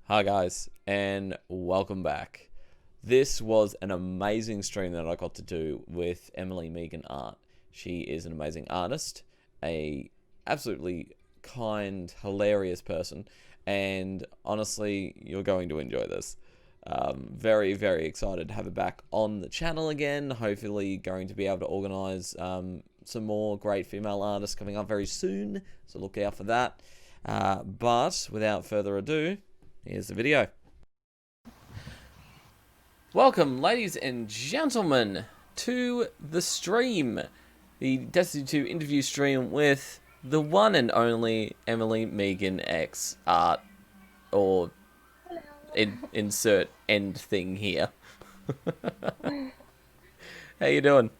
Hi guys, and welcome back. This was an amazing stream that I got to do with Emily Megan Art. She is an amazing artist, a absolutely kind, hilarious person, and honestly, you're going to enjoy this. Very, very excited to have her back on the channel again. Hopefully going to be able to organise some more great female artists coming up very soon, so look out for that. But without further ado, here's the video. Welcome, ladies and gentlemen, to the stream. The Destiny 2 interview stream with the one and only Emily Megan X Art, or insert end thing here. How you doing?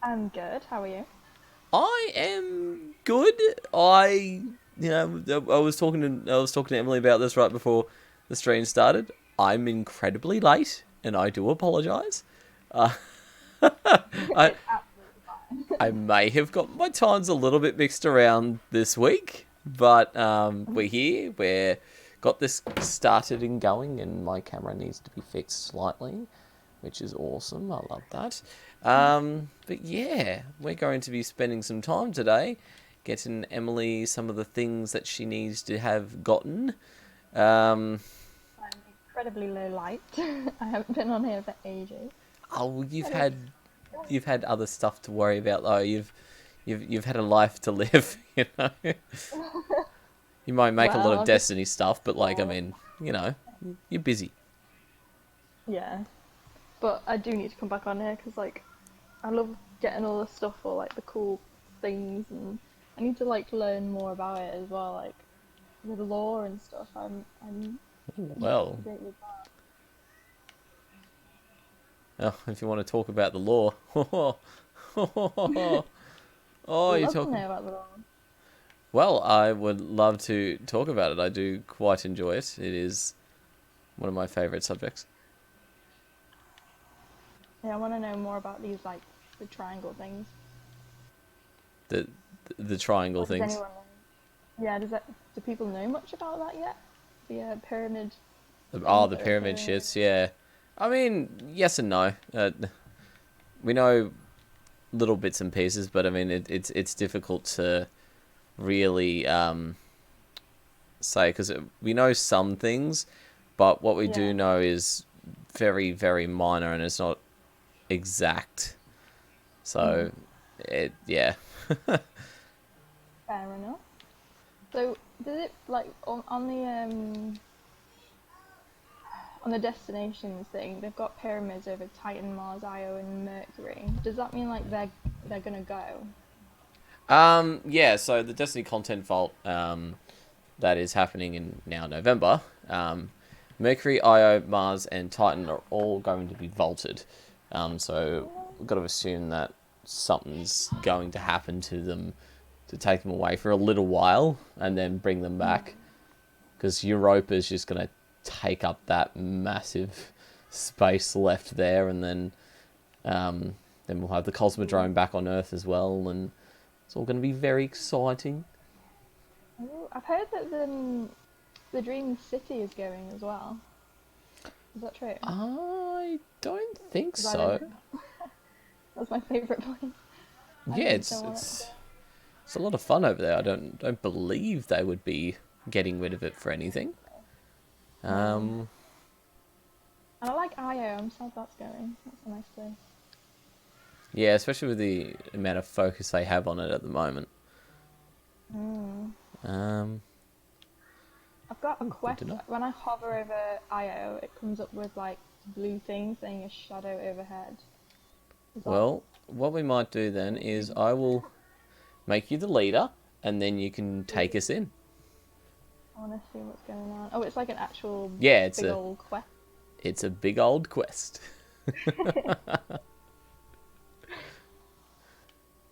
I'm good. How are you? I am good. I was talking to Emily about this right before the stream started. I'm incredibly late, and I do apologise. I It's absolutely fine. I may have got my times a little bit mixed around this week, but we're here. We're got this started and going, and my camera needs to be fixed slightly, which is awesome. I love that. But yeah, we're going to be spending some time today getting Emily some of the things that she needs to have gotten. Um, I'm incredibly low light. I haven't been on here for ages. oh, But it's you've had other stuff to worry about though. You've had a life to live. You know, you might make a lot well, of I'll just Destiny stuff, but like I mean, you're busy. yeah. But I do need to come back on here because I love getting all the stuff or the cool things, and I need to learn more about it as well, with lore and stuff. I'm not up Well, to date with that. if you want to talk about the law, oh, I'd you're love to talking. know about the lore. Well, I would love to talk about it. I do quite enjoy it. It is one of my favourite subjects. Yeah, I want to know more about these the triangle things. The the triangle What does things. anyone know? Yeah, do people know much about that yet? The pyramid Oh, things the that are pyramid appearing. shits. Yeah, I mean, yes and no. We know little bits and pieces, but I mean, it's difficult to really say because we know some things, but what we Yeah. do know is very, very minor, and it's not exact. Mm, So, yeah. fair enough. So, does it on the destinations thing? They've got pyramids over Titan, Mars, Io, and Mercury. Does that mean they're gonna go? Yeah, so the Destiny content vault that is happening in now November, Mercury, Io, Mars, and Titan are all going to be vaulted. So we've got to assume that something's going to happen to them to take them away for a little while and then bring them back. Mm. Because Europa is just going to take up that massive space left there, and then we'll have the Cosmodrome back on Earth as well, and it's all going to be very exciting. Oh, I've heard that the Dream City is going as well. Is that true? I don't think Because I live so. in that's my favourite place. I Yeah, really don't want it to go. it's a lot of fun over there. I don't believe they would be getting rid of it for anything. No. Um, And I like Io. I'm sad that's going. That's a nice place. yeah, especially with the amount of focus they have on it at the moment. Mm. Um, I've got a Good quest. to know. When I hover over Io, it comes up with blue thing saying a shadow overhead. Is that? well, what we might do then is I will make you the leader, and then you can take us in. I want to see what's going on. Oh, it's like an actual Yeah, big old quest. it's a big old quest.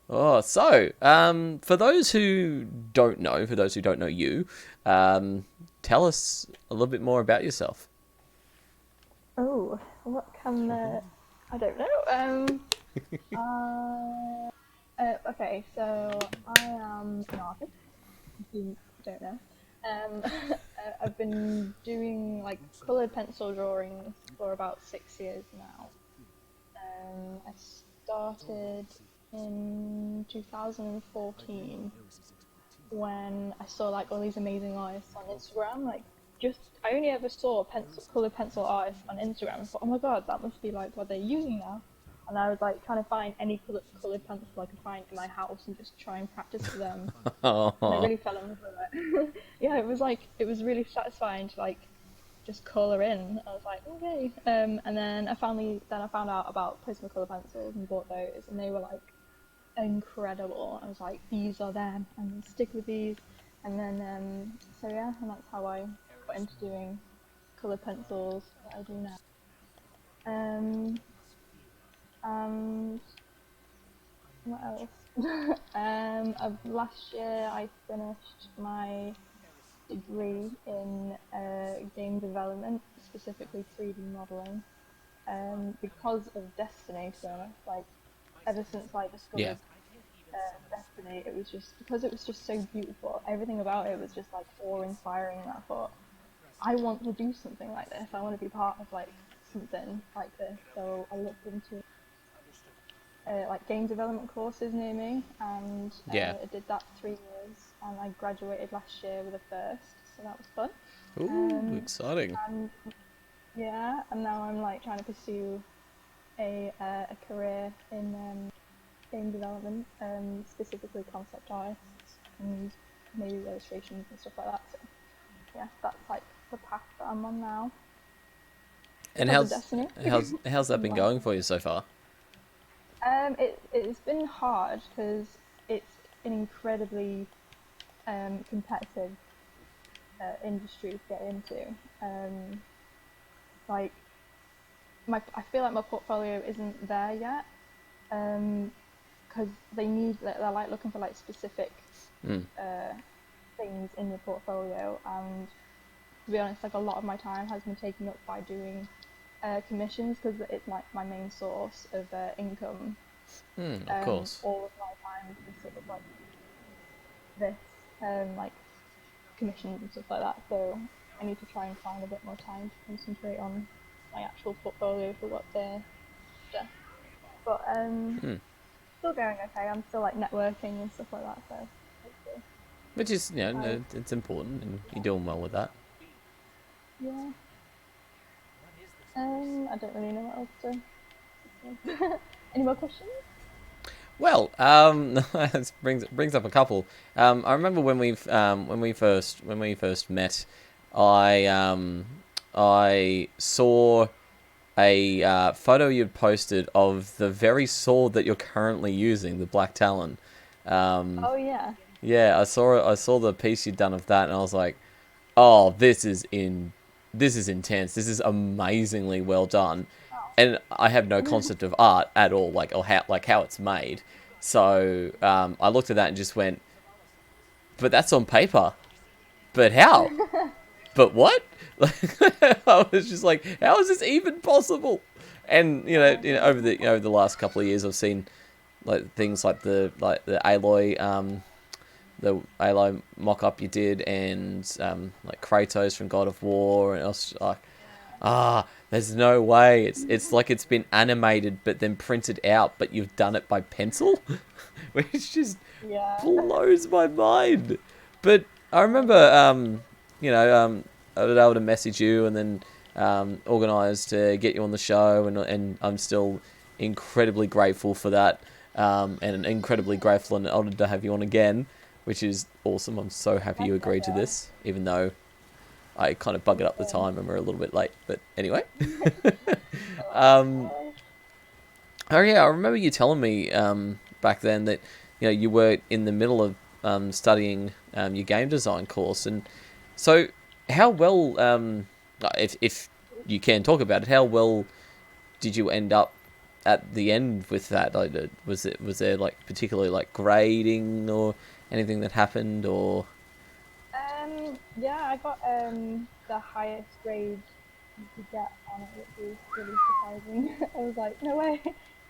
Oh, so for those who don't know, you, tell us a little bit more about yourself. Oh, what can I don't know. Okay, so I am an artist. If you don't know. I've been doing like coloured pencil drawings for about 6 years now. I started in 2014 when I saw like all these amazing artists on Instagram. Like, just I only ever saw coloured pencil artists on Instagram. I thought, oh my god, that must be like what they're using now. And I was like trying to find any coloured pencil I could find in my house and just try and practice with them. And I Oh, really fell in love with it. Yeah, it was really satisfying to like just colour in. I was like, okay. And then I found out about Prismacolor pencils and bought those, and they were like incredible. I was like, these are them. I'm gonna stick with these. And then so yeah, and that's how I got into doing colour pencils that I do now. Um, and what else? Last year I finished my degree in game development, specifically 3D modeling. Because of Destiny, to be honest, like ever since I yeah. discovered Destiny, it was just because it was just so beautiful. Everything about it was just like awe-inspiring. And I thought, I want to do something like this. I want to be part of like something like this. So I looked into like game development courses near me, and Yeah. I did that 3 years, and I graduated last year with a first, so that was fun. Ooh, exciting. And yeah, and now I'm like trying to pursue a career in game development, specifically concept artists and maybe illustrations and stuff like that. So yeah, that's like the path that I'm on now And because of Destiny. how's that been Wow. going for you so far? It's been hard because it's an incredibly competitive industry to get into. Like I feel like my portfolio isn't there yet because they're like looking for like specific Mm. things in your portfolio, and to be honest, like a lot of my time has been taken up by doing commissions because it's my main source of income. Mm, of course. All of my time has been sort of like this, like commissions and stuff like that. So I need to try and find a bit more time to concentrate on my actual portfolio for what's after. But Mm. still going okay. I'm still like networking and stuff like that. So hopefully, Which is, I it's important, and you're doing well with that. yeah. I don't really know what else to say. Any more questions? Well, this brings up a couple. I remember when we first met, I I saw a photo you'd posted of the very sword that you're currently using, the Black Talon. Um, Oh yeah. yeah, I saw the piece you'd done of that, and I was like, oh, this is intense. This is amazingly well done, and I have no Oh. concept of art at all, or how it's made. So I looked at that and just went, but that's on paper. But how? But what? I was just like, how is this even possible? And Oh my over god. over the last couple of years, I've seen like things like the Aloy mock up you did, and like Kratos from God of War, and I was like, there's no way. It's like it's been animated but then printed out, but you've done it by pencil, which just Yeah. blows my mind. But I remember, Oh. I was able to message you and then organise to get you on the show, and I'm still incredibly grateful for that, and incredibly grateful and honoured to have you on again, which is awesome. I'm so happy My you agreed to pleasure. this, even though I kind of buggered up the Anything. time and we're a little bit late. But anyway. um, Oh, oh yeah, I remember you telling me back then that you were in the middle of studying your game design course, and so how well, if you can talk about it, how well did you end up at the end with that? Like, was there like particularly like grading or anything that happened, or yeah, I got the highest grade you could get on it, which was really surprising. I was like, no way.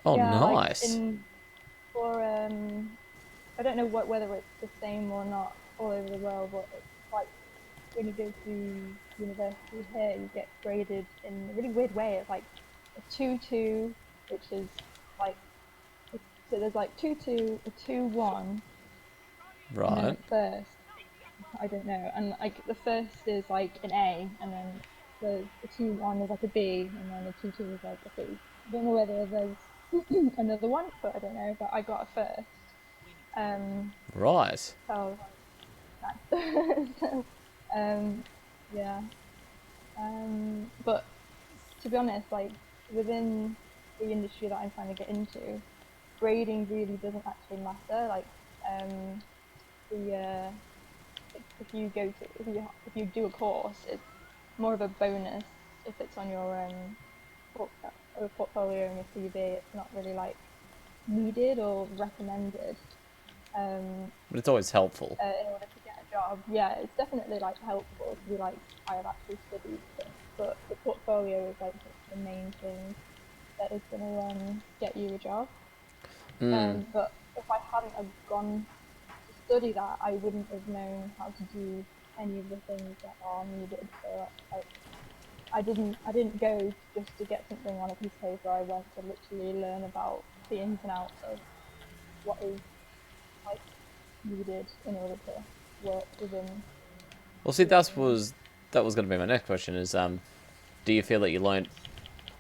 oh Yeah, like nice. in for I don't know whether it's the same or not all over the world, but it's like when you go to university here, you get graded in a really weird way. It's like a 2-2, which is like, so there's like 2-2, a 2-1, and then a Right. first. I don't know. And like the first is like an A, and then the 2-1 is like a B, and then the 2-2 is like a C. I don't know whether there's another one, but I don't know. But I got a first. Right. So I was like, nice. So, yeah. But to be honest, like within the industry that I'm trying to get into, grading really doesn't actually matter. Like, the if you go to if you do a course, it's more of a bonus if it's on your portfolio and your CV. It's not really like needed or recommended But it's always helpful. in order to get a job. Yeah, it's definitely like helpful to be like, I have actually studied this, but the portfolio is like the main thing that is going to get you a job. But if I hadn't have gone to study that, I wouldn't have known how to do any of the things that are needed. So like, I didn't go just to get something on a piece of paper. I went to literally learn about the ins and outs of what is like needed in order to work within. Well, see, that was going to be my next question. Is do you feel that you learned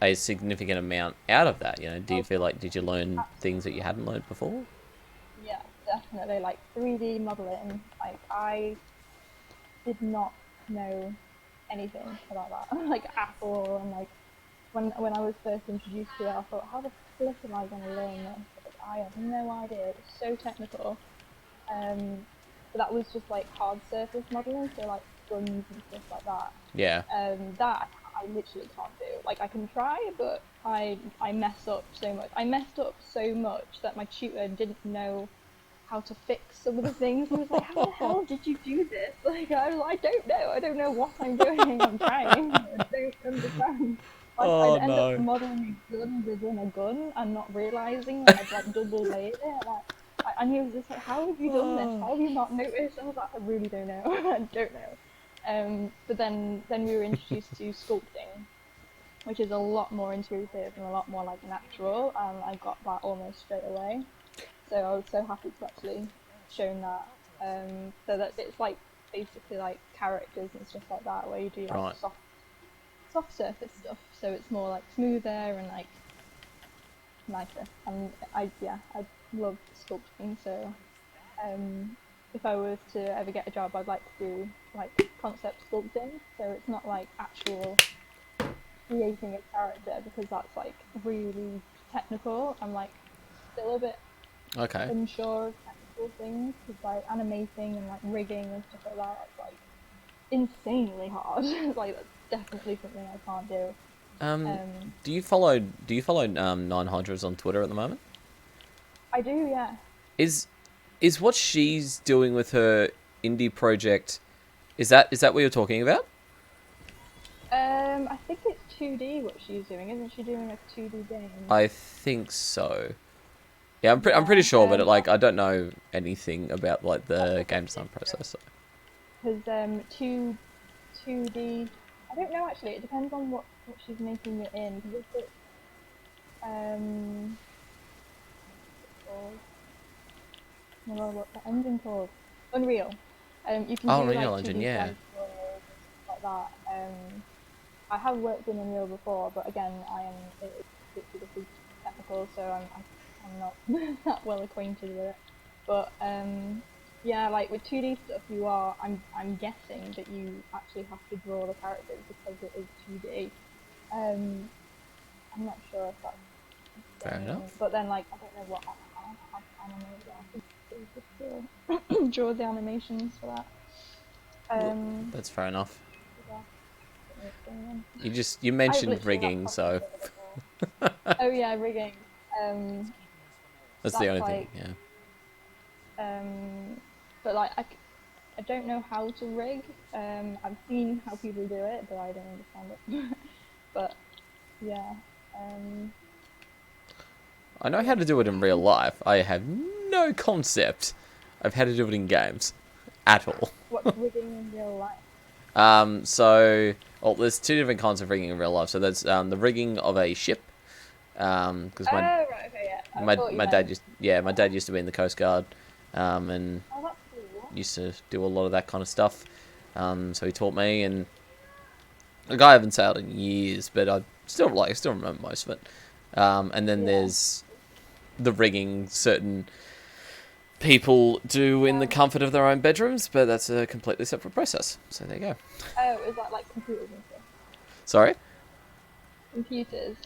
a significant amount out of that? You know, do you feel like did you learn things that you hadn't learned before? Yeah, definitely. Like 3D modeling, like I did not know anything about that, like at all. And like when I was first introduced to it, I thought, how the flip am I going to learn this? Like, I have no idea. It was so technical. But that was just like hard surface modeling, so like guns and stuff like that. Yeah. That I literally can't do. Like I can try, but I mess up so much. I messed up so much that my tutor didn't know how to fix some of the things. He was like, "How the hell did you do this?" Like I was like, "I don't know. I don't know what I'm doing. I'm trying. I don't understand." Like I'd Oh end up no. modeling a gun within a gun and not realizing that I'd like double layered it. Like, and he was just like, "How have you done this? How have you not noticed?" I was like, "I really don't know. I don't know." But then we were introduced to sculpting, which is a lot more intuitive and a lot more like natural, and I got that almost straight away. So I was so happy to actually shown that. So that it's like basically like characters and stuff like that, where you do like Right. soft surface stuff. So it's more like smoother and like nicer. And I love sculpting. So if I was to ever get a job, I'd like to do like concept sculpting. So it's not like actual creating a character, because that's like really technical. I'm like still a bit Okay. unsure of technical things, because like animating and like rigging and stuff like that, it's like insanely hard. Like that's definitely something I can't do. Um, Do you follow 900s on Twitter at the moment? I do, yeah. Is is what she's doing with her indie project? Is that what you're talking about? I think it's 2D what she's doing. Isn't she doing a 2D game? I think so. Yeah, I'm pretty Yeah. sure, but I don't know anything about like That's the okay. game design process. So. Because 2D. I don't know actually. It depends on what she's making it in. Because if it's what's it called? Oh my god, what's that engine called? Unreal. You can Oh, do Unreal like Engine, 2D yeah. side scrollers and stuff like that. I have worked in Unreal before, but again, it's ridiculously technical, so I'm not that well acquainted with it. But yeah, like with 2D stuff, I'm guessing that you actually have to draw the characters because it is 2D. Um, I'm not sure if that's Fair genuine, enough. but then like I don't know what animators are to just draw the animations for that. Well, Um, that's fair enough. yeah, don't know what's going on. You I've mentioned literally not rigging, so concentrated at all. Oh yeah, rigging. Um, that's the that's only thing. like, Yeah. but like I don't know how to rig. I've seen how people do it, but I don't understand it. But yeah, um, I know how yeah. to do it in real life. I have no concept of how to do it in games at all. What's rigging in real life? So, well, there's two different kinds of rigging in real life. So there's the rigging of a ship, because Oh, right, okay, yeah. I thought you my dad meant... my dad used to be in the Coast Guard, and Oh, that's cool. used to do a lot of that kind of stuff. So he taught me, and the guy I haven't sailed in years, but I still remember most of it. And then Yeah. there's the rigging certain people do in the comfort of their own bedrooms, but that's a completely separate process. So there you go. Oh, is that like computers and stuff? Sorry. Computers?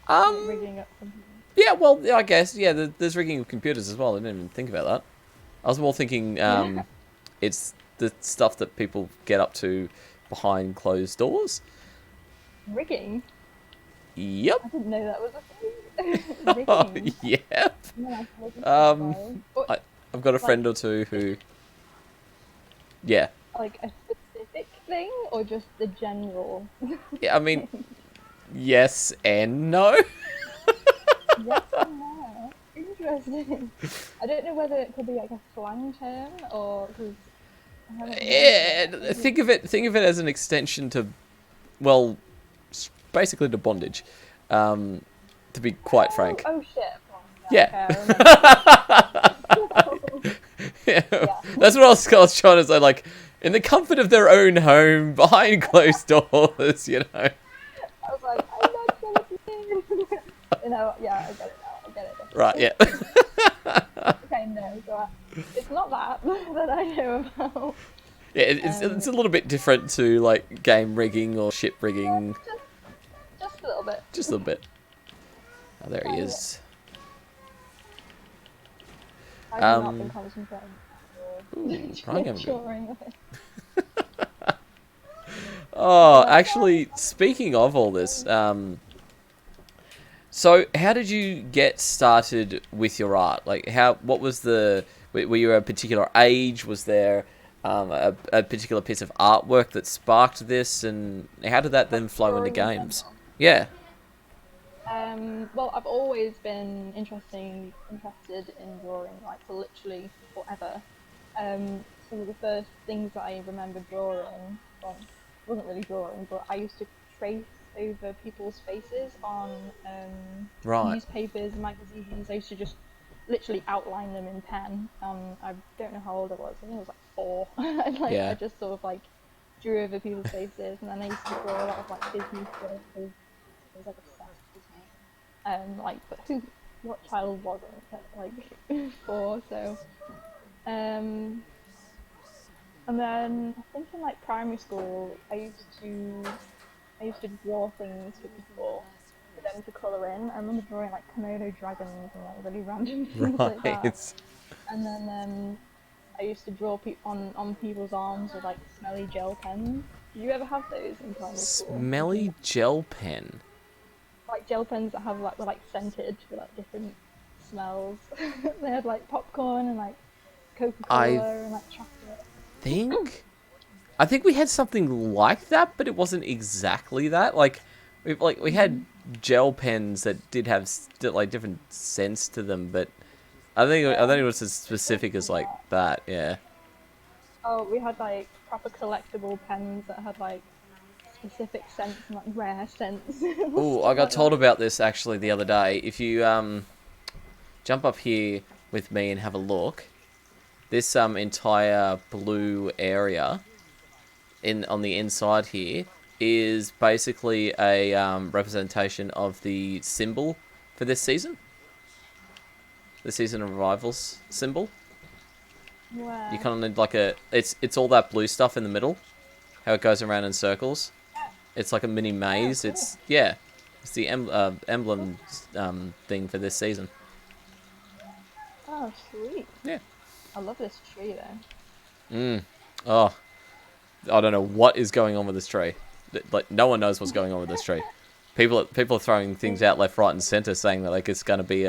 Like Um. rigging up computers? Yeah. Well, I guess there's rigging of computers as well. I didn't even think about that. I was more thinking Yeah. it's the stuff that people get up to behind closed doors. Rigging? Yep. I didn't know that was a thing. Rigging? Yep. Yeah, rigging Um, but, I've got a friend or two who, yeah. like a specific thing or just the general? Yeah, I mean, yes and no. Yes and no. Interesting. I don't know whether it could be like a slang term or because I haven't Yeah, heard of think of it as an extension to, well, basically to bondage. To be quite frank. Oh shit. Yeah. Okay, I remember. Yeah. Yeah. That's what I was trying to say. Like, in the comfort of their own home, behind closed doors, you know. I was like, I'm not sure what to mean. You know, yeah, I get it now. I get it. Right, yeah. Okay, no, so it's not that that I know about. Yeah, it's a little bit different to, like, game rigging or ship rigging. Just a little bit. Just a little bit. Oh, there he is. I've not been concentrating. Ooh, trying to Ensuring of it. Oh, actually, speaking of all this, so how did you get started with your art? Like, what was were you a particular age? Was there a particular piece of artwork that sparked this? And how did that then flow into games? Yeah. Well, I've always been interested in drawing, like for literally forever. Some of the first things that I remember drawing, well, it wasn't really drawing, but I used to trace over people's faces on Right. newspapers and magazines. I used to just literally outline them in pen. I don't know how old I was. I think I was like 4. And Yeah. I just sort of like drew over people's faces, and then I used to draw a lot of like Disney stuff. I was like obsessed with Disney. Like, but what child wasn't at like 4? So, and then I think in like primary school, I used to draw things for people for them to colour in. I remember drawing like Komodo dragons and like really random things like that. Right. And then I used to draw on people's arms with like smelly gel pens. Did you ever have those in primary school? Smelly gel pen. Like gel pens that were like scented with like different smells. They had like popcorn and like Coca-Cola and like chocolate. I think we had something like that, but it wasn't exactly that. Like we had gel pens that did have like different scents to them, but I think it was as specific as like that. Yeah. Oh, we had like proper collectible pens that had like specific scents and like rare scents. Oh, I got told about this actually the other day. If you jump up here with me and have a look, this entire blue area on the inside here is basically a representation of the symbol for this season. The season of rivals symbol. Wow. You kind of need like it's all that blue stuff in the middle, how it goes around in circles. It's like a mini maze. Cool. It's the emblem thing for this season. Oh, sweet. Yeah. I love this tree though. Oh, I don't know what is going on with this tree. Like no one knows what's going on with this tree. People are throwing things out left, right, and center, saying that like it's going to be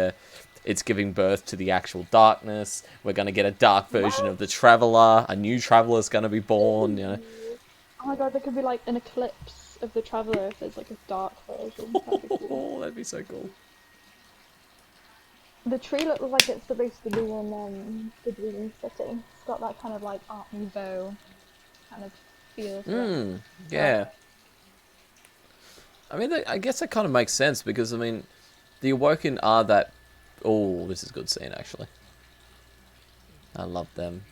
it's giving birth to the actual darkness. We're going to get a dark version of the Traveler. A new Traveler's going to be born. You know. Oh my god, there could be like an eclipse of the Traveler if there's like a dark version. That'd be cool. Oh, that'd be so cool. The tree looks like it's supposed to be in the Dream City. It's got that kind of like Art Nouveau kind of feel for it. Yeah. I mean, I guess that kind of makes sense because, I mean, the Awoken are that... Oh, this is a good scene, actually. I love them.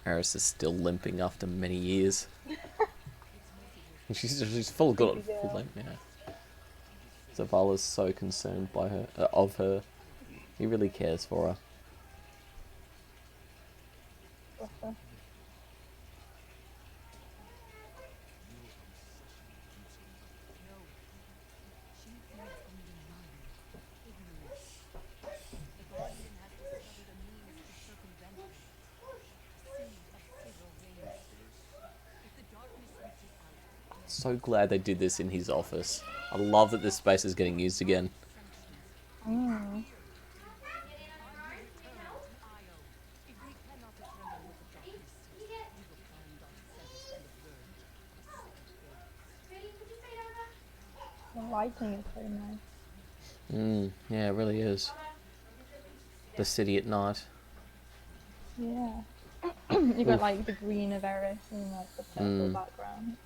Eris is still limping after many years. she's full got full limp, yeah. Zavala's so concerned by her, of her. He really cares for her. So glad they did this in his office. I love that this space is getting used again. Mm. The lighting is so nice. Yeah, it really is. The city at night. Yeah. You got like the green of Eris and like the purple background.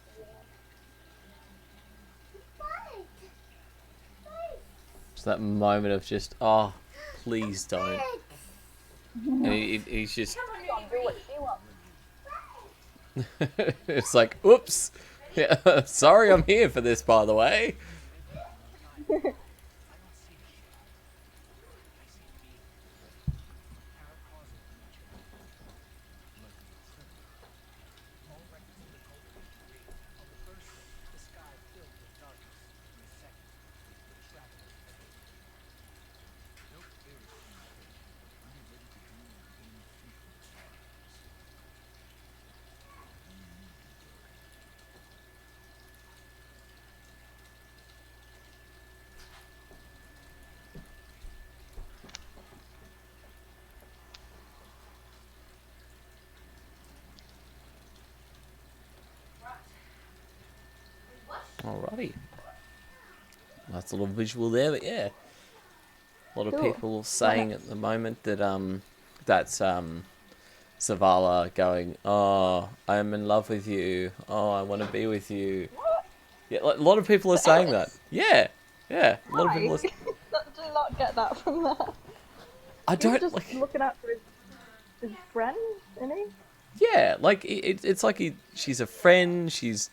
It's that moment of just, oh, please don't. And he's just... It's like, oops. Yeah, sorry I'm here for this, by the way. Alrighty. Nice little visual there, but yeah. A lot of people saying at the moment that that's Zavala going, oh, I'm in love with you. Oh, I want to be with you. Yeah, like, a lot of people are saying that. Yeah, yeah. A lot of people are... Do not get that from that. I don't... He's just like... looking out for his friend, isn't he? Yeah, like, it's like she's a friend, she's...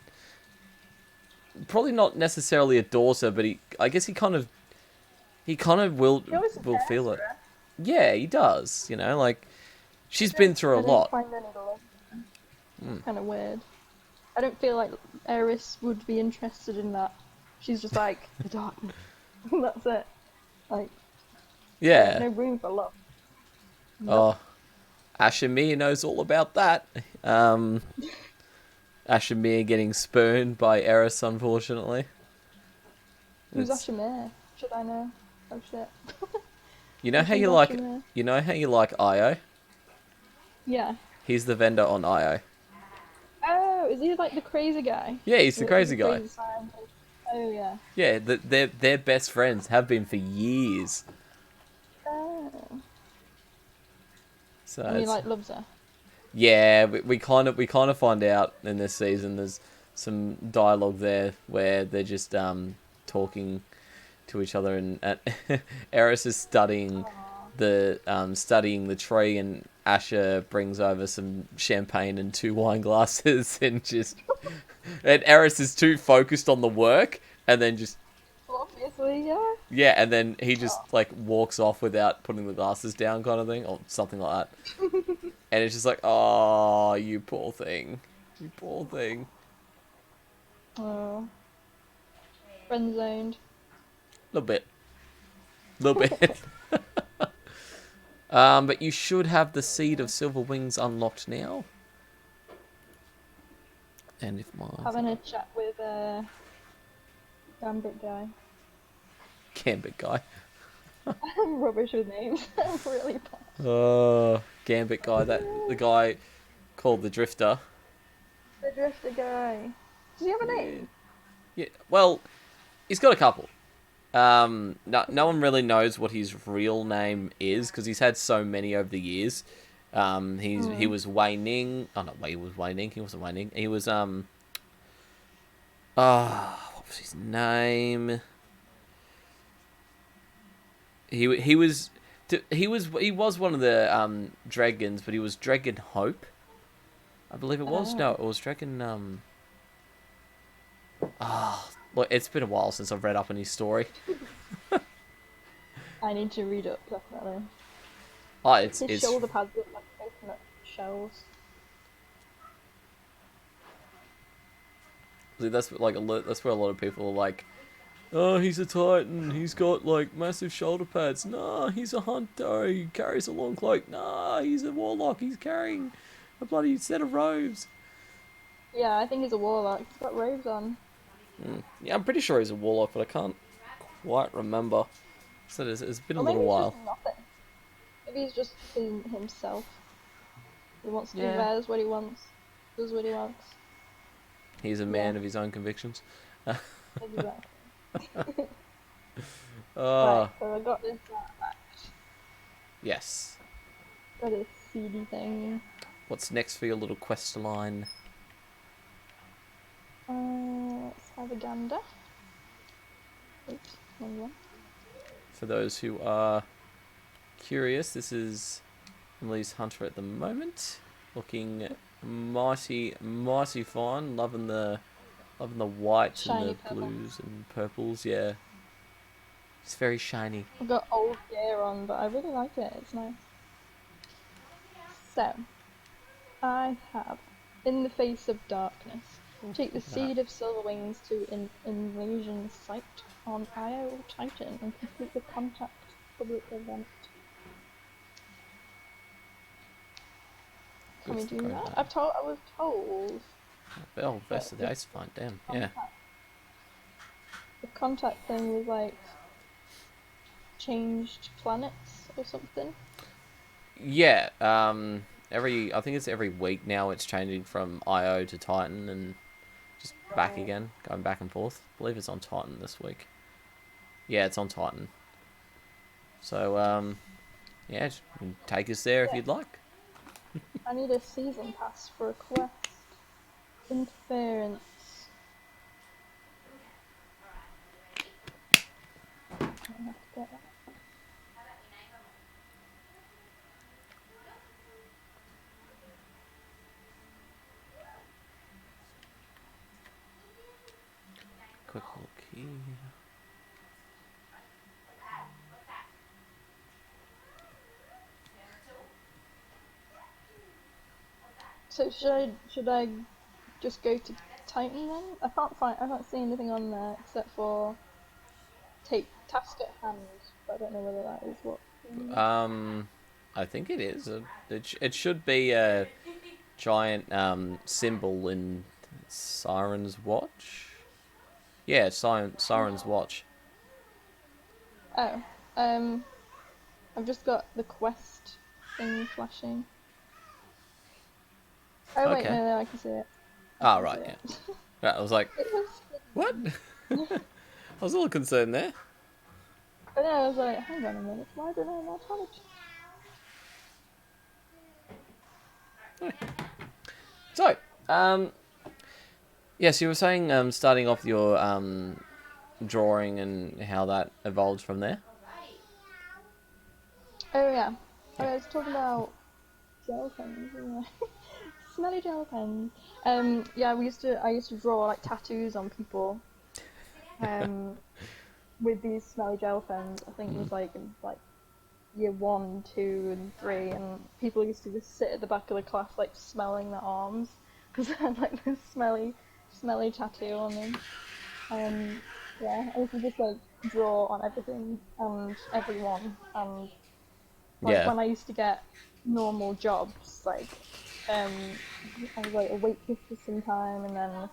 Probably not necessarily adores her, but I guess he kind of will feel it. Yeah, he does. You know, like she's been through a lot. Kind of weird. I don't feel like Eris would be interested in that. She's just like the darkness. That's it. Like, yeah, no room for love. Oh, Ashimir knows all about that. Ashimir getting spurned by Eris, unfortunately. Who's Ashimir? Should I know? Oh shit. You know how you like IO? Yeah. He's the vendor on IO. Oh, is he like the crazy guy? Yeah, he's the crazy guy. Oh yeah. Yeah, they're best friends, have been for years. Oh. So and he like loves her. Yeah, we kind of find out in this season. There's some dialogue there where they're just talking to each other, and Eris is studying the tree, and Asher brings over some champagne and 2 wine glasses, and Eris is too focused on the work, and then just obviously, yeah. Yeah, and then he just like walks off without putting the glasses down, kind of thing, or something like that. And it's just like, oh, you poor thing. You poor thing. Oh. Friend zoned. Little bit. Little bit. But you should have the Seed of Silver Wings unlocked now. And if my... Having a chat with Gambit guy. Gambit guy. I'm rubbish with names. I'm really bad. Gambit guy. The guy called the Drifter. The Drifter guy. Does he have a name? Yeah. Well, he's got a couple. No one really knows what his real name is because he's had so many over the years. He was Wei Ning. Oh, not Wei. He was Wei Ning. He wasn't Wei Ning. He was what was his name? He was one of the dragons, but he was Dragon Hope, I believe it was. No, it was Dragon look, it's been a while since I've read up on his story. I need to read up, definitely. Oh, His shoulder pads look like coconut shells. That's like that's where a lot of people are like, oh, he's a Titan. He's got like massive shoulder pads. Nah, he's a hunter. He carries a long cloak. Nah, he's a warlock. He's carrying a bloody set of robes. Yeah, I think he's a warlock. He's got robes on. Yeah, I'm pretty sure he's a warlock, but I can't quite remember. So it's been a Or maybe little he's while. just nothing. Maybe he's just being himself. He wants to Yeah. wears what he wants, does what he wants. He's a man of his own convictions. Exactly. Oh, Right, so I got this artifact. yes. Got a CD thing. What's next for your little quest line? Let's have a gander. Oops, wrong one. For those who are curious, this is Emily's hunter at the moment, looking mighty fine. Loving the whites Shiny and the purple. blues and purples. Yeah, it's very shiny. I've got old gear on, but I really like it. It's nice. So, I have In the Face of Darkness. Take the seed of Silver Wings to an invasion site on Io Titan and complete the contact public event. Can we do that? I was told. Oh, Vest of the Ice Find, damn, yeah. The contact thing was like changed planets or something. Yeah, I think it's every week now. It's changing from Io to Titan and just back again, going back and forth. I believe it's on Titan this week. Yeah, it's on Titan. So, yeah, just take us there if you'd like. I need a season pass for a quest. Interference. I have to get that. Quick look here. So should I just go to Titan then? I can't see anything on there except for take task at hand, but I don't know whether that is what. I think it is. It should be a giant symbol in Siren's Watch. Yeah, Siren's Watch. Oh, I've just got the quest thing flashing. Oh wait, Okay. no, I can see it. Oh, right, yeah. Right, I was like, It was. what? I was a little concerned there. But then I was like, hang on a minute, why don't I not have it? So, yes, you were saying starting off your drawing and how that evolved from there. Oh yeah, I was talking about gel pens, wasn't I? Smelly gel pens. Yeah, I used to draw like tattoos on people. With these smelly gel pens. I think it was like in year 1, 2, and 3, and people used to just sit at the back of the class like smelling their arms because they had like this smelly tattoo on them. Yeah, I used to just like draw on everything and everyone, and like Yeah. when I used to get normal jobs, like I was like a waitress for some time, and then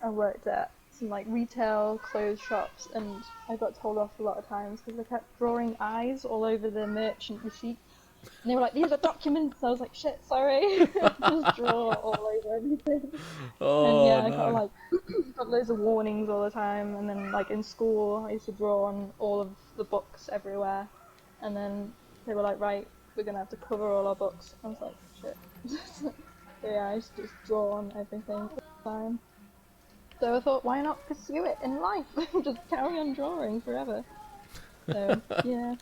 I worked at some like retail clothes shops, and I got told off a lot of times because I kept drawing eyes all over the merchant receipts. And they were like, "These are documents." I was like, "Shit, sorry." Just draw all over everything. Oh, And yeah, I no. kind of like got loads of warnings all the time. And then like in school, I used to draw on all of the books everywhere. And then they were like, "Right, we're gonna have to cover all our books. I was like, shit. So yeah, I just draw on everything all the time. So I thought, why not pursue it in life? Just carry on drawing forever. So yeah,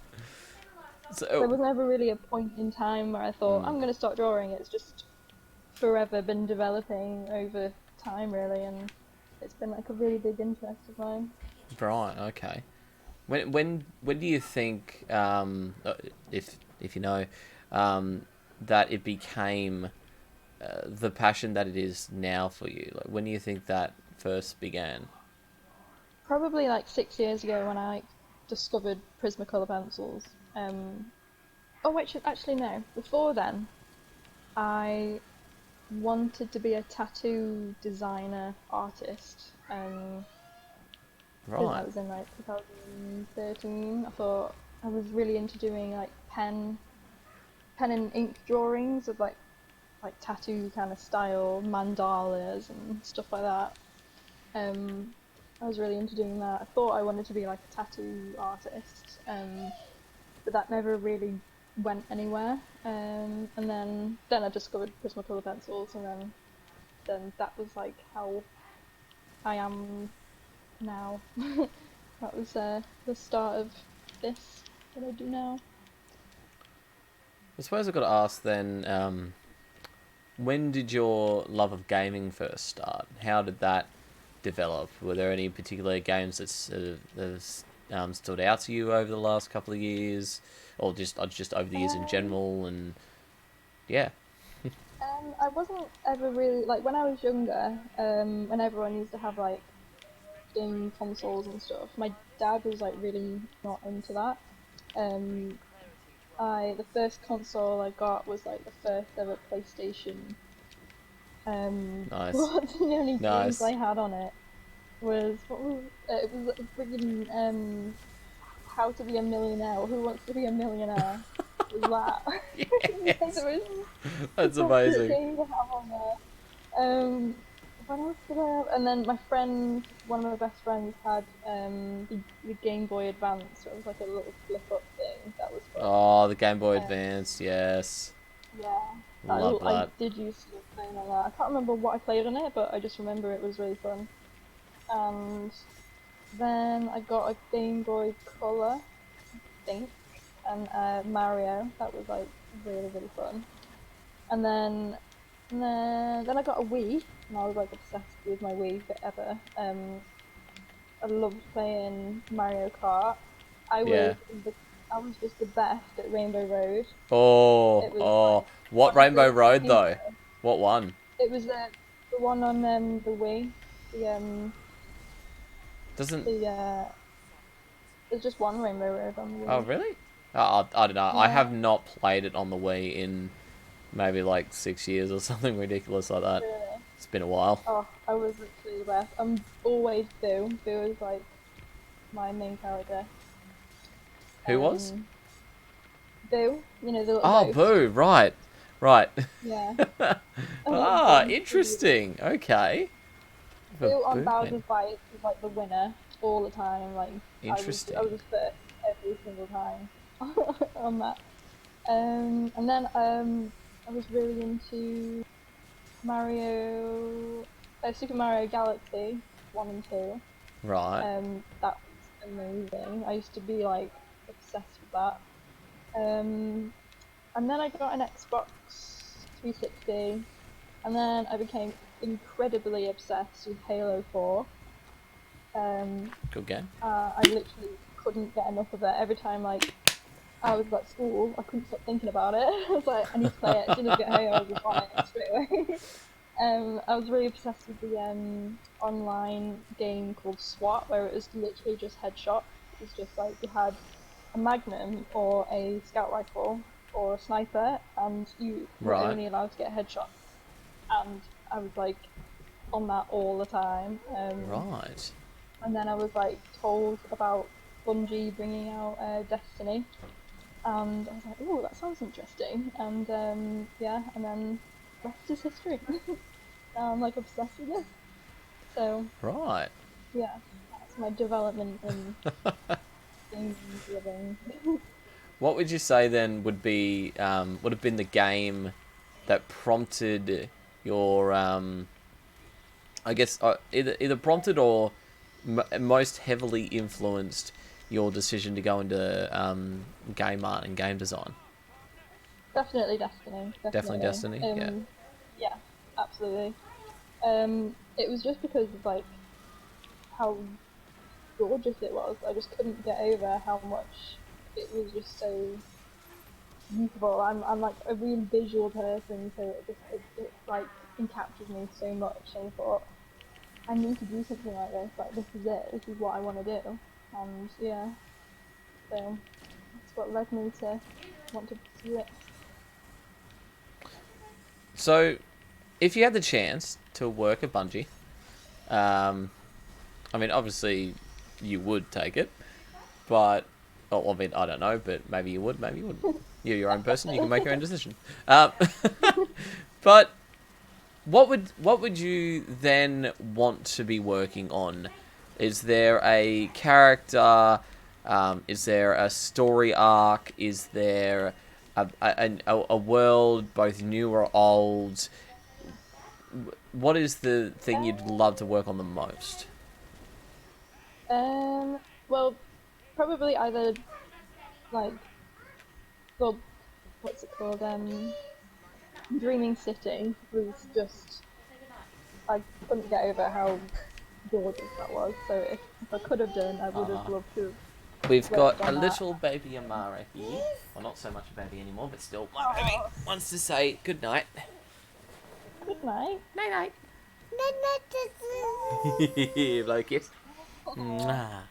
there was never really a point in time where I thought I'm gonna stop drawing. It's just forever been developing over time, really, and it's been like a really big interest of mine. Right. Okay. When do you think, if you know, that it became the passion that it is now for you? Like, when do you think that first began? Probably like 6 years ago when I discovered Prismacolor pencils. Oh, wait, actually no. Before then, I wanted to be a tattoo designer artist. Because Right. that was in like 2013. I thought I was really into doing like pen and ink drawings of like tattoo kind of style mandalas and stuff like that. I was really into doing that. I thought I wanted to be like a tattoo artist, but that never really went anywhere. And then I discovered Prismacolor pencils, and then that was like how I am now. That was the start of this, what I do now. I suppose I've got to ask then, when did your love of gaming first start? How did that develop? Were there any particular games that stood out to you over the last couple of years, or just over the years in general? And yeah, I wasn't ever really like when I was younger. When everyone used to have like game consoles and stuff, my dad was like really not into that. Um, the first console I got was like the first ever PlayStation. nice, But the only games I nice. had on it was it was a friggin' How to Be a Millionaire, or Who Wants to Be a Millionaire. Was that? Like the Yes, most that's pathetic amazing. game to have on there. What else did I have? And then my friend, one of my best friends, had the Game Boy Advance. So it was like a little flip up thing. That was fun. Oh, the Game Boy Um, Advance, yes, yeah, love I that. did used to love playing on that. I can't remember what I played on it, but I just remember it was really fun. And then I got a Game Boy Color, I think, and Mario. That was like really fun. And then I got a Wii, and I was like obsessed with my Wii forever. I loved playing Mario Kart. I Yeah. was the I was just the best at Rainbow Road. Oh, It was oh, like what honestly, Rainbow Road people. though? What one? It was the one on the Wii. The Doesn't the there's just one Rainbow Road on the Oh, Wii. really? I don't know. I have Yeah, not played it on the Wii in maybe like 6 years or something ridiculous like that. really. It's been a while. Oh, I was literally the best. I'm always Boo. Boo is like my main character. Who was? Um, Boo, you know, the little Oh, ghost. Boo. Right, right. Yeah. Ah, Boo. interesting. Okay. For Boo on Boo then. Bowser's Bite was like the winner all the time. Like I Interesting. was first every single time on that. And then I was really into Mario, Super Mario Galaxy 1 and 2. Right. That was amazing. I used to be like obsessed with that. Um, and then I got an Xbox 360, and then I became incredibly obsessed with Halo 4. Um, Good game. I literally couldn't get enough of it. Every time like I was at school, I couldn't stop thinking about it. I was like, I need to play it. As soon as I get home, I was just on it straight away. I was really obsessed with the online game called SWAT, where it was literally just headshot. It was just like you had a magnum or a scout rifle or a sniper, and you were Right. only allowed to get headshots. And I was like on that all the time. Right. And then I was like told about Bungie bringing out Destiny, and I was like, "Oh, that sounds interesting." And yeah, and then rest is history. Now I'm like obsessed with it. So Right. yeah, that's my development in gaming living. What would you say then would have been the game that prompted your I guess either prompted or most heavily influenced your decision to go into game art and game design? Definitely Destiny. Definitely Definitely. Destiny. Yeah. Yeah, absolutely. It was just because of like how gorgeous it was. I just couldn't get over how much it was just so beautiful. I'm like a really visual person, so it like encaptures me so much. And I thought I need to do something like this. Like this is it. This is what I want to do. And yeah, so that's what led me to want to pursue it. So, if you had the chance to work at Bungie, I mean, obviously, you would take it, but I mean, I don't know, but maybe you would, maybe you wouldn't. You're your own person; you can make your own decision. But what would you then want to be working on? Is there a character? Is there a story arc? Is there a world, both new or old? What is the thing you'd love to work on the most? Well, probably either like, well, what's it called? Dreaming City was just, I couldn't get over how gorgeous that was. So if I could have done, I would have loved to have We've got worked a on that. little baby Amara here. Well, not so much a baby anymore, but still, my baby wants to say good night. Good night. Night night. Like it. Mwah.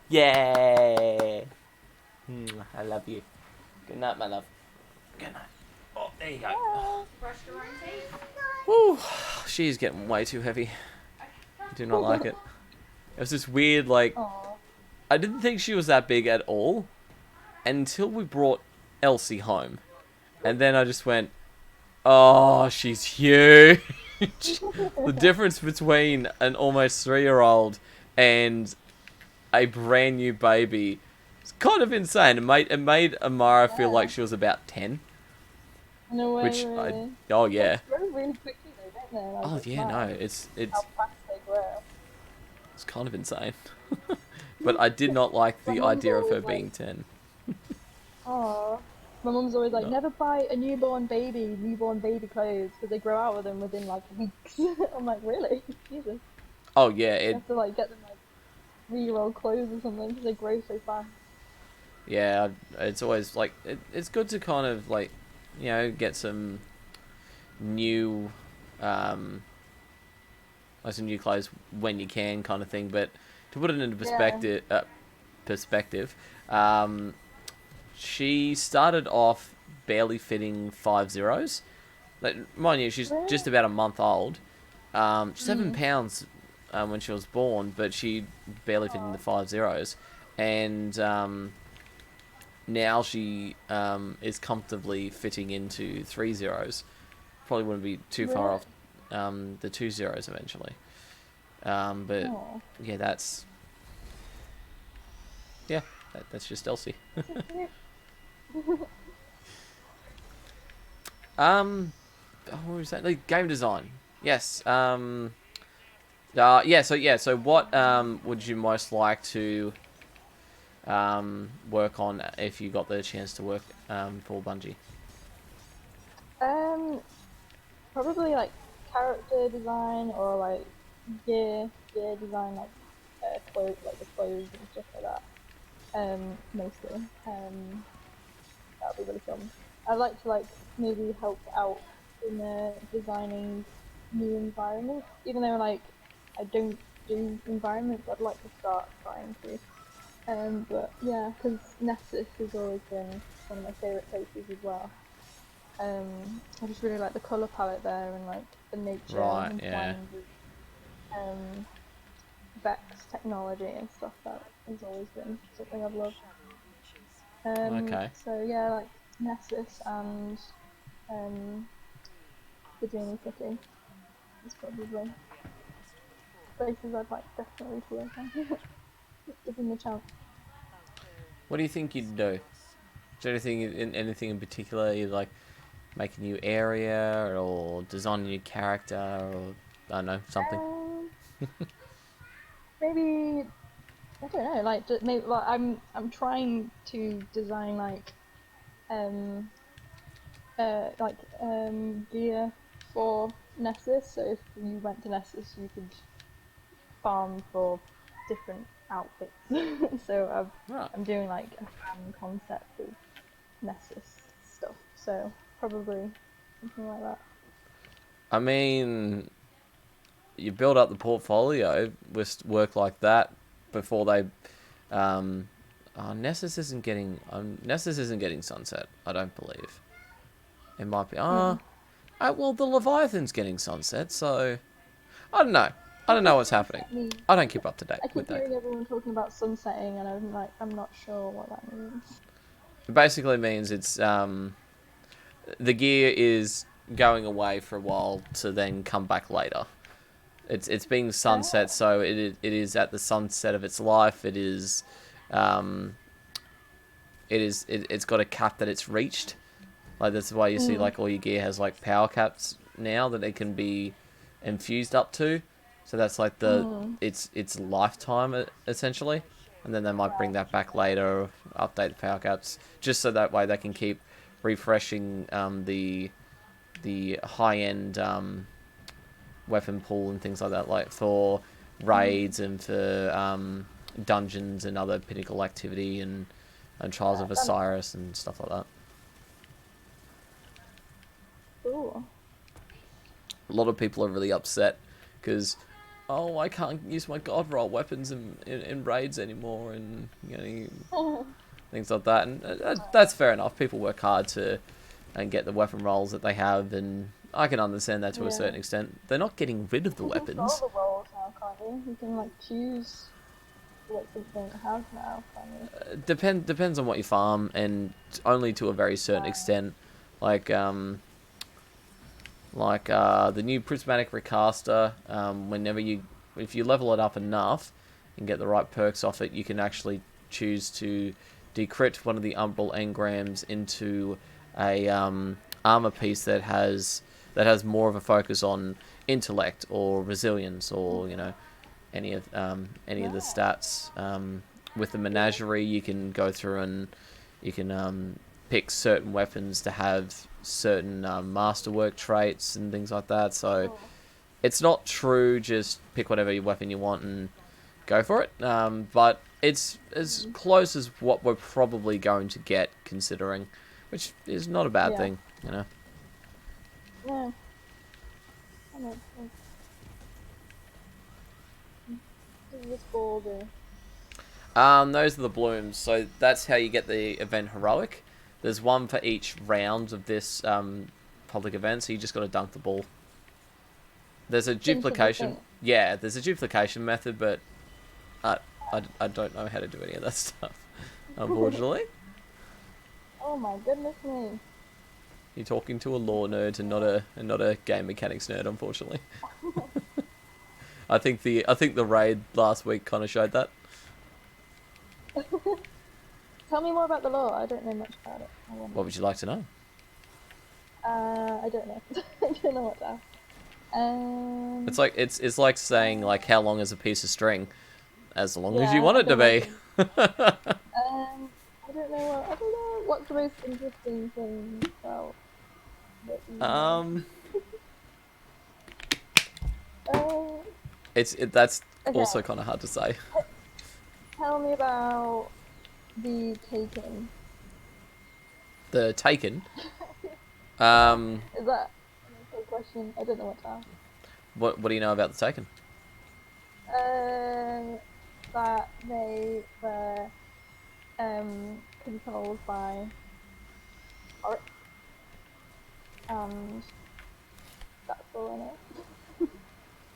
Yeah. I love you. Good night, my love. Good night. Oh, there you go. Bye. Woo. She's getting way too heavy. I do not like it. It was this weird, like, Aw. I didn't think she was that big at all until we brought Elsie home. And then I just went, oh, she's huge. The difference between an almost 3-year-old and a brand new baby is kind of insane. It made Amara feel like she was about 10. No way, Which really. oh yeah. They grow really quickly though, don't they? Like, Oh it's yeah, no, mad it's how fast they grow. it's kind of insane. But I did not like My the mum's idea of her always like, being 10. oh, my mum's always like, No. never buy a newborn baby clothes, because they grow out of them within like weeks. I'm like, really? Jesus. Oh yeah, You it have to like get them like 3-year-old clothes or something, because they grow so fast. yeah, it's always like it's good to kind of like, you know, get some new like some new clothes when you can, kind of thing. But to put it into perspective, she started off barely fitting 5 zeros. Like, mind you, she's Really? just about a month old. 7 pounds when she was born, but she barely fit into 5 zeros, and now she is comfortably fitting into 3 zeros. Probably wouldn't be too far off the 2 zeros eventually. But Oh. yeah, that's that's just Elsie. What was that? Like, game design. Yes. So what would you most like to work on if you got the chance to work for Bungie? Um, Probably like character design or like gear design, like clothes, like the clothes and stuff like that. Mostly. That'd be really fun. I'd like to like maybe help out in designing new environments, even though like I don't do environments. I'd like to start trying to. But yeah, because Nessus has always been one of my favourite places as well. I just really like the colour palette there and like the nature Right. Yeah. entwined with Vex technology and stuff. That has always been something I've loved. Okay. So yeah, like Nessus and the Dreaming City is probably places I'd like definitely to work on. Just given the chance. What do you think you'd do? Is there anything in particular you'd like make a new area or design a new character or I don't know something? Maybe I don't know. Like maybe like I'm trying to design um gear for Nessus. So if you went to Nessus, you could farm for different outfits. So Right. I'm doing like a fan concept of Nessus stuff. So probably something like that. I mean, you build up the portfolio with work like that before they. Nessus isn't getting Sunset. I don't believe. It might be. Mm. Well, the Leviathan's getting Sunset, so I don't know. I don't know what's happening. Me. I don't keep up to date I with keep that. hearing everyone talking about sunsetting, and I'm not sure what that means. It basically means it's the gear is going away for a while to then come back later. It's being sunset, Oh. so it is at the sunset of its life. It's got a cap that it's reached. Like that's why you see like all your gear has like power caps now that it can be infused up to. So that's like its lifetime essentially, and then they might bring that back later or update the power caps just so that way they can keep refreshing the high end weapon pool and things like that, like for raids and for dungeons and other pinnacle activity and Trials of Osiris and stuff like that. Cool. A lot of people are really upset because, oh, I can't use my god roll weapons in raids anymore and things like that. And that's fair enough. People work hard to and get the weapon rolls that they have, and I can understand that to a certain extent. They're not getting rid of the You can weapons. control the rolls now, can't you? You can like choose what something to have now, can't you? Depends on what you farm, and only to a very certain extent. Like the new prismatic recaster. If you level it up enough and get the right perks off it, you can actually choose to decrypt one of the umbral engrams into a armor piece that has more of a focus on intellect or resilience or any of the stats. With the menagerie, you can go through and you can pick certain weapons to have certain masterwork traits and things like that. So it's not true just pick whatever weapon you want and go for it. But it's as close as what we're probably going to get, considering, which is not a bad thing, No. That makes sense. What does this ball do? Those are the blooms. So that's how you get the event heroic. There's one for each round of this public event, so you just got to dunk the ball. There's a duplication. Yeah, there's a duplication method, but I don't know how to do any of that stuff, unfortunately. Oh my goodness me. You're talking to a lore nerd and not a game mechanics nerd, unfortunately. I think the raid last week kind of showed that. Tell me more about the lore. I don't know much about it. What would you like to know? I don't know. I don't know what to ask. It's like saying like how long is a piece of string, as long as Yeah, you want it to be. I don't know what's the most interesting thing about what you know? That's Okay. also kind of hard to say. Tell me about the Taken. The Taken. Is that a question? I don't know what to ask. What do you know about the Taken? That they were controlled by Oryx, and that's all I know.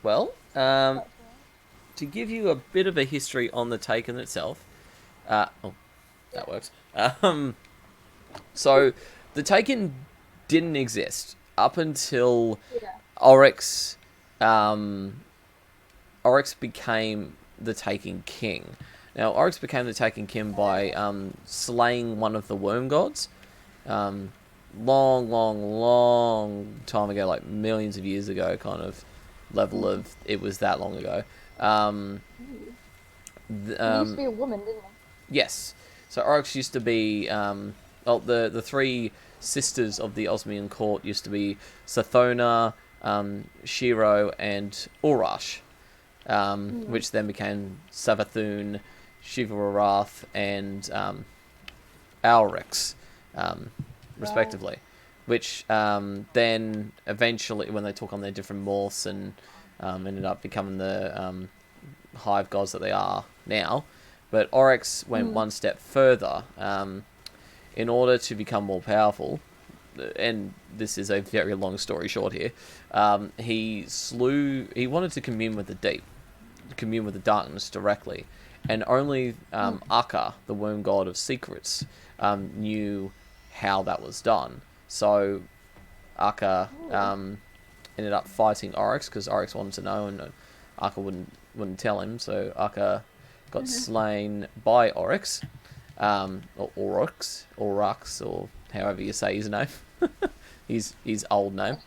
Well, to give you a bit of a history on the Taken itself. That works. So the Taken didn't exist up until Oryx became the Taken King. Now, Oryx became the Taken King by slaying one of the worm gods. Long time ago, like millions of years ago, kind of level of it was that long ago. He used to be a woman, didn't he? Yes. So Oryx used to be, well, the three sisters of the Osmian court used to be Sathona, Shiro, and Urash, which then became Savathun, Shivarath, and Alrix, respectively. Which then eventually, when they took on their different morphs and ended up becoming the hive gods that they are now. But Oryx went one step further. In order to become more powerful, and this is a very long story short here, he wanted to commune with the deep, commune with the darkness directly. And only Akka, the worm god of secrets, knew how that was done. So Akka ended up fighting Oryx because Oryx wanted to know, and Akka wouldn't tell him. So Akka got slain by Oryx, or Oryx, or however you say his name, his old name.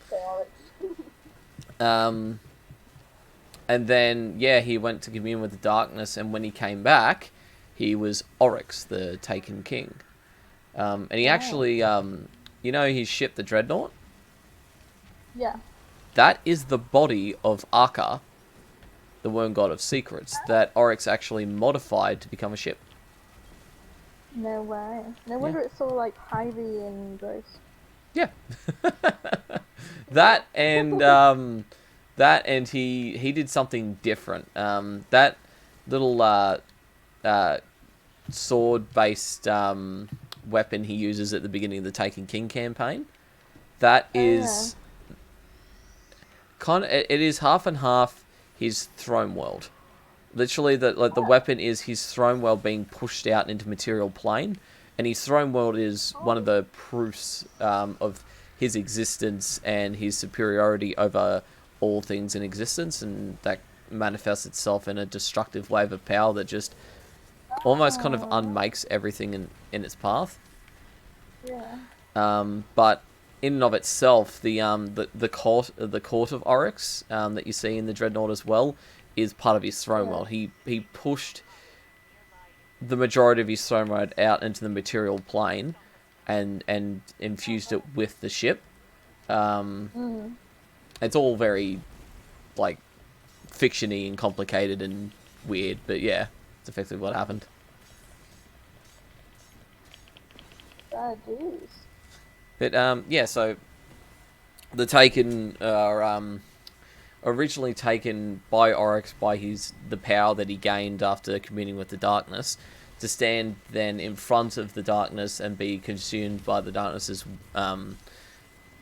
And then he went to commune with the darkness, and when he came back, he was Oryx, the Taken King. And he actually, his ship, the Dreadnought? Yeah. That is the body of Akka, the worm god of secrets, that Oryx actually modified to become a ship. No way. No wonder it's so, like, hivey and gross. Yeah. that and he did something different. That little sword-based weapon he uses at the beginning of the Taken King campaign, that is it is half and half his throne world. Literally, the weapon is his throne world being pushed out into material plane, and his throne world is one of the proofs of his existence and his superiority over all things in existence, and that manifests itself in a destructive wave of power that just almost kind of unmakes everything in its path. Yeah. But in and of itself, the court of Oryx that you see in the Dreadnought as well is part of his throne world. He pushed the majority of his throne world out into the material plane, and infused it with the ship. It's all very like fictiony and complicated and weird, but yeah, it's effectively what happened. Bad news. But so the Taken are originally taken by Oryx by the power that he gained after communing with the darkness, to stand then in front of the darkness and be consumed by the darkness's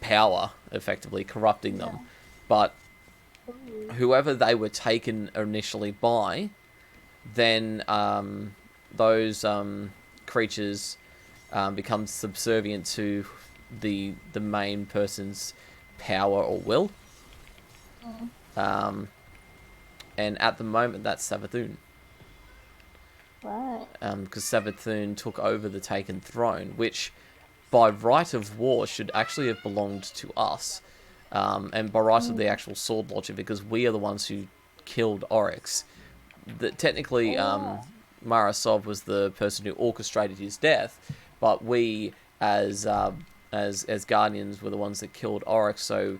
power, effectively corrupting them. But whoever they were taken initially by, then those creatures become subservient to the main person's power or will. And at the moment, that's Savathun. Right. Because Savathun took over the Taken Throne, which by right of war should actually have belonged to us. And by right of the actual Sword Logic, because we are the ones who killed Oryx. Technically, Mara Sov was the person who orchestrated his death, but we, as Guardians, were the ones that killed Oryx, so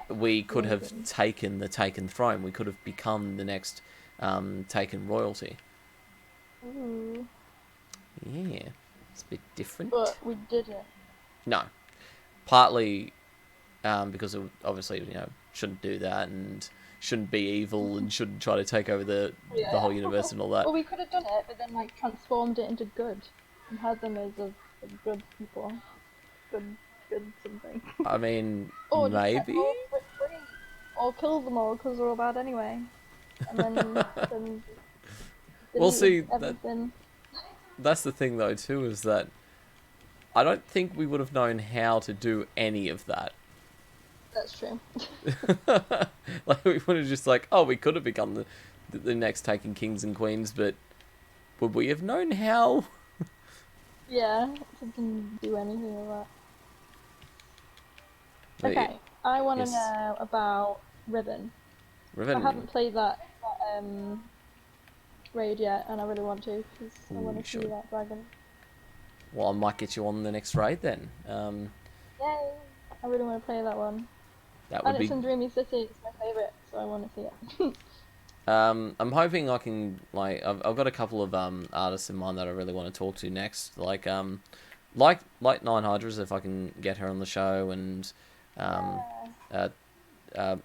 we could have taken the Taken Throne. We could have become the next Taken royalty. Ooh. Yeah, it's a bit different. But we didn't. No, partly because it obviously shouldn't do that and shouldn't be evil and shouldn't try to take over the whole universe and all that. Well, we could have done it, but then like transformed it into good and had them as a good people, good something. I mean, Or maybe. Just let them all split free. Or kill them all because they're all bad anyway. And then We'll see. Everything. That's the thing though too, is that I don't think we would have known how to do any of that. That's true. Like we would have just like, oh, we could have become the next Taken Kings and Queens, but would we have known how? Yeah, I can do anything with that. But Okay, I want to yes, know about Ribbon. I Riven, haven't played that raid yet, and I really want to because I ooh, want you to see should. that dragon. Well, I might get you on the next raid then. Yay! I really want to play that one. That would And it's be. in Dreamy City. It's my favorite, so I want to see it. I'm hoping I can like I've got a couple of artists in mind that I really want to talk to next, like Nine Hydras if I can get her on the show, and Yeah. uh, uh,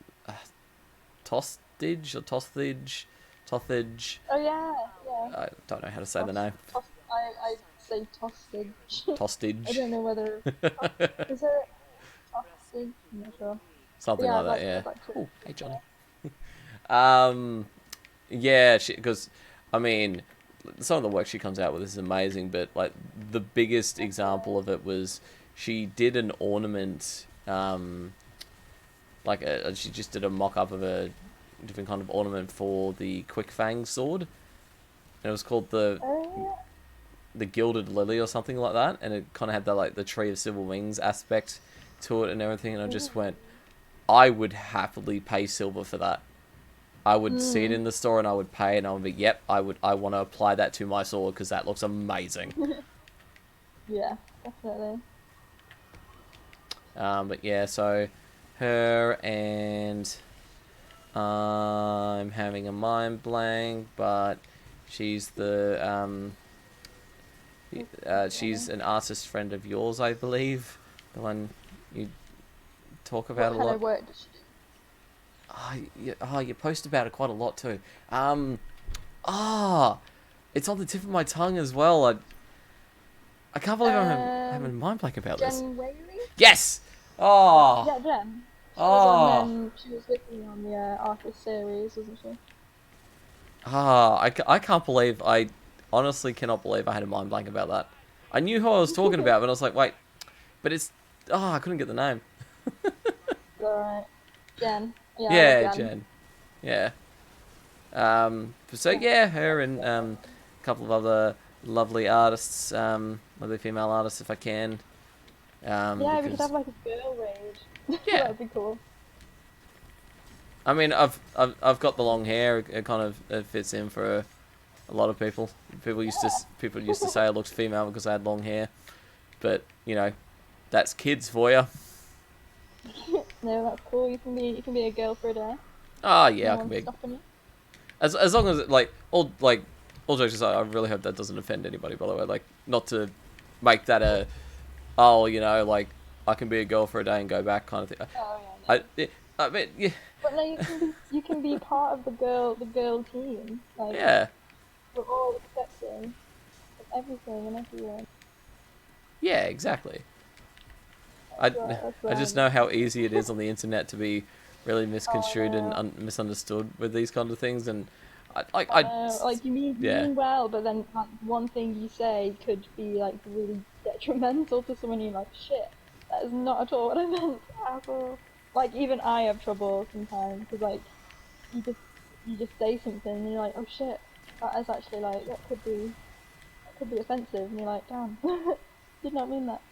Tostage or Tothage. Oh yeah, yeah. I don't know how to say the name. I say tostage. I Tostage, don't know whether is there tostage? I'm not sure. But something yeah, like that. Yeah. I'd like to. Oh, hey Johnny. Yeah, because I mean, some of the work she comes out with is amazing, but like the biggest example of it was she did an ornament, she just did a mock up of a different kind of ornament for the Quick Fang sword, and it was called Oh the Gilded Lily or something like that, and it kind of had the Tree of Silver Wings aspect to it and everything, and I yeah. just went, I would happily pay silver for that. I would see it Mm. in the store and I would pay and I would be, yep, I want to apply that to my sword because that looks amazing. Yeah, definitely. But yeah, so her and I'm having a mind blank, but she's she's an artist friend of yours, I believe, the one you talk about What a kind lot. of work does she do? You post about it quite a lot too. Um, ah, it's on the tip of my tongue as well. I can't believe having a Um, mind blank about this. Jen Whaley? Yes! Oh! Yeah, Jen. She was on. Oh! She was with me on the artist series, wasn't she? I can't believe, I honestly cannot believe I had a mind blank about that. I knew who I was talking about, but I was like, wait, but it's, I couldn't get the name. Alright. Jen. Yeah, I love Yeah, Jen. Jen. Yeah. So yeah, her and a couple of other lovely artists, lovely female artists if I can. Yeah, we could Because have like a girl raid. yeah, That'd be cool. I mean, I've got the long hair. It kind of it fits in for a lot of people. People used to say I looked female because I had long hair, but you know, that's kids for you. No, that's cool. You can be a girl for a day. Ah, yeah, No I can one's be stopping you. as long as all jokes aside, I really hope that doesn't offend anybody. By the way, like not to make that a I can be a girl for a day and go back kind of thing. Oh yeah, no. I mean, yeah, But no, you can be part of the girl team. Like yeah, we're all accepting of everything and everyone. yeah, exactly. That's right. That's I right. just know how easy it is on the internet to be really Oh misconstrued and no. misunderstood with these kind of things, and I know. Like you yeah, mean well, but then like one thing you say could be like really detrimental to someone. You're like, shit, that is not at all what I meant at all. Like even I have trouble sometimes because like you just you just say something and you're like, oh shit, that is actually like that could be offensive, and you're like, damn, did not mean that.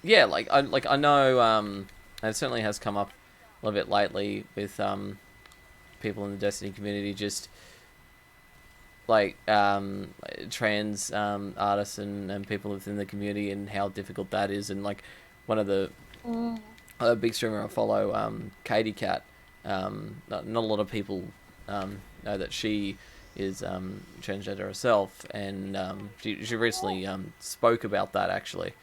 yeah, I know, and it certainly has come up a little bit lately with people in the Destiny community, just like trans artists and people within the community and how difficult that is, and like one of the Mm, a big streamer I follow, Katie Cat. Not a lot of people know that she is transgender herself, and she recently spoke about that actually,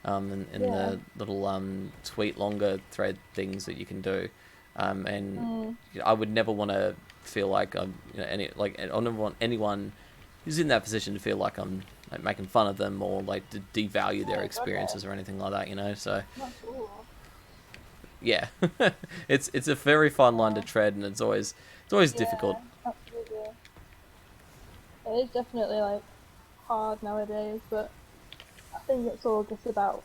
in yeah. the little tweet longer thread things that you can do, and Mm, I would never want to feel like I never want anyone who's in that position to feel like I'm like making fun of them or like to devalue their yeah, God no. experiences or anything like that, you know. So Not cool. yeah, it's a very fine line to Yeah. tread, and it's always difficult. Yeah. Absolutely. It is definitely like hard nowadays, but I think it's all just about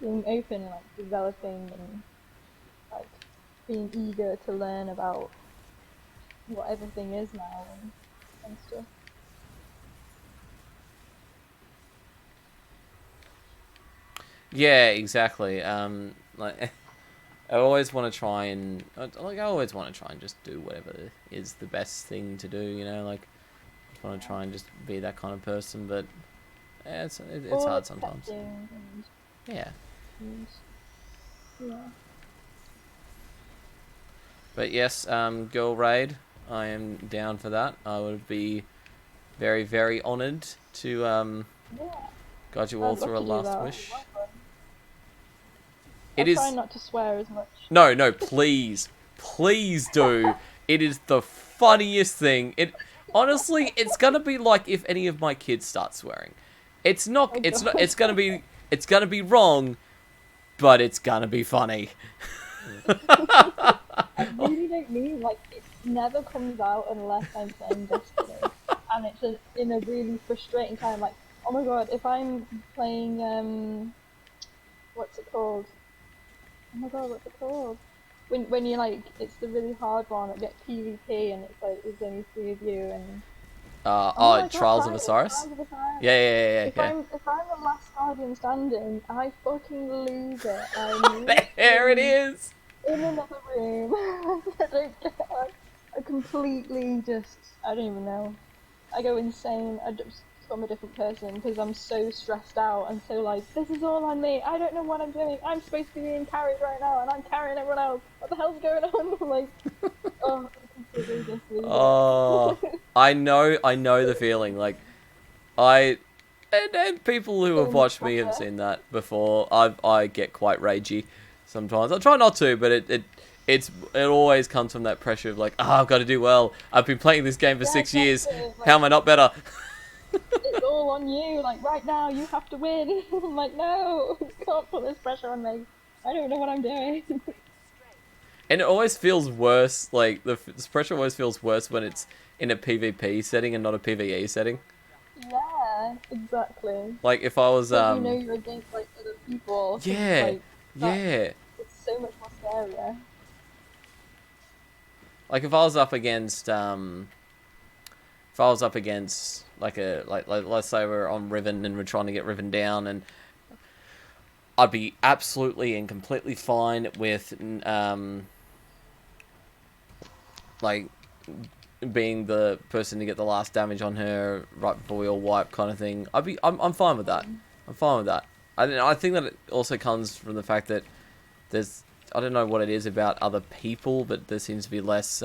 being open and like developing and like being eager to learn about what everything is now and stuff. Yeah, exactly. Like I always want to try and I always want to try and just do whatever is the best thing to do. You know, like I just want to try and just be that kind of person, but yeah, it's All hard sometimes. accepting Yeah. and yeah. But yes, girl raid, I am down for that. I would be very, very honoured to Yeah. guide you all I'd love through a to do last that. wish. I'll It try is not to swear as much. no, please, please do. It is the funniest thing. It honestly, it's gonna be like if any of my kids start swearing. It's not. Oh It's god. not. It's gonna be. It's gonna be wrong, but it's gonna be funny. I really don't mean like it never comes out unless I'm playing Destiny, and it's in a really frustrating time. Like, oh my god, if I'm playing what's it called? Oh my god, what's it called? When you like, it's the really hard one that gets PvP, and it's like there's only 3 of you, and oh my god, Trials of right, it's Osiris. Trials of Osiris. Yeah. If I'm the last Guardian standing, I fucking lose it. I'm There it literally is. in another room. I don't get. I completely just. I don't even know. I go insane. I just become a different person because I'm so stressed out and so like, this is all on me. I don't know what I'm doing. I'm supposed to be being carried right now, and I'm carrying everyone else. What the hell's going on? Like, oh, I completely just lose Oh, it. I know the feeling. Like, and people who So have much watched me have pressure. seen that before. I get quite ragey sometimes. I try not to, but it always comes from that pressure of like, I've got to do well. I've been playing this game for Yeah, 6 years. exactly. Like, How am I not better? it's all on you. Like, right now, you have to win. I'm like, no, you can't put this pressure on me. I don't know what I'm doing. And it always feels worse. Like this pressure always feels worse when it's in a PvP setting and not a PvE setting. Yeah, exactly. Like if I was Because you know you're against like other people, so it's yeah, like that. yeah. It's so much more scarier. Like if I was up against if I was up against like let's say we're on Riven and we're trying to get Riven down, and I'd be absolutely and completely fine with like being the person to get the last damage on her right before we all wipe kind of thing. I'm fine with that. I'm fine with that. I think that it also comes from the fact that there's, I don't know what it is about other people, but there seems to be less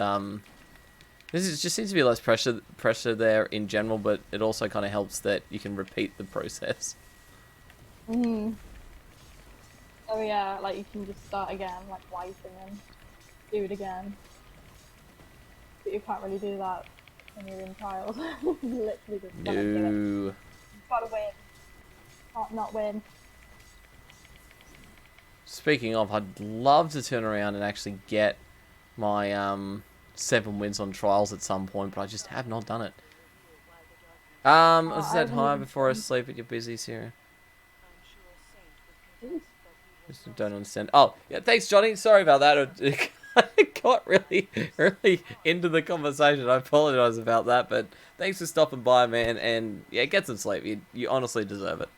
just seems to be less pressure there in general, but it also kind of helps that you can repeat the process. Mm. Oh yeah, like you can just start again, like wiping and do it again. But you can't really do that when you're in trials. You literally just gotta do it. No. You gotta win. Can't not win. Speaking of, I'd love to turn around and actually get my 7 wins on trials at some point, but I just have not done it. I I said haven't hi even before I tried. sleep, but you're busy, Sarah. Just don't understand. Oh, yeah, thanks, Johnny. Sorry about that. I got really, really into the conversation. I apologize about that, but thanks for stopping by, man. And yeah, get some sleep. You honestly deserve it.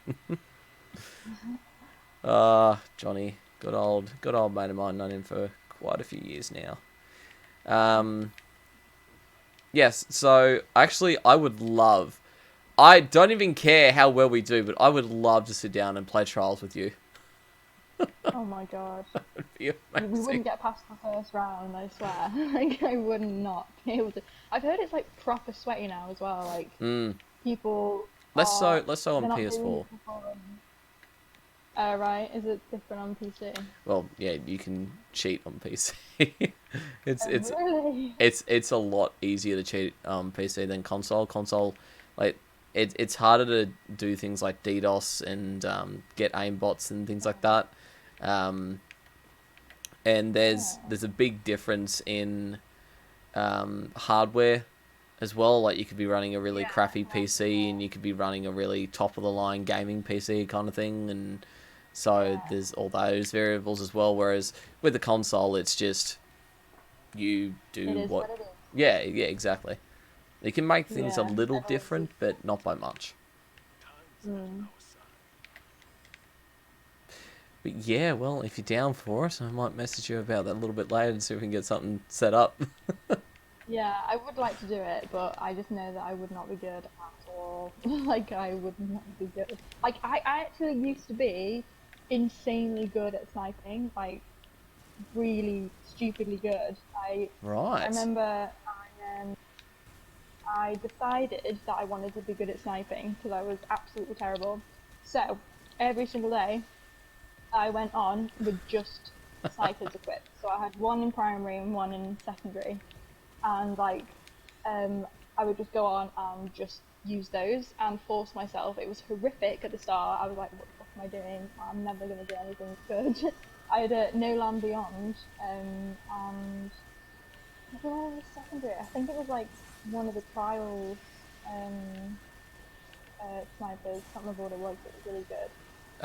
Johnny, good old mate of mine. Known him for quite a few years now. Yes. So actually, I would love. I don't even care how well we do, but I would love to sit down and play trials with you. Oh my god. It'd be We amazing. wouldn't get past the first round, I swear. Like, I would not be able to. I've heard it's like proper sweaty now as well. Like, Mm. people are. Less so on They're not doing PS4. it before. Right? Is it different on PC? Well, yeah, you can cheat on PC. it's Oh, it's really? it's a lot easier to cheat on PC than console. Console, like it's harder to do things like DDoS and get aimbots and things like that. And Yeah. there's a big difference in hardware as well. Like you could be running a really crappy PC and you could be running a really top of the line gaming PC kind of thing, and so Yeah. there's all those variables as well. Whereas with the console, it's just you It do is what. what it is. Yeah, exactly. You can make things a Yeah. little Everyone's different, used to it. but not by much. Mm. But yeah, well, if you're down for it, I might message you about that a little bit later and see if we can get something set up. Yeah, I would like to do it, but I just know that I would not be good at all. Like, I would not be good. Like, I actually used to be insanely good at sniping, like, really stupidly good. I Right. remember I decided that I wanted to be good at sniping because I was absolutely terrible. So, every single day, I went on with just snipers equipped. So I had one in primary and one in secondary, and like, I would just go on and just use those and force myself. It was horrific at the start. I was like, what the fuck am I doing? I'm never gonna do anything good. I had a No Land Beyond, and what was secondary? I think it was like one of the trials um, snipers. Can't remember what it was, but it was really good.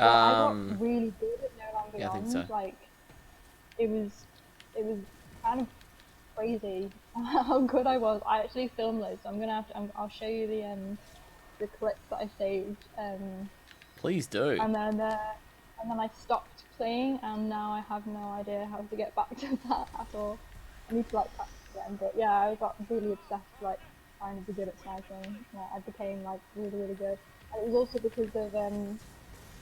But I got Um, really good at No Land yeah, I think so. Beyond. Like, it was kind of crazy how good I was. I actually filmed those, so I'm gonna have to. I'll show you the clips that I saved. Please do. And then I stopped playing, and now I have no idea how to get back to that at all. I need to like practice again. But yeah, I got really obsessed like trying to be good at sniping. Yeah, I became like really good. And it was also because of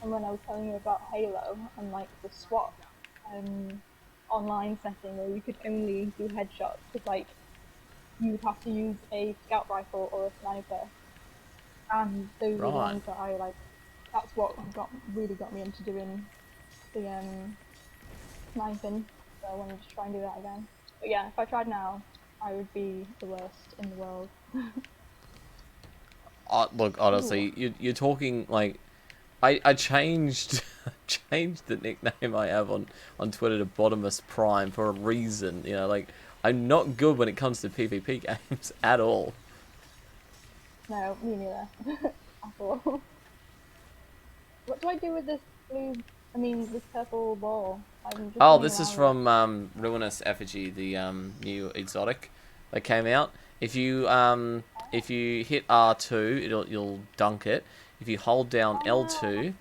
and when I was telling you about Halo and like the SWAT online setting where you could only do headshots because like you would have to use a scout rifle or a sniper, and those were the Right. ones that I like. That's what really got me into doing the sniping. So I wanted to try and do that again. But yeah, if I tried now, I would be the worst in the world. Look, Ooh. honestly, you're talking like I changed changed the nickname I have on Twitter to Bottomless Prime for a reason. You know, like I'm not good when it comes to PvP games at all. No, me neither. At all. What do I do with this blue? I mean, this purple ball. I'm just Oh, running this is around with it. from Ruinous Effigy, the new exotic that came out. If you hit R2, you'll dunk it. If you hold down Oh yeah, L2,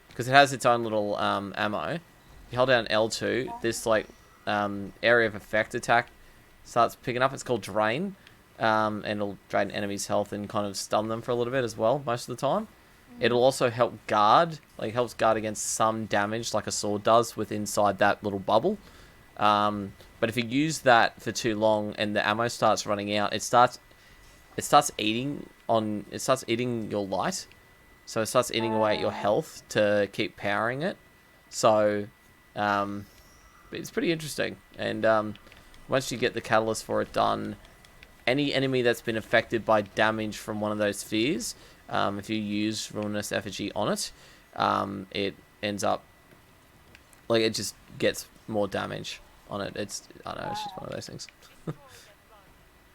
because it has its own little ammo. If you hold down L2, this like area of effect attack starts picking up. It's called Drain, and it'll drain enemies' health and kind of stun them for a little bit as well most of the time. It'll also help guard, like helps guard against some damage, like a sword does, with inside that little bubble. But if you use that for too long and the ammo starts running out, it starts eating your light. So it starts eating away at your health to keep powering it. So it's pretty interesting. And once you get the catalyst for it done, any enemy that's been affected by damage from one of those spheres, if you use Ruinous Effigy on it, it ends up like it just gets more damage on it. I don't know, it's just one of those things.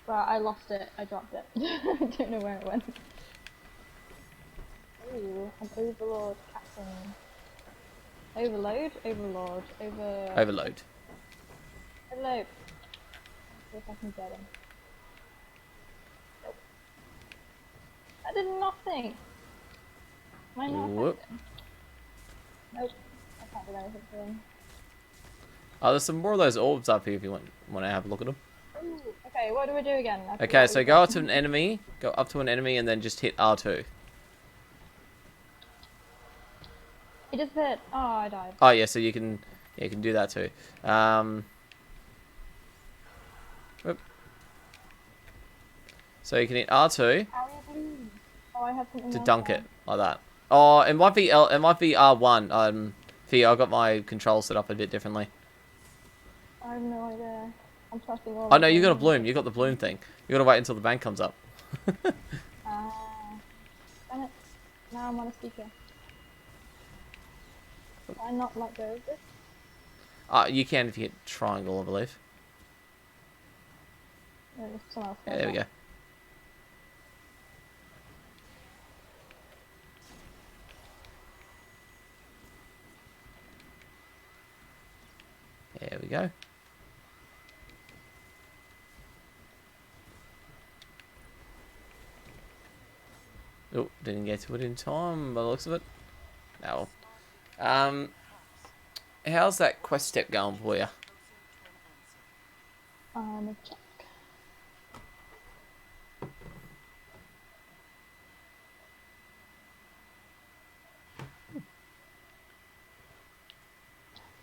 well, I lost it. I dropped it. I don't know where it went. Ooh, an overlord captain. Overload? Overlord. Overload. Overload. See if I can get him. Nope. That did nothing! Am I not Whoop. affected? Nope. I can't do anything to him. Oh, there's some more of those orbs up here if you want to have a look at them. Ooh, okay, what do we do again? I forgot Okay, what so we go up did. to an enemy, and then just hit R2. It just hit. Oh, I died. Oh yeah, so you can do that too. Whoop. So you can hit R2 How are you blue? Oh, I have something to else dunk it on. like that. Oh, it might be R1. I got my control set up a bit differently. I have no idea. I'm trusting all Oh my no, you got a buttons, bloom. but You got the something. bloom thing. You got to wait until the bank comes up. Ah, damn it. Now I'm on a speaker. Can I not let go of this? You can if you hit triangle, I believe. No, someone else Yeah, knows there we that. go. There we go. Oh, didn't get to it in time by the looks of it. No. how's that quest step going for you? Check.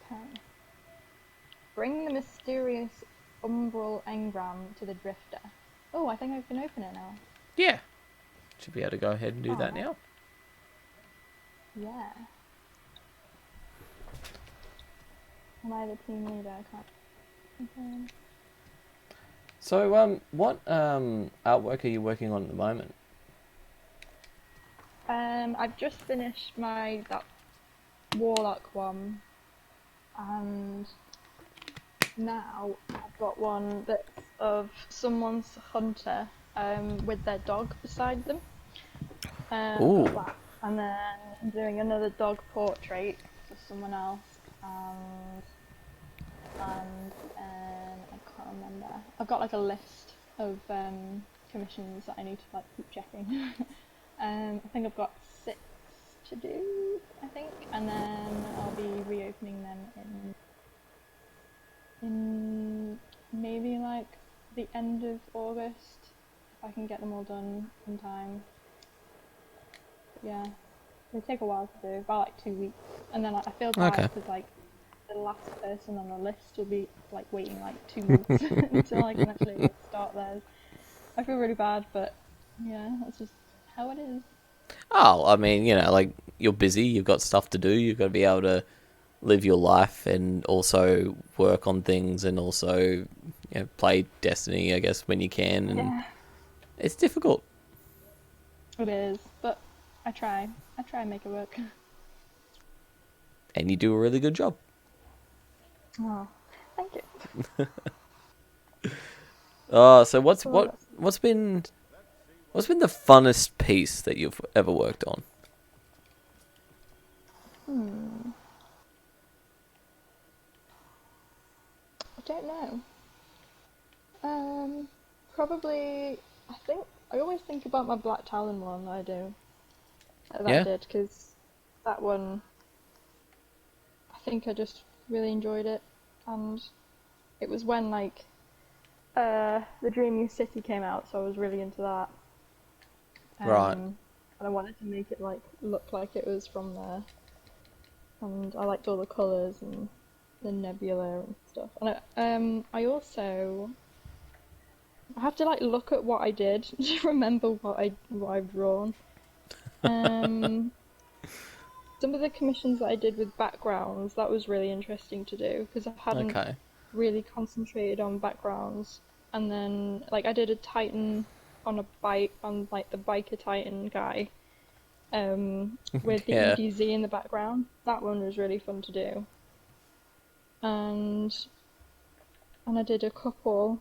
Okay. Bring the mysterious umbral engram to the drifter. Oh, I think I can open it now. Yeah. Should be able to go ahead and do that now. Yeah. Am I the team leader? I can't. Okay. So, what artwork are you working on at the moment? I've just finished that warlock one, and now I've got one that's of someone's hunter, with their dog beside them. Ooh. Got that. And then I'm doing another dog portrait for someone else, and I can't remember. I've got like a list of commissions that I need to like keep checking. I think I've got 6 to do, I think, and then I'll be reopening them in maybe like the end of August, if I can get them all done in time. But yeah, they take a while to do, about like 2 weeks, and then I feel bad because like the last person on the list will be like waiting like 2 months until I can actually start theirs. I feel really bad, but yeah, that's just how it is. Oh, I mean, like, you're busy, you've got stuff to do, you've got to be able to live your life and also work on things and also, play Destiny, I guess, when you can. And Yeah, it's difficult. it is, but I try. I try and make it work. And you do a really good job. Oh, thank you. So what's been the funnest piece that you've ever worked on? I don't know. Probably. I think I always think about my Black Talon one that I do. That I Yeah? did, because that one, I think I just really enjoyed it, and it was when like the Dream You City came out, so I was really into that. Right. And I wanted to make it like look like it was from there, and I liked all the colours and the nebula and stuff. And I also have to like look at what I did to remember what I've drawn. Um, some of the commissions that I did with backgrounds, that was really interesting to do because I hadn't Okay. really concentrated on backgrounds. And then like I did a Titan on a bike, on like the biker Titan guy, with the Yeah. EDZ in the background. That one was really fun to do. And I did a couple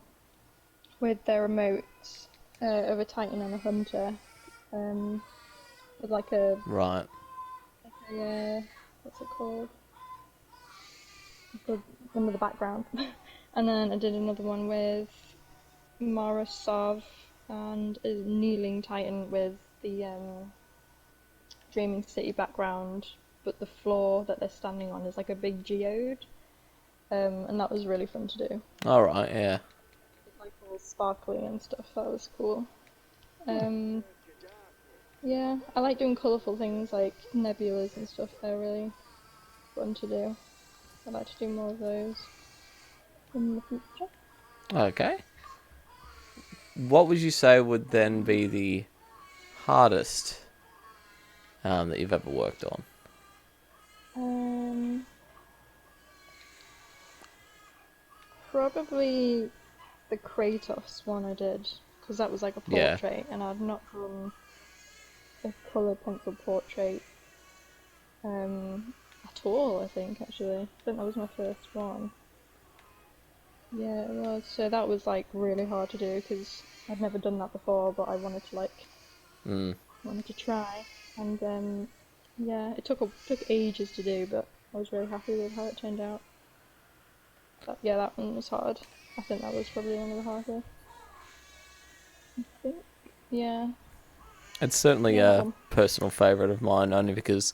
with their remotes, of a Titan and a Hunter, with Right. what's it called? The one with the background. And then I did another one with Mara Sov and a kneeling Titan with the Dreaming City background, but the floor that they're standing on is like a big geode, and that was really fun to do. Alright, yeah. It's like all sparkly and stuff. That was cool. Um, yeah, I like doing colourful things like nebulas and stuff. They're really fun to do. I'd like to do more of those in the future. Okay. What would you say would then be the hardest that you've ever worked on? Um, Probably the Kratos one I did, because that was like a Yeah. portrait, and I've not done a colour pencil portrait at all, I think, actually. I think that was my first one. Yeah, it was. So that was like really hard to do because I'd never done that before, but I wanted to wanted to try. And yeah, it took ages to do, but I was really happy with how it turned out. But yeah, that one was hard. I think that was probably one of the harder. I think. Yeah. It's certainly Yeah, that a one. personal favourite of mine, only because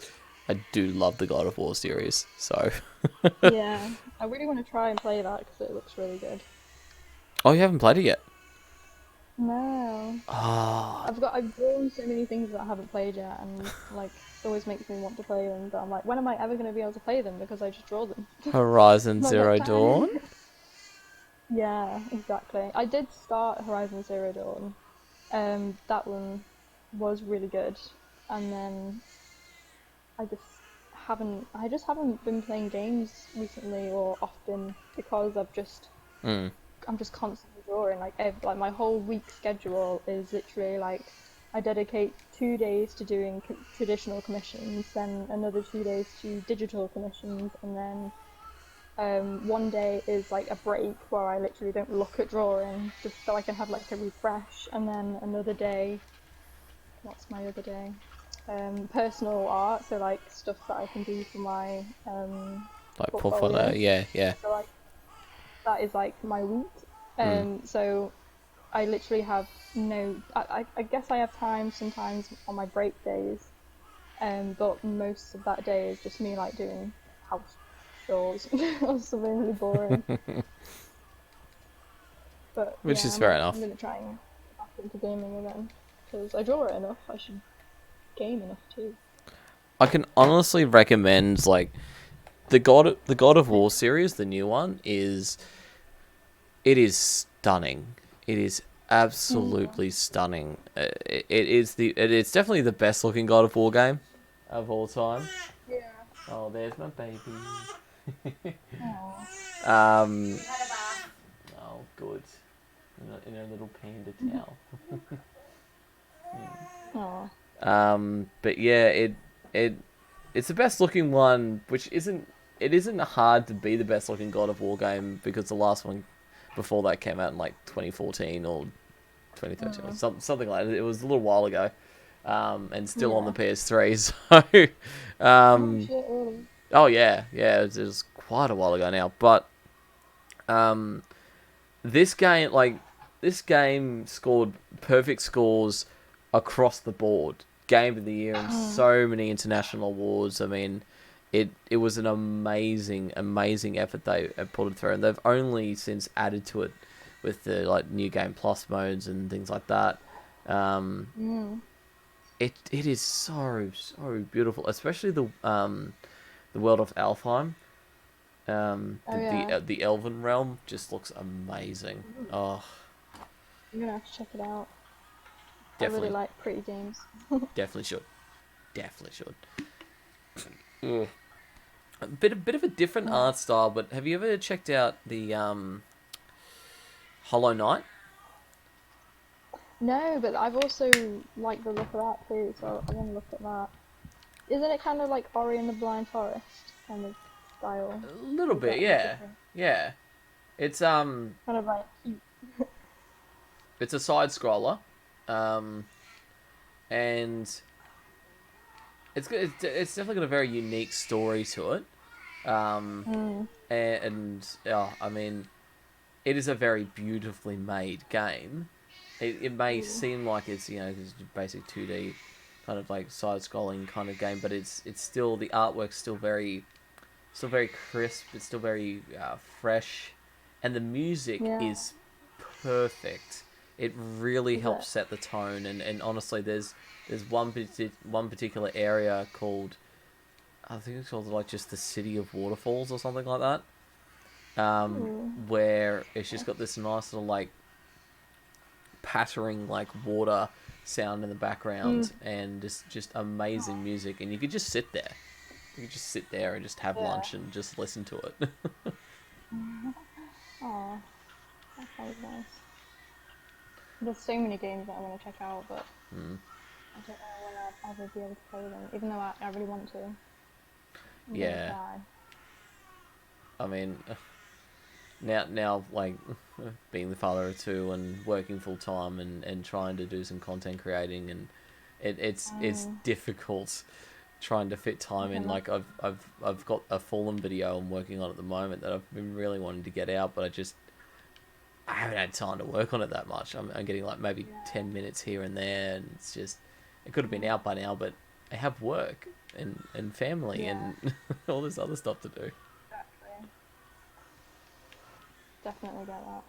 I do love the God of War series. So, Yeah, I really want to try and play that because it looks really good. Oh, you haven't played it yet? No, Ah, I've drawn so many things that I haven't played yet, and like it always makes me want to play them. But I'm like, when am I ever going to be able to play them? Because I just draw them. Horizon Not got Zero time. Dawn. Yeah, exactly. I did start Horizon Zero Dawn. That one was really good, and then I just I just haven't been playing games recently or often because Mm. I'm just constantly drawing. Like my whole week schedule is literally like I dedicate 2 days to doing traditional commissions, then another 2 days to digital commissions, and then one day is like a break where I literally don't look at drawing just so I can have like a refresh, and then another day. What's my other day? Personal art, so like stuff that I can do for my Like portfolio. portfolio. Yeah, yeah. So like that is like my week. Mm. So I literally have no. I guess I have time sometimes on my break days, but most of that day is just me like doing house chores or something really boring. But Which yeah, is fair I'm enough. gonna try and get back into gaming again because I draw it enough. I should game enough too. I can honestly recommend like the God of War series, the new one it is stunning. It is Mm. absolutely stunning. It's definitely the best looking God of War game of all time. Yeah. Oh, there's my baby. Oh. Um, oh, good. In a little panda towel. Oh. But yeah, it it's the best looking one, which isn't hard to be the best looking God of War game because the last one before that came out in like 2014 or 2013 or Mm. something like that. It was a little while ago, and still on the Yeah. PS3. So, Oh shit, really? oh yeah, yeah, it was quite a while ago now. But um, this game, like this game, scored perfect scores across the board. Game of the year and Mm. so many international awards. I mean, it was an amazing effort they put it through, and they've only since added to it with the like new game plus modes and things like that. Um, Mm. it is so beautiful, especially the world of Alfheim. Oh yeah. The Elven realm just looks amazing. Mm. Oh, I'm gonna have to check it out. I really definitely like pretty games. definitely should. Definitely should. Ugh. A bit of a different Yeah. art style, but have you ever checked out the Hollow Knight? No, but I've also liked the look of that too, so I want to look at that. Isn't it kind of like Ori and the Blind Forest kind of style? A little Is bit, that yeah, different? yeah. It's Kind of like. it's a side scroller, um, and it's definitely got a very unique story to it. Um, Mm. I mean, it is a very beautifully made game. It may Ooh. seem like it's it's a basic 2D kind of like side scrolling kind of game, but it's still the artwork's still very crisp. It's still very fresh, and the music Yeah. is perfect. It really Is helps it? set the tone, and honestly, there's one particular area called, I think it's called like just the City of Waterfalls or something like that, Ooh. where it's just got this nice little like pattering like water sound in the Mm. background, and just amazing music, and you could just sit there. You could just sit there and just have Yeah. lunch and just listen to it. Oh, that sounds nice. There's so many games that I want to check out, but Mm. I don't know when I'll ever be able to play them. Even though I really want to, I'm gonna Yeah, try. I mean, now like being the father of two and working full time and trying to do some content creating, and it's Mm, difficult trying to fit I time can in. Like imagine. I've got a Fallen video I'm working on at the moment that I've been really wanting to get out, but I haven't had time to work on it that much. I'm getting like maybe Yeah. 10 minutes here and there, and it's just it could have been Mm, out by now, but I have work and family yeah. and all this other stuff to do. definitely get that.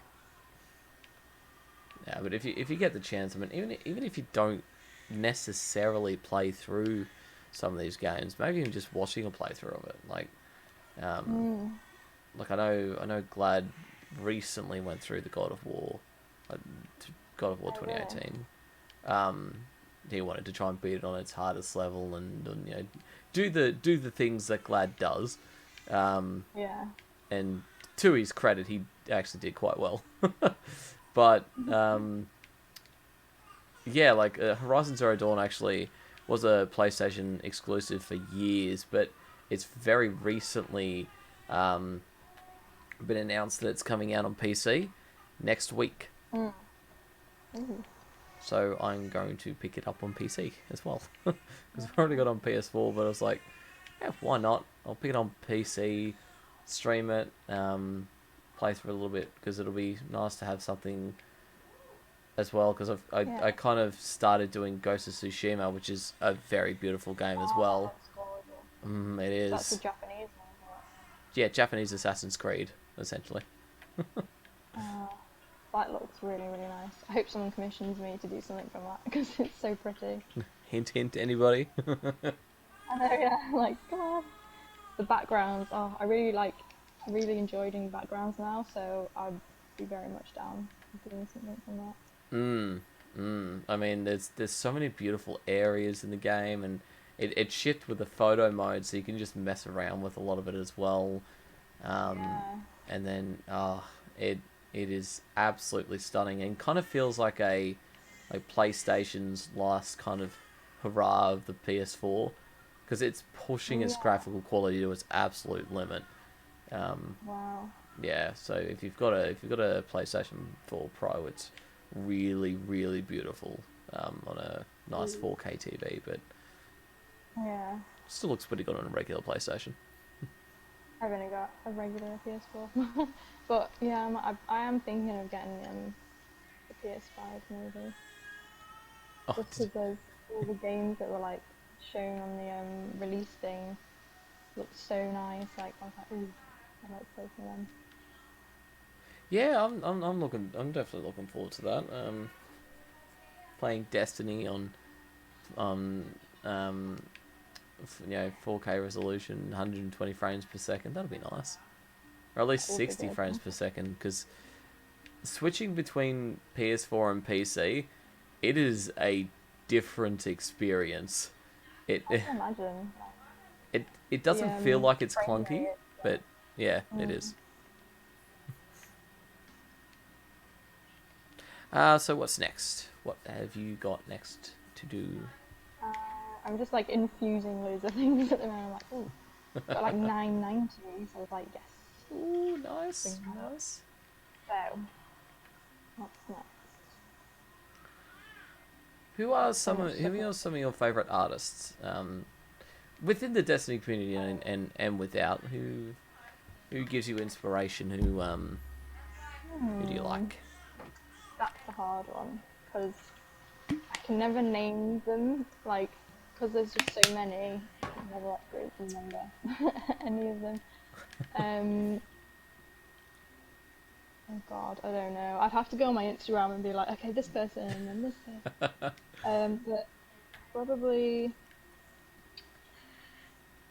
Yeah, but if you get the chance, I mean, even if you don't necessarily play through some of these games, maybe even just watching a playthrough of it, um, Mm. like I know Glad recently went through the uh, God of War Oh, really? 2018. He wanted to try and beat it on its hardest level, and you know, do the things that Glad does. Um, Yeah. and to his credit, he actually did quite well. But yeah, like Horizon Zero Dawn actually was a PlayStation exclusive for years, but it's very recently um, been announced that it's coming out on PC next week. Mm. Ooh. So I'm going to pick it up on PC as well. Because I've already got it on PS4, but I was like, yeah, why not? I'll pick it on PC, stream it, play through it a little bit, because it'll be nice to have something as well. Because Yeah. I kind of started doing Ghost of Tsushima, which is a very beautiful game as Oh, that well. looks gorgeous. It That's the is. Japanese one, Yeah, Japanese Assassin's Creed, essentially. isn't it? That looks really, really nice. I hope someone commissions me to do something from that because it's so pretty. Hint, hint, anybody? I know, yeah. Like, come on. The backgrounds. Oh, I really enjoy doing backgrounds now, so I'd be very much down with doing something from that. I mean, there's so many beautiful areas in the game, and it shipped with the photo mode, so you can just mess around with a lot of it as well. Um, Yeah. and then it it is absolutely stunning, and kind of feels like PlayStation's last kind of hurrah of the PS4, because it's pushing its Yeah. graphical quality to its absolute limit. Um, Wow. yeah, so if you've got a PlayStation 4 Pro, it's really really beautiful on a nice Ooh. 4K TV, but Yeah. still looks pretty good on a regular PlayStation. I've only got a regular PS4. But yeah, I am thinking of getting the PS5 maybe. Oh, Just because there's all the games that were like shown on the release thing looked so nice. Like I was like, ooh, I'd like to play some of them. yeah, I'm definitely looking forward to that. Playing Destiny on um, 4K resolution, 120 frames per second. That'll be nice, or at least That would be 60 good. frames per second. Because switching between PS4 and PC, it is a different experience. It I can imagine like, it the doesn't feel like it's frame clunky, rate. but yeah, it Mm. is. So what's next? What have you got next to do? Uh, I'm just like infusing loads of things at the moment. I'm like, ooh, got like 990, so I was like, yes, Ooh, bring nice, that up. nice. So, what's next? So much stuff. Who are some of your favorite artists within the Destiny community, and without? Who gives you inspiration? Who do you Hmm, like? that's a hard one because I can never name them, like, because there's just so many. I can never like really remember any of them. Um, oh God, I don't know. I'd have to go on my Instagram and be like, okay, this person and then this person. But probably,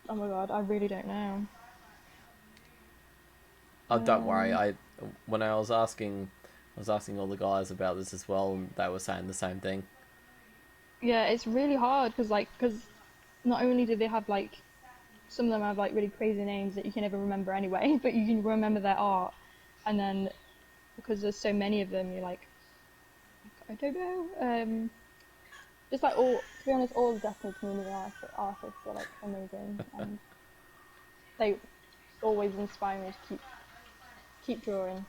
oh my God, I really don't know. Oh, don't worry. Um, When I was asking all the guys about this as well, and they were saying the same thing. yeah, it's really hard because not only do they have like some of them have like really crazy names that you can never remember anyway, but you can remember their art, and then because there's so many of them, you're like, I don't know. Just like all, to be honest, all the Destiny community artists are like amazing, and they always inspire me to keep drawing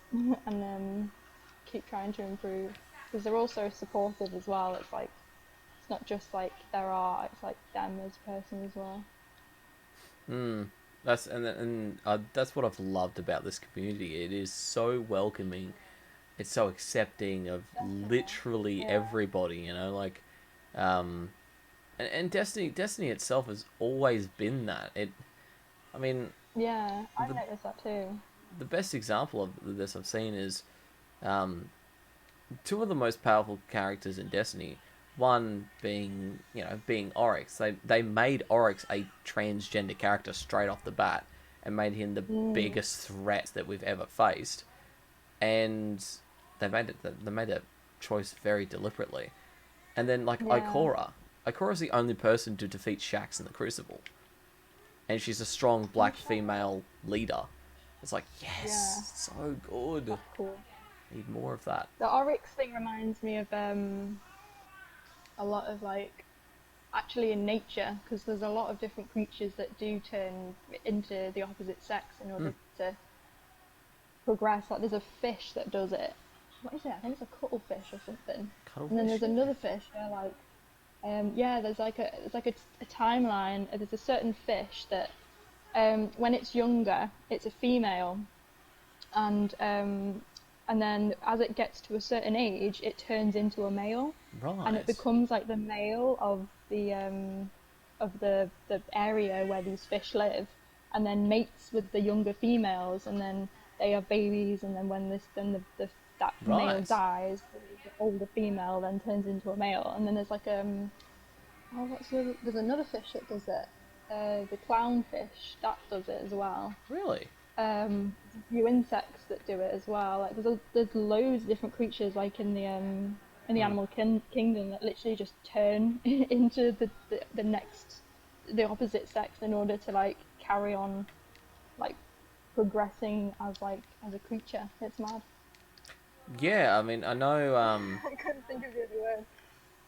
and keep trying to improve because they're all so supportive as well. It's like it's not just like their art; it's like them as a person as well. Hmm. That's what I've loved about this community. It is so welcoming. It's so accepting of Definitely. literally Yeah. everybody. Um, and Destiny itself has always been that. I mean, Yeah, I've the noticed that too. the best example of this I've seen is two of the most powerful characters in Destiny. One being Oryx. They made Oryx a transgender character straight off the bat and made him the biggest threat that we've ever faced. And they made that choice very deliberately. And then like Ikora. Ikora's the only person to defeat Shaxx in the Crucible. And she's a strong black female leader. It's like, yes, so good. That's cool. Need more of that. The Oryx thing reminds me of a lot of like, actually in nature, because there's a lot of different creatures that do turn into the opposite sex in order to progress. Like there's a fish that does it. What is it? I think it's a cuttlefish or something. Cuttlefish? And then there's another fish where like, there's like a timeline. There's a certain fish that when it's younger, it's a female, and then as it gets to a certain age, it turns into a male, Right. and it becomes like the male of the area where these fish live, and then mates with the younger females, and then they have babies, and then when that male Right. dies, the older female then turns into a male, and then there's like there's another fish that does it, the clownfish that does it as well. Really? A few insects that do it as well. Like there's loads of different creatures like in the animal kingdom that literally just turn into the opposite sex in order to like carry on like progressing as a creature. It's mad. Yeah, I mean, I know. I couldn't think of the other word.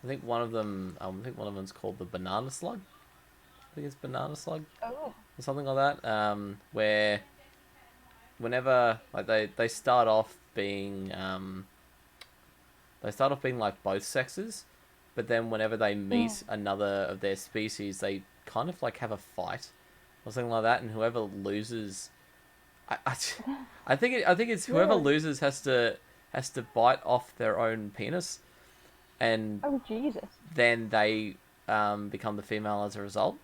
I think one of them. I think one of them's called the banana slug. I think it's banana slug Oh. or something like that. Where whenever like they start off being like both sexes, but then whenever they meet another of their species, they kind of like have a fight or something like that, and whoever loses, I think it's whoever loses has to bite off their own penis, and Oh Jesus. then they become the female as a result.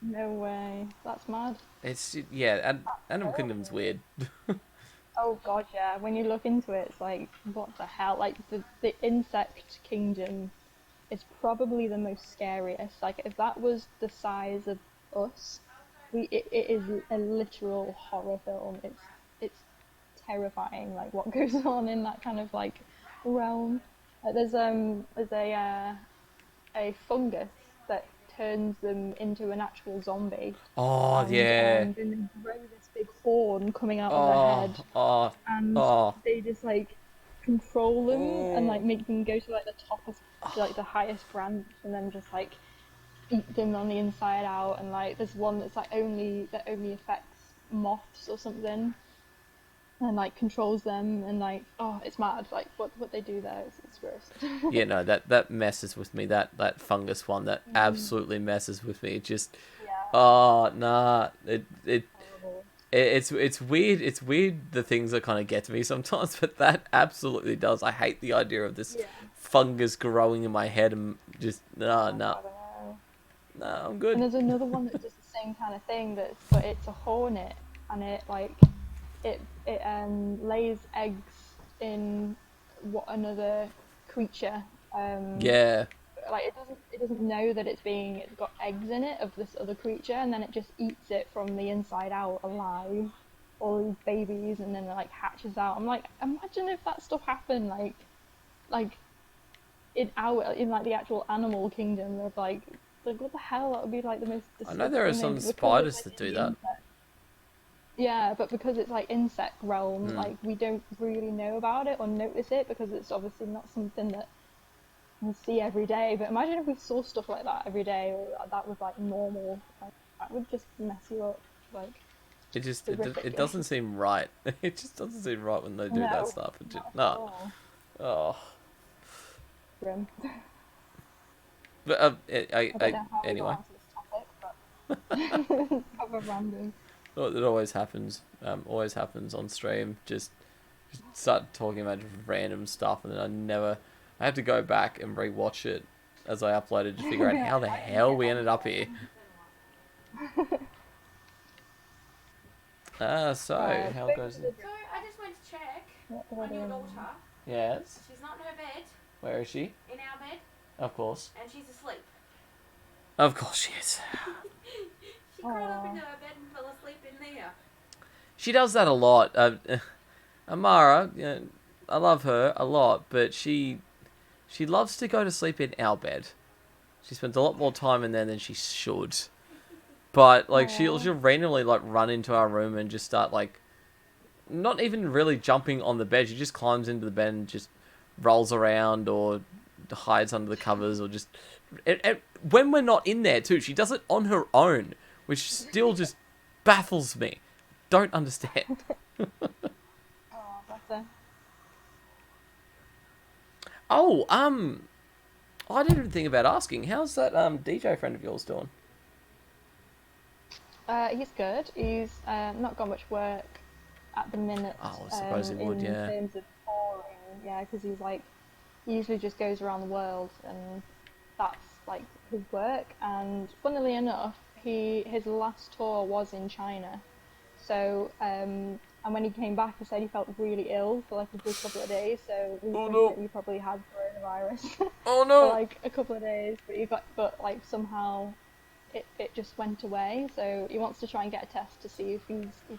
No way. That's mad. It's and Animal Kingdom's weird. Oh god, yeah. When you look into it, it's like, what the hell? Like the insect kingdom is probably the most scariest. Like if that was the size of us, it is a literal horror film. It's terrifying. Like what goes on in that kind of like realm. Like there's a fungus that turns them into an actual zombie. Oh and, yeah. then they grow this big horn coming out of Oh their head, oh and oh. they just like control them and like make them go to like the top of to, like the highest branch, and then just like eat them on the inside out. And like there's one that's like only affects moths or something, and like controls them, and like it's mad. Like what they do there is it's gross. Yeah, no, that messes with me. That fungus one, that absolutely messes with me. It just, Yeah. oh nah, Horrible. it's weird. It's weird the things that kind of get to me sometimes, but that absolutely does. I hate the idea of this Yeah. fungus growing in my head and just I nah, don't know. I'm And good. there's another one that does the same kind of thing, but it's a hornet, and it lays eggs in what another creature. Yeah, Like it doesn't know that it's got eggs in it of this other creature, and then it just eats it from the inside out alive, all these babies, and then it like hatches out. I'm like, imagine if that stuff happened like in like the actual animal kingdom of like what the hell, that would be like the most I know there are disgusting some thing, because spiders it's, that like, do in the that. insect. Yeah, but because it's like insect realm, like we don't really know about it or notice it because it's obviously not something that we see every day. But imagine if we saw stuff like that every day, or that was like normal. Like, that would just mess you up, like It horrifically. doesn't seem right. It just doesn't seem right when they do that No, stuff. It just, not at nah. all. Oh. Grim. But I don't know how we anyway. got onto this topic, but cover random. It always happens. Always happens on stream. Just start talking about random stuff, and then I have to go back and rewatch it as I upload it to figure out how the hell we ended up here. So how goes it? So I just went to check What do I on your do? daughter. Yes. She's not in her bed, Where is she? in our bed, Of course. and she's asleep. Of course she is. She crawled up Aw. into her bed and fell asleep in there. She does that a lot. Amara, I love her a lot, but she loves to go to sleep in our bed. She spends a lot more time in there than she should. But like she'll Aw. randomly like run into our room and just start like not even really jumping on the bed. She just climbs into the bed and just rolls around or hides under the covers or just and when we're not in there too, she does it on her own, which still just baffles me. Don't understand. Oh, bless her. Oh, I didn't even think about asking. How's that DJ friend of yours doing? He's good. He's not got much work at the minute. Oh, I suppose it would, in yeah. terms of touring, yeah, because he's like he usually just goes around the world, and that's like his work. And funnily enough, his last tour was in China. So and when he came back, he said he felt really ill for like a good couple of days. So we Oh think no! that he probably had coronavirus Oh for no! like a couple of days, but like somehow it just went away. So he wants to try and get a test to see if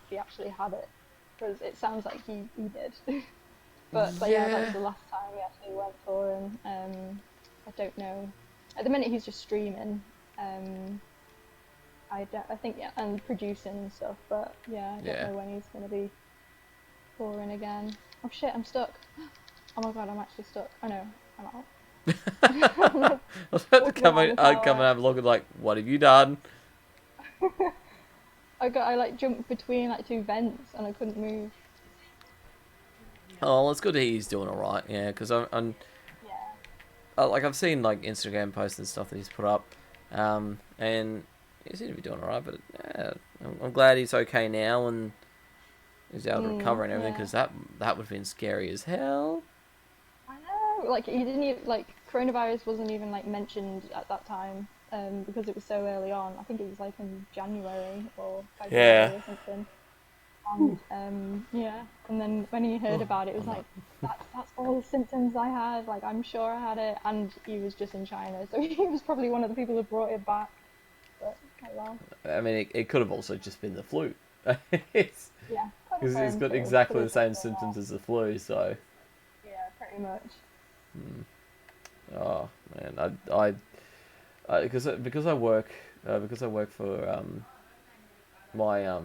he actually had it, because it sounds like he did. But yeah, that was Yeah. the last time we actually went touring. I don't know. At the minute, he's just streaming. I think, yeah, and producing and stuff. But yeah, I don't Yeah. know when he's gonna be touring again. Oh shit, I'm stuck. Oh my god, I'm actually stuck. Oh no, I'm out. I was about to Walking around the come and tower. have a look and like, what have you done? I like jumped between like two vents and I couldn't move. Oh, well, it's good to hear he's doing all right. Yeah, because I'm Yeah. like I've seen like Instagram posts and stuff that he's put up, and he seems to be doing all right. But yeah, I'm glad he's okay now and he's able to recover and everything. Yeah. Because that would have been scary as hell. I know. Like he didn't even like coronavirus wasn't even like mentioned at that time, because it was so early on. I think it was like in January or Yeah. February or something. And yeah, and then when he heard Oh, about it, it was I'm not. like that's all the symptoms I had. Like I'm sure I had it, and he was just in China, so he was probably one of the people who brought it back. But oh well. I mean, it could have also just been the flu. It's Yeah, could have because he's been got too. Could exactly the have just same been that. symptoms as the flu. So, Yeah, pretty much. oh man, because I work for my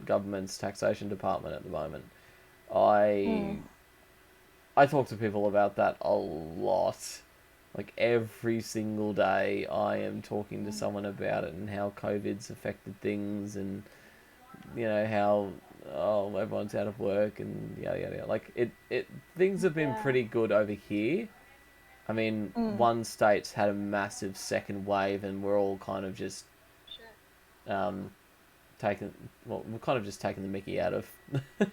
government's taxation department at the moment. I Mm. I talk to people about that a lot. Like every single day, I am talking to someone about it and how COVID's affected things, and how everyone's out of work and yada yada. Like it things have been Yeah. pretty good over here. I mean, Mm. one state's had a massive second wave, and we're all kind of just Shit. um, taken. Well, we're kind of just taking the Mickey out of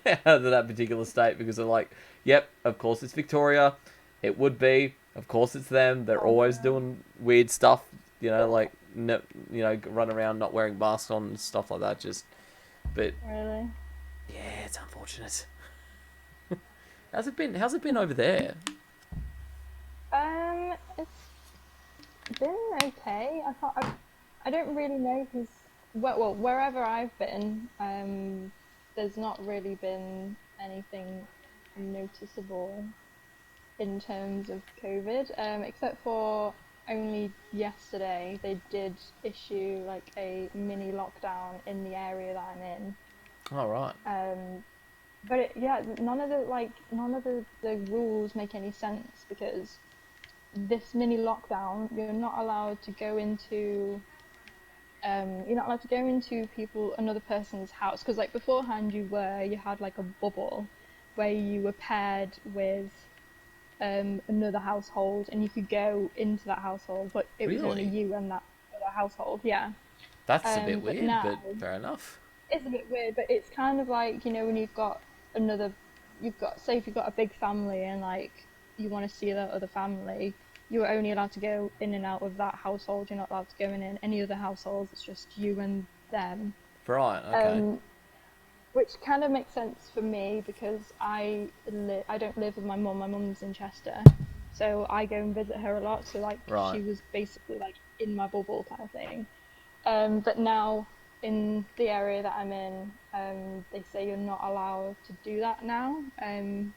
out of that particular state because they're like, yep, of course it's Victoria. It would be, of course it's them. They're Oh always no. doing weird stuff. Like no, run around not wearing masks on and stuff like that. But Really? yeah, it's unfortunate. How's it been? How's it been over there? It's been okay. I don't really know because well, wherever I've been, there's not really been anything noticeable in terms of COVID, except for only yesterday they did issue like a mini lockdown in the area that I'm in. All right. But yeah, none of the rules make any sense because this mini lockdown, you're not allowed to go into another person's house because like beforehand you had like a bubble where you were paired with another household and you could go into that household, but it was only Really? you and that other household. Yeah. That's a bit But weird, now but fair enough. it's a bit weird, but it's kind of like, when another, say if you've got a big family and like you want to see that other family, you're only allowed to go in and out of that household. You're not allowed to go in any other households. It's just you and them. Right. Okay. Um, which kind of makes sense for me because I don't live with my mum. My mum's in Chester, so I go and visit her a lot. So like Right. she was basically like in my bubble kind of thing. But now in the area that I'm in, they say you're not allowed to do that now. And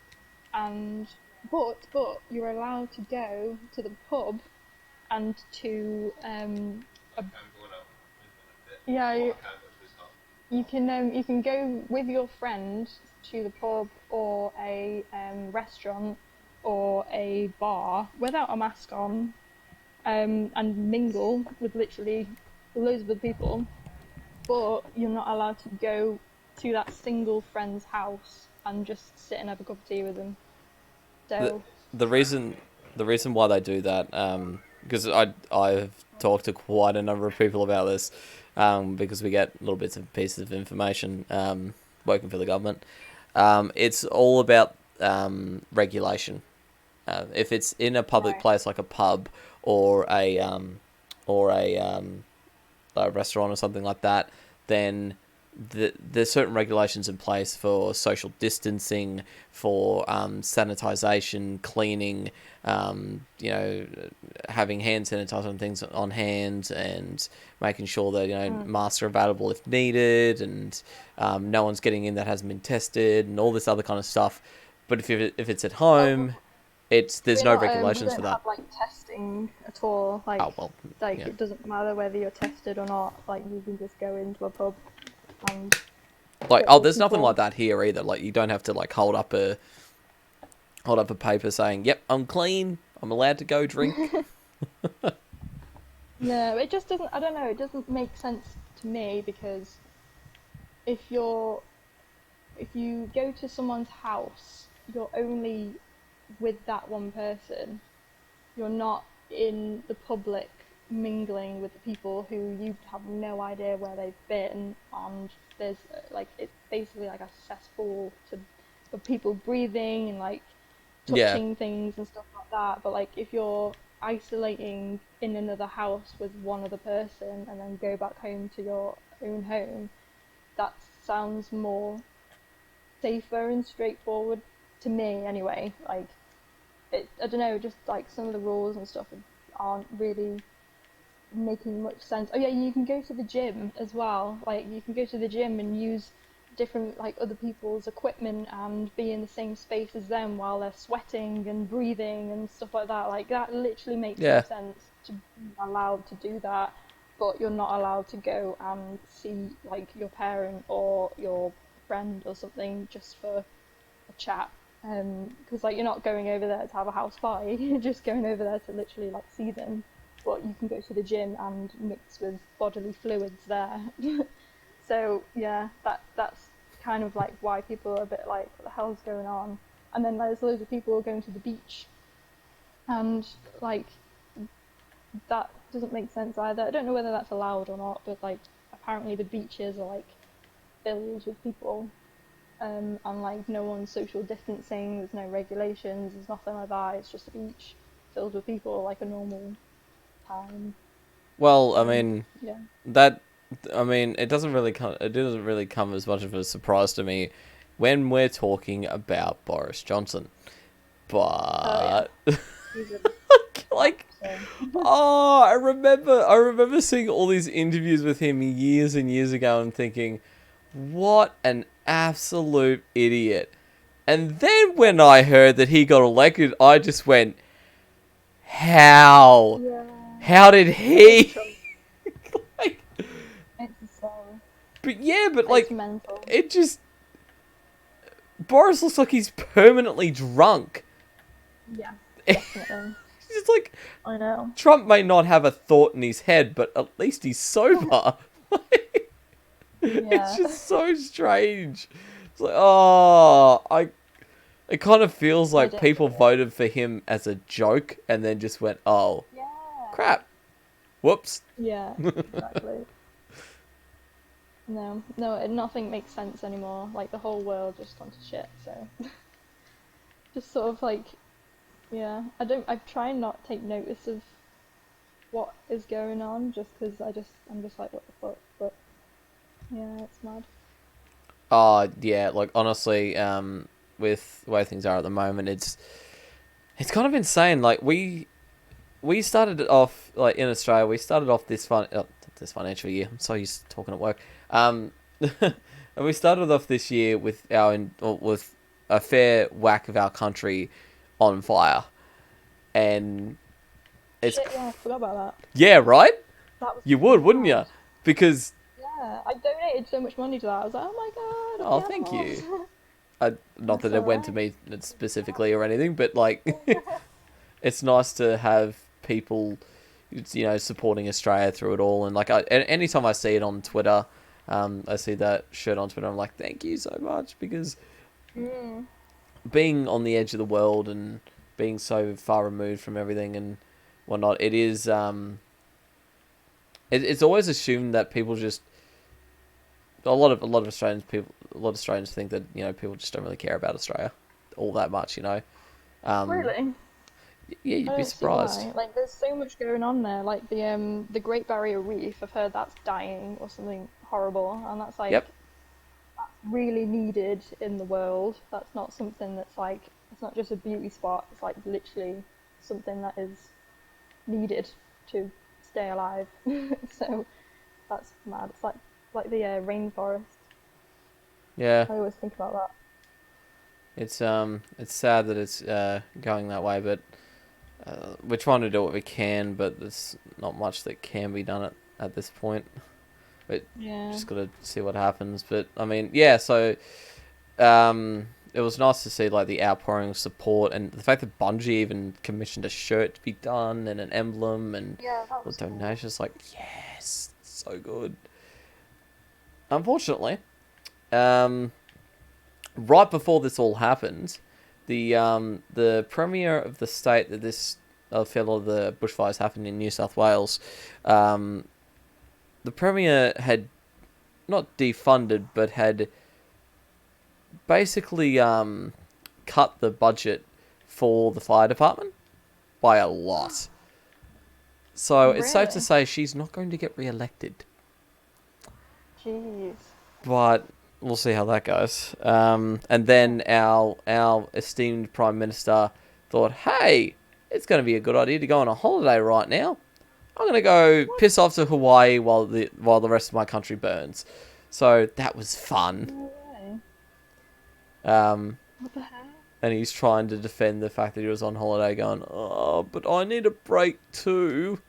but you're allowed to go to the pub and to yeah, you can go with your friend to the pub or a restaurant or a bar without a mask on, and mingle with literally loads of other people, but you're not allowed to go to that single friend's house and just sit and have a cup of tea with them. the So the reason why they do that, because I've talked to quite a number of people about this, because we get little bits and pieces of information, working for the government. It's all about regulation. If it's in a public right. place like a pub or or a restaurant or something like that, then there's certain regulations in place for social distancing, for sanitization, cleaning, having hand sanitizer and things on hand, and making sure that masks are available if needed, and no one's getting in that hasn't been tested, and all this other kind of stuff. But if it's at home, there's no We regulations for don't that. have like testing at all. Oh well, Like yeah. it doesn't matter whether you're tested or not. Like you can just go into a pub and Like, sit with there's nothing people. like that here either. Like, you don't have to like hold up a paper saying, "Yep, I'm clean. I'm allowed to go drink." No, it just doesn't. I don't know. It doesn't make sense to me because if you're if you go to someone's house, you're only with that one person. You're not in the public mingling with the people who you have no idea where they've been, and there's like it's basically like a cesspool of people breathing and like Yeah, touching things and stuff like that. But like if you're isolating in another house with one other person and then go back home to your own home, that sounds more safer and straightforward to me anyway. Like I don't know, just like some of the rules and stuff aren't really making much sense. Oh yeah, you can go to the gym as well. Like you can go to the gym and use different like other people's equipment and be in the same space as them while they're sweating and breathing and stuff like that. Like that literally makes no yeah, sense to be allowed to do that, but you're not allowed to go and see like your parent or your friend or something just for a chat. Because like you're not going over there to have a house party, you're just going over there to literally like see them. But you can go to the gym and mix with bodily fluids there. So yeah, that's kind of like why people are a bit like, what the hell's going on? And then there's loads of people going to the beach, and like that doesn't make sense either. I don't know whether that's allowed or not, but like apparently the beaches are like filled with people, and like no one's social distancing. There's no regulations. There's nothing like that. It's just a beach filled with people like a normal time. Well, I So mean, yeah. that. I mean, it doesn't really come. It doesn't really come as much of a surprise to me when we're talking about Boris Johnson. Oh yeah. But He's a like, so. oh, I remember seeing all these interviews with him years and years ago and thinking, what an absolute idiot. And then when I heard that he got elected, I just went, how? Yeah. How did Big he? Trump. like, It's so. but yeah, but It's like, mental. it just, Boris looks like he's permanently drunk. Yeah, It's definitely. just like, I know. Trump may not have a thought in his head, but at least he's sober. It's Yeah. just so strange. It's like, oh, it kind of feels I like don't people get it. voted for him as a joke and then just went, oh, Yeah. crap. Whoops. Yeah, exactly. No, no, nothing makes sense anymore. Like the whole world just gone to shit. So just sort of like, yeah, I try and not take notice of what is going on, just because I'm just like, what the fuck. But yeah, it's mad. Oh yeah, like honestly, with the way things are at the moment, it's kind of insane. Like we started it off like in Australia. We started off this financial year. I'm so used to talking at work. And we started off this year with with a fair whack of our country on fire, and it's Shit, yeah, I forgot about that. yeah, right. That was You so would, wouldn't you? bad. Because Yeah, I donated so much money to that. I was like, oh my god, oh, thank you. yes. Not That's that it went to alright. me specifically or anything, but like, it's nice to have people, supporting Australia through it all. And like, anytime I see it on Twitter, I see that shirt on Twitter, I'm like, thank you so much, because Mm. being on the edge of the world and being so far removed from everything and whatnot, it is it's always assumed that people just a lot of Australians think that people just don't really care about Australia all that much. Um, Really? yeah, I you'd be don't see surprised. why. Like, there's so much going on there. Like the Great Barrier Reef. I've heard that's dying or something horrible, and that's like Yep. really needed in the world. That's not something that's like it's not just a beauty spot. It's like literally something that is needed to stay alive. So that's mad. It's like the rainforest. Yeah, I always think about that. it's sad that it's going that way, but we're trying to do what we can, but there's not much that can be done at this point. But Yeah. just gotta see what happens. But I mean, yeah. So it was nice to see like the outpouring of support and the fact that Bungie even commissioned a shirt to be done and an emblem and Yeah, that the was cool. donations. Like, yes, so good. Unfortunately, um, right before this all happened, the premier of the state that this fellow of the bushfires happened in New South Wales, um, the premier had not defunded but had basically cut the budget for the fire department by a lot. So it's safe to Really? say she's not going to get re-elected. Jeez. But we'll see how that goes. And then our esteemed Prime Minister thought, hey, it's going to be a good idea to go on a holiday right now. I'm going to go piss off to Hawaii while the rest of my country burns. So that was fun. No way. Um, What the heck? and he's trying to defend the fact that he was on holiday going, oh, but I need a break too.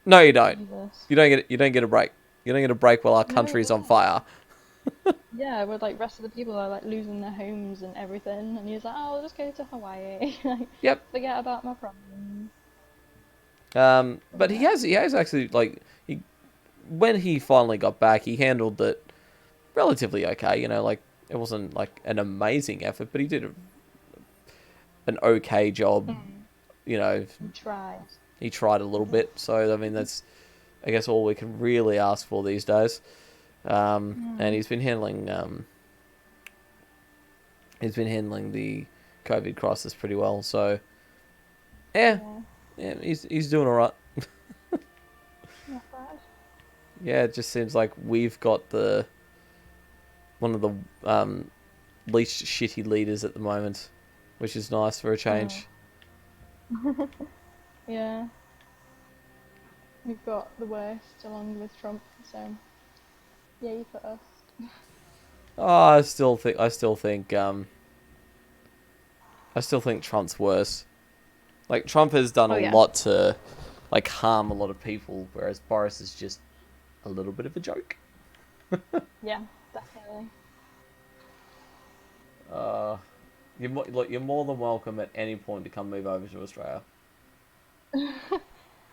No, you don't. Jesus. You don't get a break. You don't get a break while our No country's on way. fire. Yeah, where like rest of the people are like losing their homes and everything, and he's like, "Oh, I'll just go to Hawaii, like Yep. forget about my problems." But he has actually like when he finally got back, he handled it relatively okay. Like it wasn't like an amazing effort, but he did an okay job. Mm. You know, He tried. he tried a little bit. So I mean, that's I guess all we can really ask for these days. And Mm. he's been handling the COVID crisis pretty well. So yeah, Yeah, yeah, he's doing all right. not bad. Yeah, it just seems like we've got one of the least shitty leaders at the moment, which is nice for a change. Yeah, we've got the worst along with Trump, so yay for us. Oh, I still think Trump's worse. Like Trump has done a Oh yeah, lot to like harm a lot of people, whereas Boris is just a little bit of a joke. yeah, definitely. Uh, you're more than welcome at any point to come move over to Australia.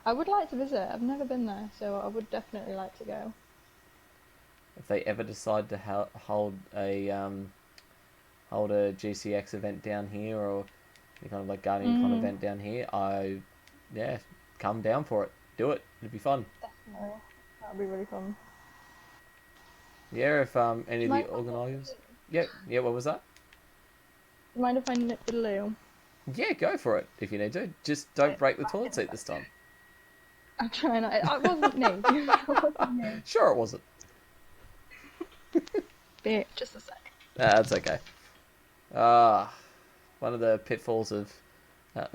I would like to visit. I've never been there, so I would definitely like to go. If they ever decide to hold a GCX event down here or any kind of like Guardian Con Mm, event down here, yeah, come down for it. Do it. It'd be fun. definitely. That would be really fun. Yeah, if any Do you of mind the if I nip to the organisers. loo? Yeah, what was that? Do you mind if I nip to the loo? Yeah, go for it if you need to. Just Okay, don't break the back in toilet a seat this sec. time. I'm trying not. It wasn't me. It wasn't me. Sure, it wasn't. Be just a sec. That's okay. One of the pitfalls of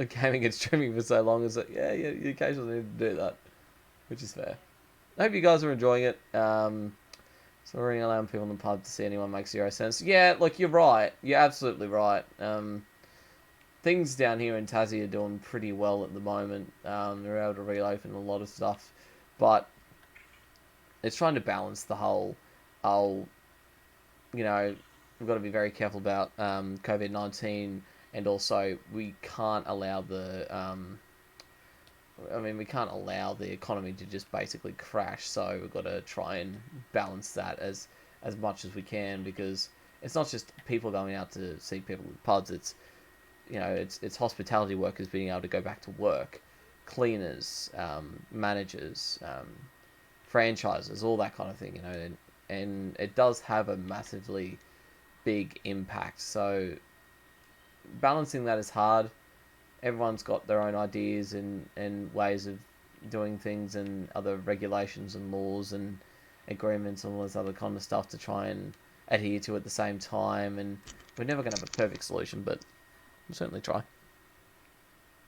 gaming and streaming for so long is that, you occasionally need to do that, which is fair. I hope you guys are enjoying it. So we're allowing people in the pub to see anyone makes zero sense. Yeah, look, you're right. You're absolutely right. Things down here in Tassie are doing pretty well at the moment. They're able to reopen a lot of stuff, but it's trying to balance the whole, we've got to be very careful about COVID-19, and also we can't allow we can't allow the economy to just basically crash. So we've got to try and balance that as much as we can, because it's not just people going out to see people with pubs. It's hospitality workers being able to go back to work, cleaners, managers, franchises, all that kind of thing. And it does have a massively big impact. So balancing that is hard. Everyone's got their own ideas and ways of doing things, and other regulations and laws and agreements and all this other kind of stuff to try and adhere to at the same time. And we're never going to have a perfect solution, but we'll certainly try.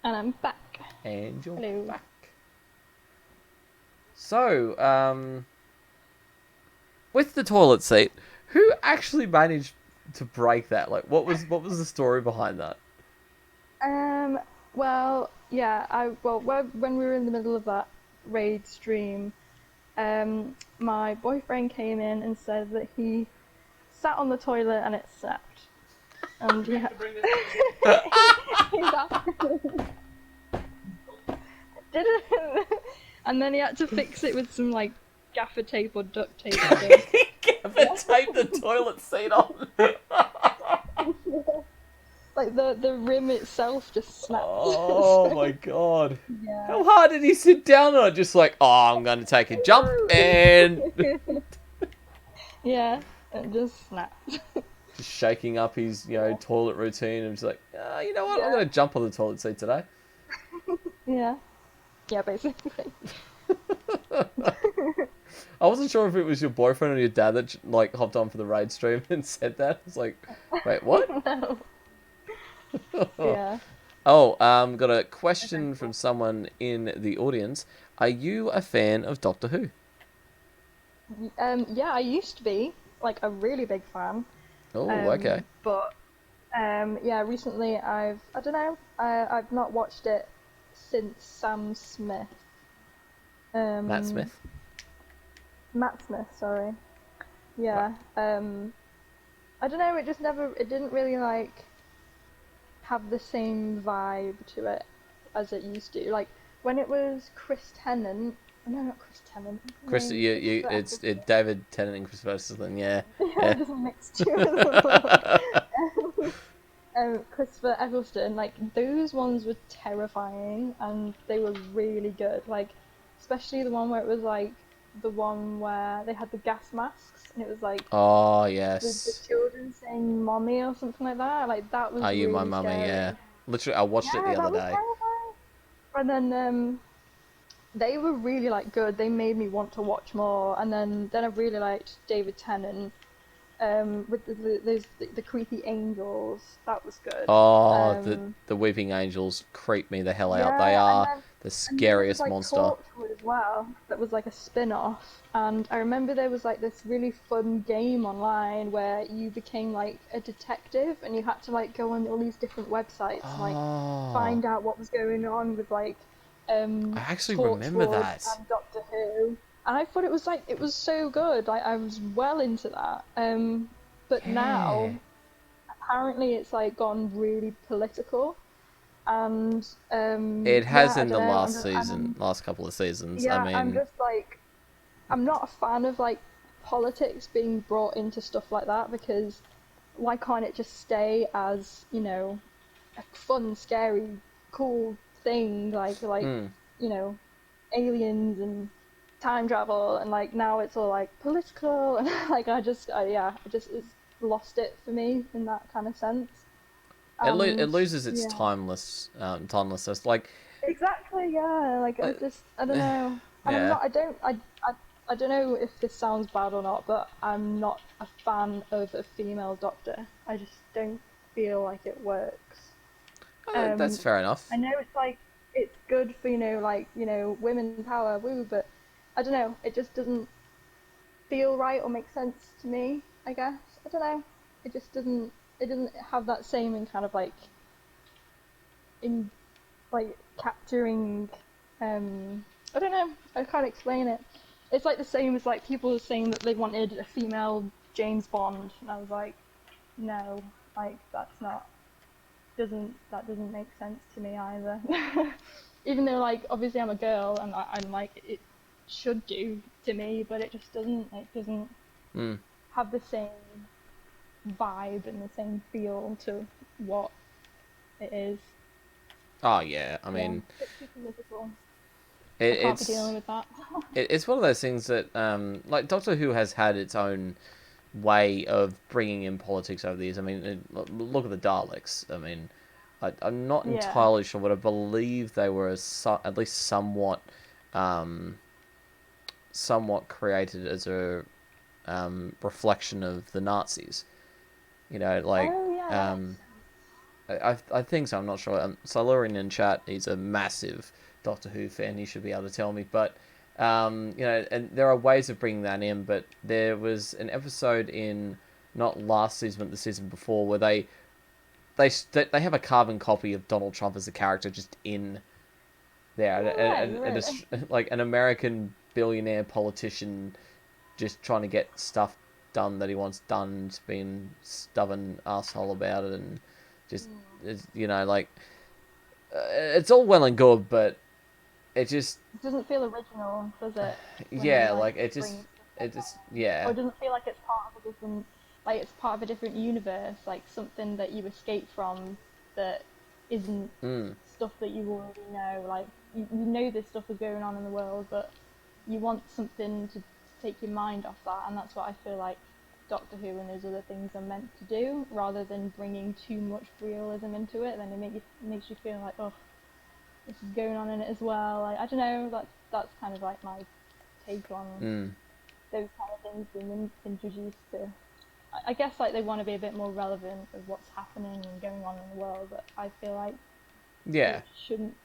And I'm back. And you're Hello. back. So, with the toilet seat, who actually managed to break that? Like, what was the story behind that? Well, yeah, when we were in the middle of that raid stream, my boyfriend came in and said that he sat on the toilet and it snapped. And he had... didn't. And then he had to fix it with some, like, gaffer tape or duct tape or something. Gaffer tape the toilet seat on. Like, the rim itself just snapped. Oh my god. Yeah. How hard did he sit down on it? Just like, I'm going to take a jump and... Yeah, it just snapped. Just shaking up his, toilet routine and just like, you know what? I'm going to jump on the toilet seat today. Yeah. Yeah, basically. I wasn't sure if it was your boyfriend or your dad that like hopped on for the raid stream and said that. It's like, wait, what? No. Yeah. Oh, got a question from someone in the audience. Are you a fan of Doctor Who? Yeah, I used to be like a really big fan. Oh, okay. But yeah, recently I've not watched it since Sam Smith. Matt Smith. Matt Smith, sorry. Yeah. I don't know. It didn't really like have the same vibe to it as it used to. Like when it was Chris Tennant. No, not Chris Tennant. It's David Tennant and Chris Eccleston, yeah. Yeah, just mixed two. Christopher Eccleston, like those ones were terrifying and they were really good. Like especially the one where it was like the one where they had the gas masks and it was like oh yes, the children saying "mommy" or something like that. Like that was. Are you really my mummy? scary. Yeah, literally, I watched it the other day. And then they were really like good. They made me want to watch more. And then I really liked David Tennant with the creepy angels. That was good. Oh, the weeping angels creep me the hell out. They are the scariest and then monster. Torchwood as well. That was like a spin-off. And I remember there was like this really fun game online where you became like a detective and you had to like go on all these different websites and like find out what was going on with like I actually remember that. And Doctor Who. And I thought it was so good. Like I was well into that. But now apparently it's like gone really political. And it has in the last last couple of seasons. Yeah, I mean, I'm just like, I'm not a fan of like politics being brought into stuff like that, because why can't it just stay as, a fun, scary, cool thing like aliens and time travel, and like now it's all like political and like it's lost it for me in that kind of sense. it loses its timelessness. Like exactly, yeah. Like I don't know. And yeah. I I don't know if this sounds bad or not, but I'm not a fan of a female doctor. I just don't feel like it works. That's fair enough. I know it's like it's good for like women power, woo, but I don't know. It just doesn't feel right or make sense to me. I guess I don't know. It just doesn't. It doesn't have that same in kind of like in like capturing. I don't know. I can't explain it. It's like the same as like people saying that they wanted a female James Bond, and I was like, no, like that's not that doesn't make sense to me either. Even though like obviously I'm a girl and I'm like it should do to me, but it just doesn't. It doesn't Mm. have the same vibe and the same feel to what it is. Oh yeah, I Yeah, mean, it's too political. I it, can't be dealing it's with that. it's one of those things that like Doctor Who has had its own way of bringing in politics over the years. I mean, look at the Daleks. I mean, I'm not Yeah. entirely sure, but I believe they were at least um, somewhat created as a reflection of the Nazis. You know, like Oh yeah, that makes um, I think so. I'm not sure. Silurian in chat, he's a massive Doctor Who fan. He should be able to tell me. But and there are ways of bringing that in. But there was an episode in not last season, but the season before, where they have a carbon copy of Donald Trump as a character just in there, no way, really. like an American billionaire politician just trying to get stuff done that he wants done, just being stubborn asshole about it, and just like it's all well and good, but it just It doesn't feel original, does it? When they yeah, like like it bring just stuff like that, or yeah. it doesn't feel like it's part of a different, like it's part of a different universe, like something that you escape from that isn't Mm, stuff that you already know. Like you know this stuff is going on in the world, but you want something to take your mind off that, and that's what I feel like Doctor Who and those other things are meant to do, rather than bringing too much realism into it. Then makes you feel like, oh, this is going on in it as well. Like I don't know, that's kind of like my take on mm, those kind of things being introduced to. I guess like they want to be a bit more relevant of what's happening and going on in the world, but I feel like yeah, it shouldn't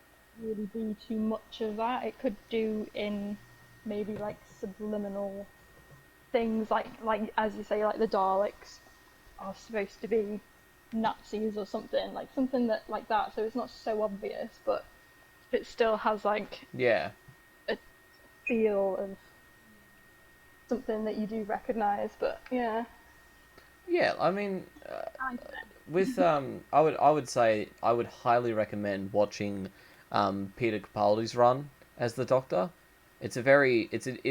really be too much of that. It could do in maybe like subliminal things, like as you say, like the Daleks are supposed to be Nazis or something, like something that like that. So it's not so obvious, but it still has like yeah, a feel of something that you do recognize. But yeah, yeah. I mean, I with I would say I would highly recommend watching Peter Capaldi's run as the Doctor. It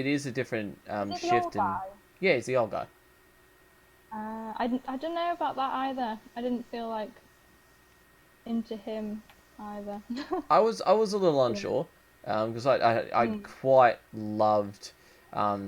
is a different is it the shift old in. guy? Yeah, he's the old guy. I don't know about that either. I didn't feel like into him either. I was a little Yeah. unsure because I Mm. quite loved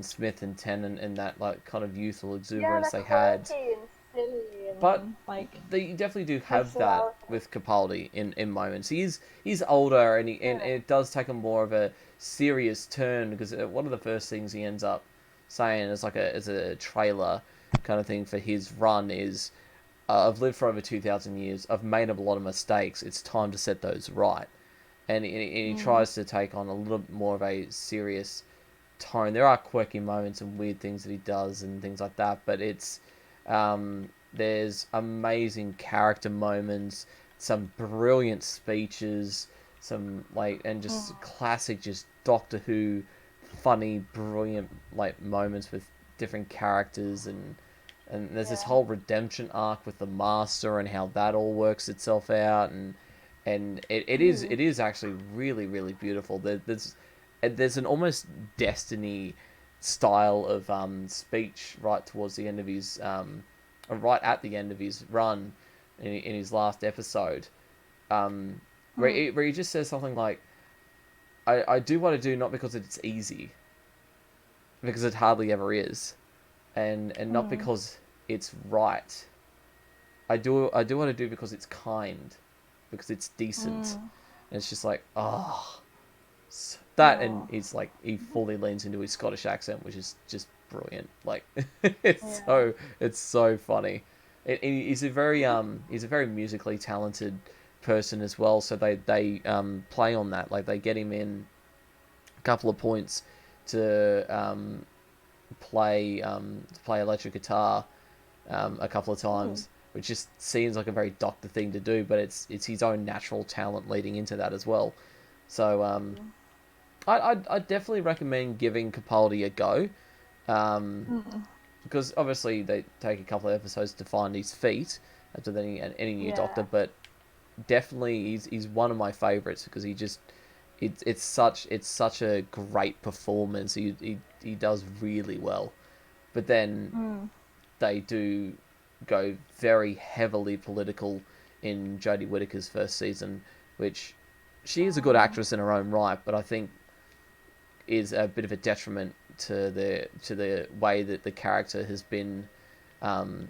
Smith and Tennant and that like kind of youthful Yeah, exuberance they're they had, quirky and silly but and like they definitely do have that personality. with Capaldi in moments. He's older and Yeah. it does take a more of a serious turn because one of the first things he ends up saying as a trailer kind of thing for his run is I've lived for over 2,000 years. I've made a lot of mistakes. It's time to set those right. And he Mm. tries to take on a little bit more of a serious tone. There are quirky moments and weird things that he does and things like that, but there's amazing character moments, some brilliant speeches, some like and Mm. just classic just Doctor Who funny, brilliant like moments with different characters and there's this Yeah. whole redemption arc with the Master and how that all works itself out and Mm. it is actually really really beautiful. There's an almost Destiny style of speech right towards the end of his right at the end of his run in his last episode, um, Mm. where he just says something like, I do what I do not because it's easy, because it hardly ever is, and not Mm. because it's right. I do what I do because it's kind, because it's decent, Mm. and it's just like, oh, that, and Oh. he's like he fully leans into his Scottish accent, which is just brilliant. Like it's Yeah. so funny. He's a very musically talented person as well. So they play on that. Like they get him in a couple of points to play electric guitar a couple of times, which just seems like a very Doctor thing to do, but it's his own natural talent leading into that as well. So I definitely recommend giving Capaldi a go, because obviously they take a couple of episodes to find his feet after any new Doctor, Yeah. but definitely he's one of my favorites because he just it's such a great performance. He does really well, but then they do go very heavily political in Jodie Whittaker's first season, which she is a good actress in her own right, but I think is a bit of a detriment to the way that the character has been not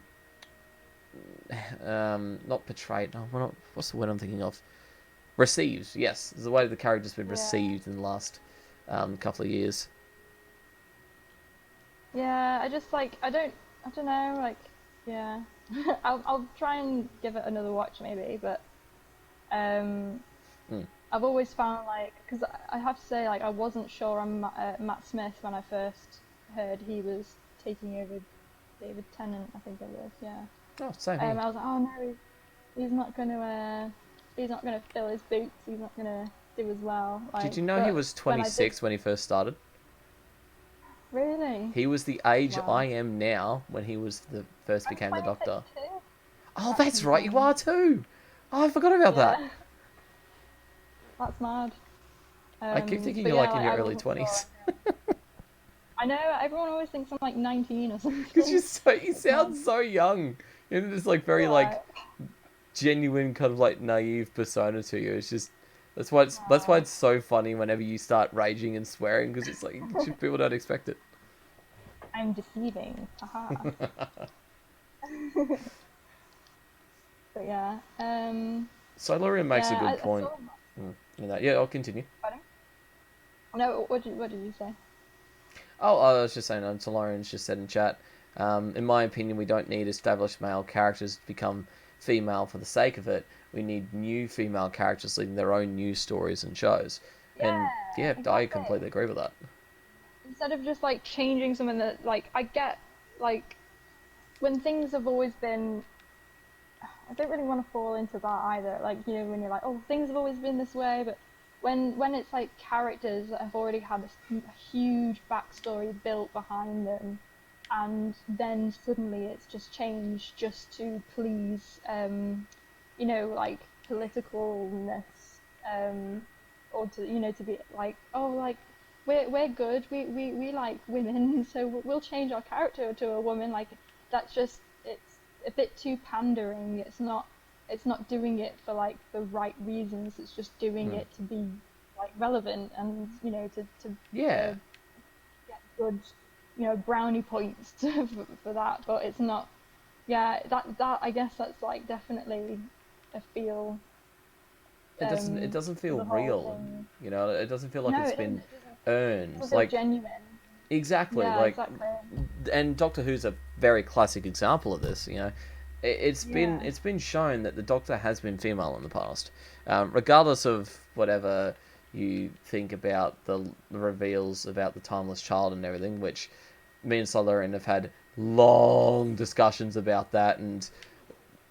portrayed. No, what's the word I'm thinking of? Received. Yes, the way the character's been Yeah. received in the last couple of years. Yeah, I just like I don't know, like yeah. I'll try and give it another watch maybe, but um I've always found like because I have to say like I wasn't sure on Matt Smith when I first heard he was taking over David Tennant, I think it was, yeah. Oh, same here. I was like, oh no, he's not gonna fill his boots. He's not gonna do as well. Like, Did you know he but was when I did, 26 when he first started? really, He was the age wow. I am now when he was the first I'm became the 26 Doctor. too. Oh, That's that's right, you insane. are too. Oh, I forgot about that. Yeah, that's mad. I keep thinking But you're yeah, like in like your I early wasn't sure. 20s. I know everyone always thinks I'm like 19 or Because something. you It's sound mad. so young. You have this like very Right. like genuine kind of like naive persona to you. It's just that's why Aw. it's so funny whenever you start raging and swearing because it's like people don't expect it. I'm deceiving. Haha. But yeah. Solarian makes a Yeah. good I point saw. in that. Yeah, I'll continue. Pardon? No. What did you say? Oh, I was just saying, Solarian's just said in chat. In my opinion, we don't need established male characters to become female for the sake of it. We need new female characters leading their own news stories and shows. And Yeah. yeah, I Exactly. completely agree with that. Instead of just like changing something that like I get like when things have always been I don't really want to fall into that either. Like, you know, when you're like, oh, things have always been this way, but when it's like characters that have already had a huge backstory built behind them, and then suddenly it's just changed just to please, you know, like politicalness, um, or to you know to be like, oh, like we're good, we like women, so we'll change our character to a woman. Like that's just it's a bit too pandering. It's not doing it for like the right reasons. It's just doing Mm. it to be like relevant and you know Yeah, to get good you know brownie points for that. But it's not. Yeah, that I guess that's like definitely a feel it doesn't to feel the whole real. thing. You know, it doesn't feel like No, it's it doesn't. been It earned. doesn't feel Like genuine. exactly, Yeah, like, exactly. and Doctor Who's a very classic example of this. You know, Yeah. it's been shown that the Doctor has been female in the past, regardless of whatever you think about the reveals about the timeless child and everything, which me and Solarian have had long discussions about that, and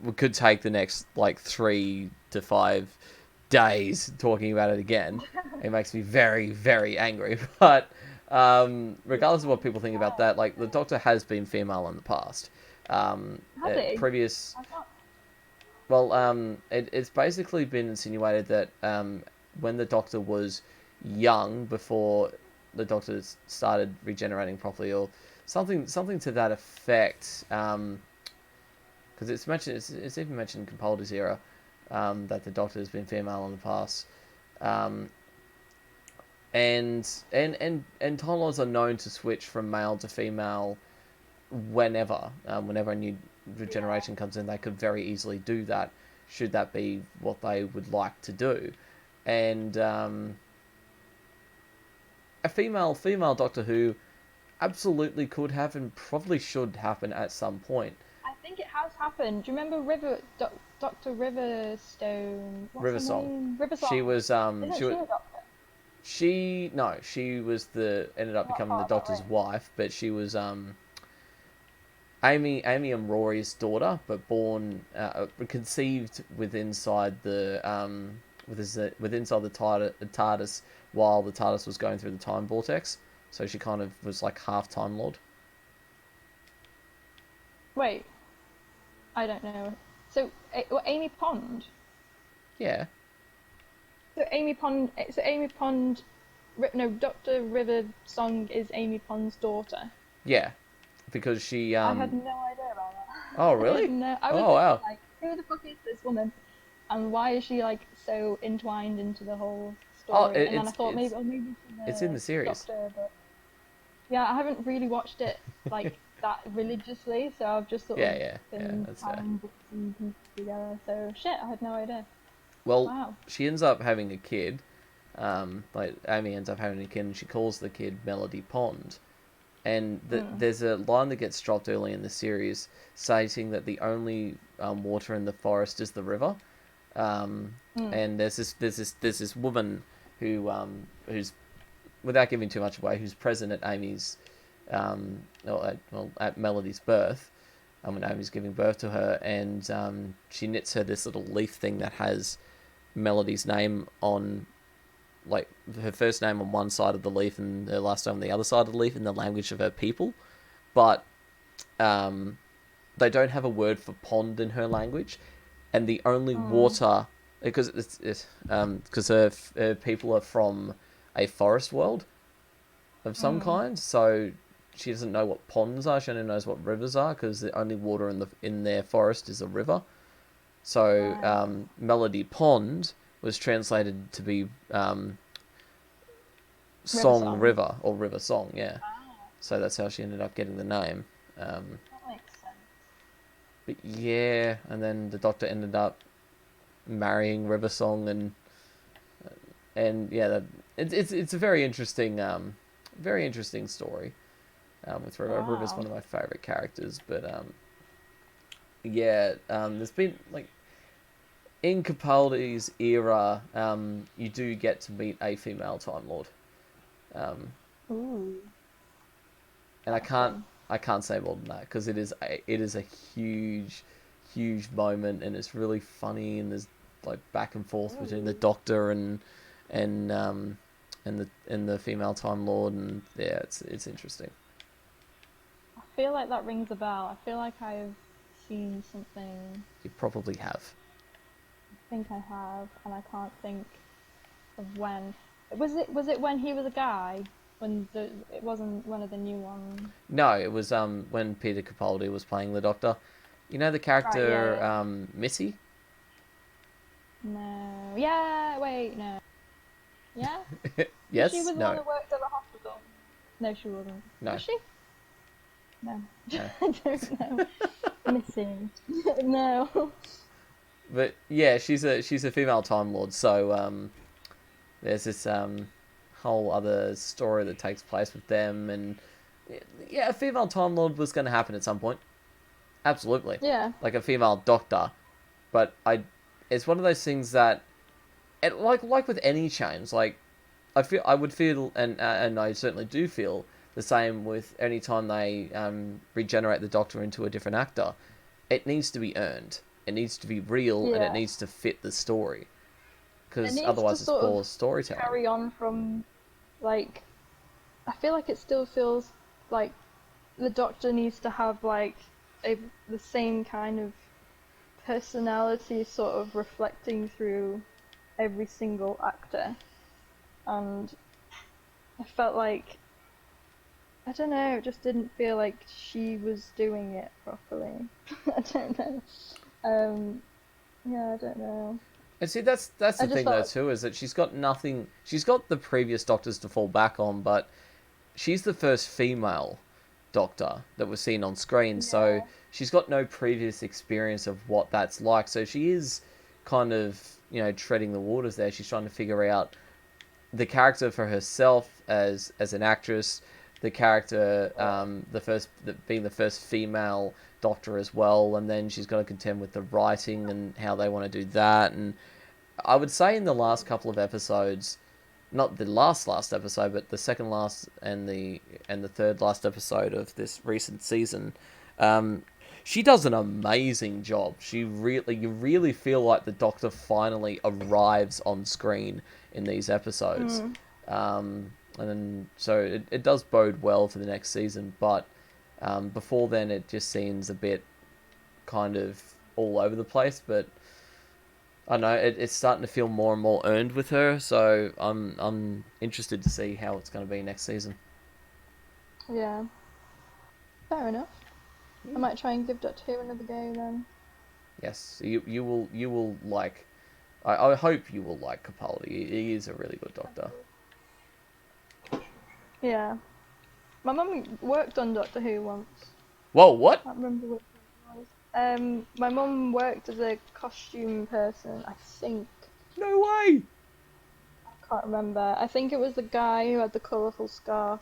we could take the next like 3 to 5 days talking about it again. It makes me very, very angry. But regardless of what people think about that, like the Doctor has been female in the past. Has he? Previous, I thought. well, it's basically been insinuated that when the Doctor was young, before the Doctor started regenerating properly, or something to that effect. Because it's mentioned, it's even mentioned in Capaldi's era that the Doctor has been female in the past, um, and Time Lords are known to switch from male to female whenever a new Yeah. regeneration comes in. They could very easily do that, should that be what they would like to do, and a female Doctor Who absolutely could have and probably should happen at some point. I think it has happened. Do you remember Dr. Riverstone? What's River her Song. name? Riversong. She was Isn't she she was a doctor? she was the ended up Not becoming the part of that Doctor's ring. wife, but she was Amy and Rory's daughter, but born conceived with inside the with inside the TARDIS while the TARDIS was going through the time vortex. So she kind of was like half Time Lord. Wait, I don't know. So, Amy Pond. Yeah, So Amy Pond. No, Dr. River Song is Amy Pond's daughter. yeah, because she I had no idea about that. Oh I had really? no. I was Oh wow. like, who the fuck is this woman? And why is she like so entwined into the whole Oh, story? And then I thought maybe it's she's in a the series. doctor, but yeah, I haven't really watched it like that religiously, so I've just sort of Yeah. been That's fair. tying bits and pieces together. So shit, I had no idea. Well, Wow. she ends up having a kid. Like Amy ends up having a kid, and she calls the kid Melody Pond. And there's a line that gets dropped early in the series stating that the only water in the forest is the river. And there's this woman who's, without giving too much away, who's present at Amy's at Melody's birth. When Amy's giving birth to her, and she knits her this little leaf thing that has Melody's name on, like her first name on one side of the leaf and her last name on the other side of the leaf in the language of her people, but they don't have a word for pond in her language, and the only water, because her people are from a forest world of some kind, so she doesn't know what ponds are. She only knows what rivers are because the only water in their forest is a river. So Melody Pond was translated to be Song River or River Song, yeah. So that's how she ended up getting the name. That makes sense. But yeah, and then the Doctor ended up marrying River Song, and yeah, it's a very interesting story. With River. Wow. River's one of my favorite characters, but yeah, there's been like in Capaldi's era, you do get to meet a female Time Lord, Ooh. and I can't say more than that because it is a huge moment, and it's really funny, and there's like back and forth between the Doctor and the female Time Lord, and yeah, it's interesting. I feel like that rings a bell. I feel like I've seen something. You probably have. I think I have, and I can't think of when. Was it when he was a guy? It wasn't one of the new ones. No, it was when Peter Capaldi was playing the Doctor. You know the character Right, yeah. Missy? No. Yeah. Wait. No. Yeah. Yes. She was the No. one that worked at the hospital. No, she wasn't. No. Was she? No. No. I don't know. Missing. No. But yeah, she's a female Time Lord. So there's this whole other story that takes place with them, and yeah, a female Time Lord was going to happen at some point. Absolutely. Yeah. Like a female Doctor, but it's one of those things that, like with any change, like I would feel, and I certainly do feel the same with any time they regenerate the Doctor into a different actor. It needs to be earned. It needs to be real, and it needs to fit the story. Because otherwise, it's poor storytelling. Carry on from, like, I feel like it still feels like the Doctor needs to have like the same kind of personality, sort of reflecting through every single actor, and I felt like, I don't know, it just didn't feel like she was doing it properly. I don't know. Yeah, I don't know. And see, that's the thing though too, is that she's got nothing. She's got the previous Doctors to fall back on, but she's the first female Doctor that was seen on screen, Yeah. so she's got no previous experience of what that's like. So she is kind of, treading the waters there. She's trying to figure out the character for herself as an actress, the character, being the first female Doctor as well, and then she's got to contend with the writing and how they want to do that. And I would say in the last couple of episodes, not the last episode, but the second last and the third last episode of this recent season, she does an amazing job. You really feel like the Doctor finally arrives on screen in these episodes. And then, so it does bode well for the next season, but before then it just seems a bit kind of all over the place. But I know it's starting to feel more and more earned with her, so I'm interested to see how it's going to be next season. Yeah. Fair enough. I might try and give Doctor Who another go then. Yes, you will like. I hope you will like Capaldi. He is a really good Doctor. Yeah. My mum worked on Doctor Who once. Whoa, what? I can't remember which one it was. My mum worked as a costume person, I think. No way! I can't remember. I think it was the guy who had the colourful scarf.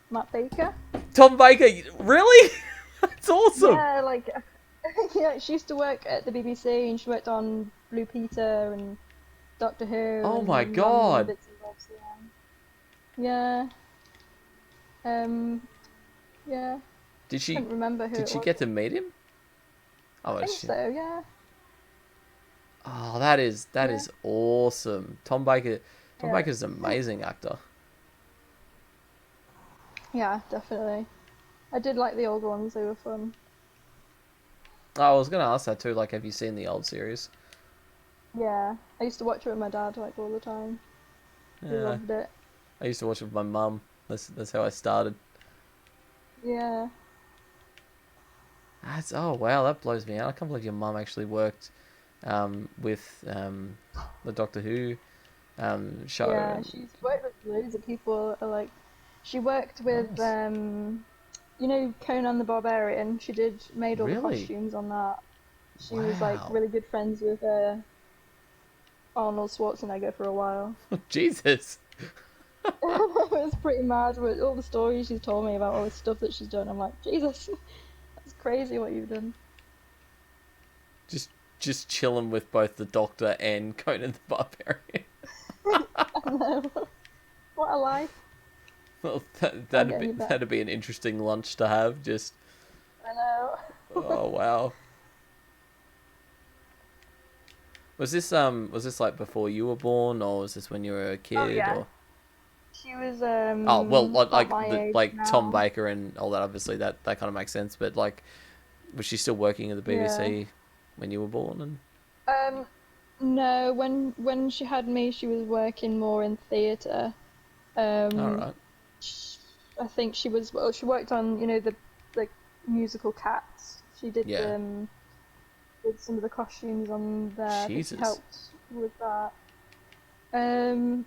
Matt Baker? Tom Baker, really? That's awesome! Yeah, like, yeah, she used to work at the BBC and she worked on Blue Peter and Doctor Who. Oh and my random God. bits and bobs, yeah. Yeah. Did she? Couldn't remember who Did it she was. get to meet him? Oh, I think so, yeah. Oh, that is awesome. Tom Baker. Tom Yeah. Baker's an amazing actor. Yeah, definitely. I did like the old ones, they were fun. Oh, I was gonna ask that too. Like, have you seen the old series? Yeah, I used to watch it with my dad like all the time. He Yeah, loved it. I used to watch it with my mum. That's how I started. Yeah. Oh wow, that blows me out. I can't believe your mum actually worked with the Doctor Who show. Yeah, she's worked with loads of people. Like, she worked with Nice. you know, Conan the Barbarian. She made all the Really? costumes on that. She was like Wow. really good friends with Arnold Schwarzenegger for a while. Jesus. It was pretty mad with all the stories she's told me about all the stuff that she's done. I'm like, Jesus, that's crazy what you've done. Just chilling with both the Doctor and Conan the Barbarian. I know. What a life. Well, I'm getting you back. that'd be an interesting lunch to have. Just I know. oh wow. Was this like before you were born, or was this when you were a kid? Oh yeah. Or She was oh well, about my age like Tom now. Baker and all that. Obviously, that kind of makes sense. But like, was she still working at the BBC when you were born? And No, when she had me, she was working more in theatre. all Um, right, I think she was, well, she worked on, you know, the musical Cats. She yeah, did some of the costumes on there. I think she Jesus, helped with that. Um,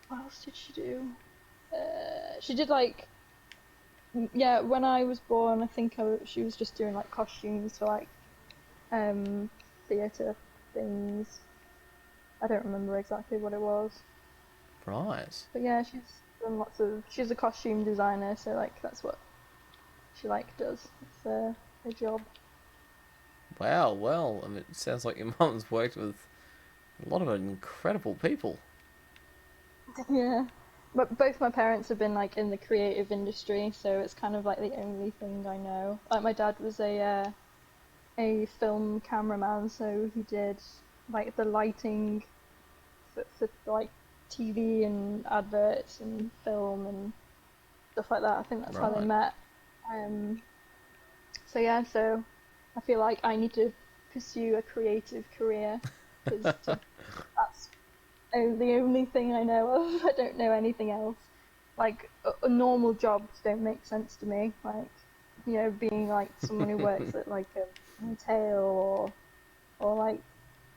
what else did she do? She did like, yeah, when I was born, I think she was just doing like costumes for like theatre things. I don't remember exactly what it was. right. But yeah, she's a costume designer, so like that's what she like does. It's her job. Wow, well, I mean, it sounds like your mum's worked with a lot of incredible people. Yeah. But both my parents have been like in the creative industry, so it's kind of like the only thing I know. Like my dad was a film cameraman, so he did like the lighting for like TV and adverts and film and stuff like that. I think that's how they Right. met. So yeah, so I feel like I need to pursue a creative career because that's the only thing I know of. I don't know anything else. Like normal jobs don't make sense to me. Like, you know, being like someone who works at like a retail or like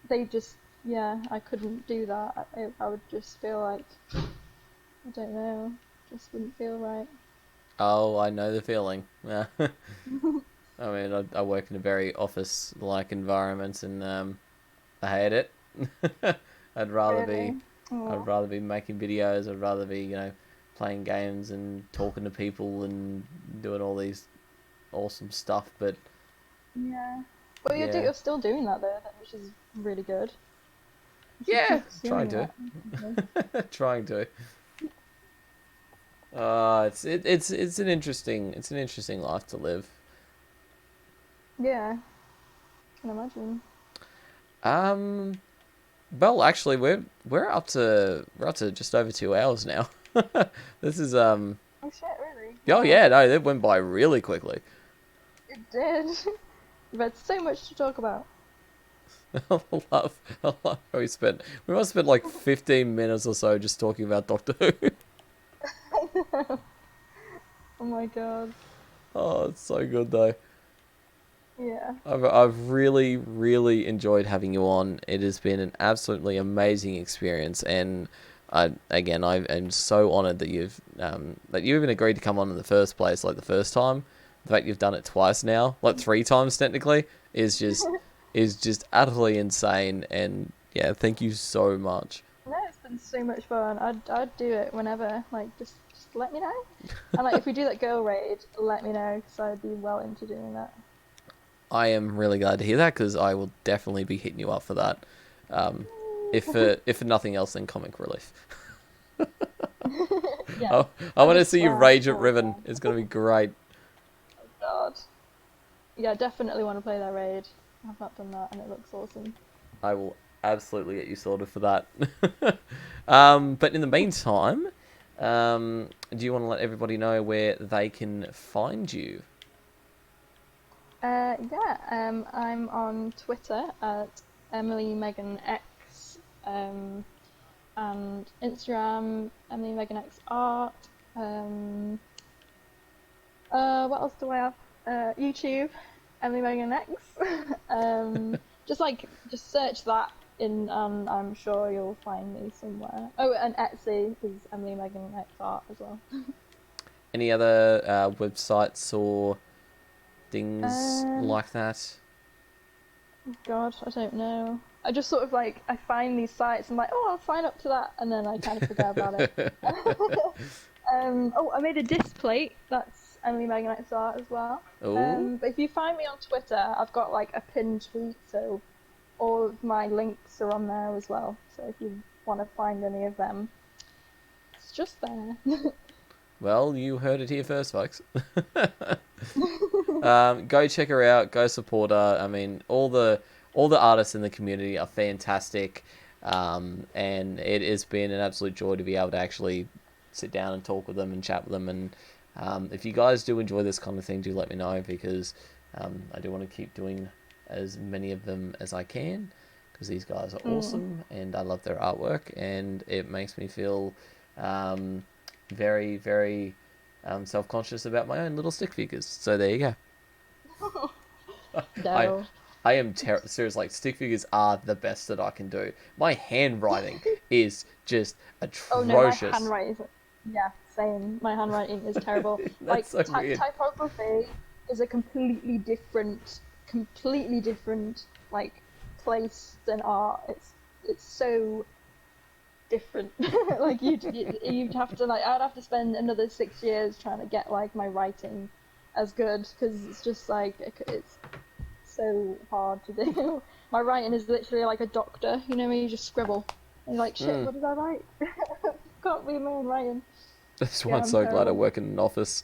they just, yeah, I couldn't do that. I would just feel like, I don't know, just wouldn't feel right. Oh, I know the feeling. Yeah. I mean, I work in a very office-like environment, and I hate it. I'd rather be Really? Oh, I'd rather be making videos. I'd rather be, playing games and talking to people and doing all these awesome stuff. But yeah. Well, yeah, you're still doing that though, which is really good. You should yeah, keep trying pursuing to, that. trying to. It's an interesting life to live. Yeah, I can imagine. Um, well, actually, we're up to just over 2 hours now. This is Oh shit, really? Oh Wow. yeah, no, it went by really quickly. It did. We've had so much to talk about. I love how we must have spent like 15 minutes or so just talking about Doctor Who. Oh my god. Oh, it's so good though. Yeah. I've really, really enjoyed having you on. It has been an absolutely amazing experience, and I am so honoured that you even agreed to come on in the first place, like the first time. The fact you've done it twice now, like 3 times technically, is just utterly insane. And yeah, thank you so much. No, it's been so much fun. I'd do it whenever. Like, just let me know. And like, if we do that girl raid, let me know because I'd be well into doing that. I am really glad to hear that because I will definitely be hitting you up for that. If for nothing else, then comic relief. Yeah. I want to see you rage at Oh, Riven. God. It's going to be great. Oh god. Yeah, I definitely want to play that raid. I've not done that and it looks awesome. I will absolutely get you sorted for that. But in the meantime, do you want to let everybody know where they can find you? Yeah, I'm on Twitter at Emily Megan X, and Instagram Emily Megan X Art. What else do I have? YouTube Emily Megan X. Just search that in, and I'm sure you'll find me somewhere. Oh, and Etsy is Emily Megan X Art as well. Any other websites or things like that? God, I don't know. I just sort of like I find these sites and I'm like, oh, I'll sign up to that, and then I kind of forget about it. Oh, I made a disc plate. That's Emily Megan X Art as well. Oh, But if you find me on Twitter, I've got like a pinned tweet, so all of my links are on there as well. So if you want to find any of them, it's just there. well, you heard it here first, folks. Go check her out. Go support her. I mean, all the artists in the community are fantastic, and it has been an absolute joy to be able to actually sit down and talk with them and chat with them. And if you guys do enjoy this kind of thing, do let me know because I do want to keep doing as many of them as I can because these guys are awesome and I love their artwork and it makes me feel very, very self-conscious about my own little stick figures. So there you go. No. I am serious. Like stick figures are the best that I can do. My handwriting is just Oh no, my atrocious. handwriting is, yeah, same. My handwriting is terrible. Like That's so weird. typography is a completely different like place than art. It's so different. Like you'd have to I'd have to spend another 6 years trying to get like my writing as good because it's just like it's so hard to do. My writing is literally like a doctor, you know, where you just scribble. And you're like, shit, what did I write? Can't read my own writing. That's why Yeah, I'm I'm so glad I terrible. work in an office.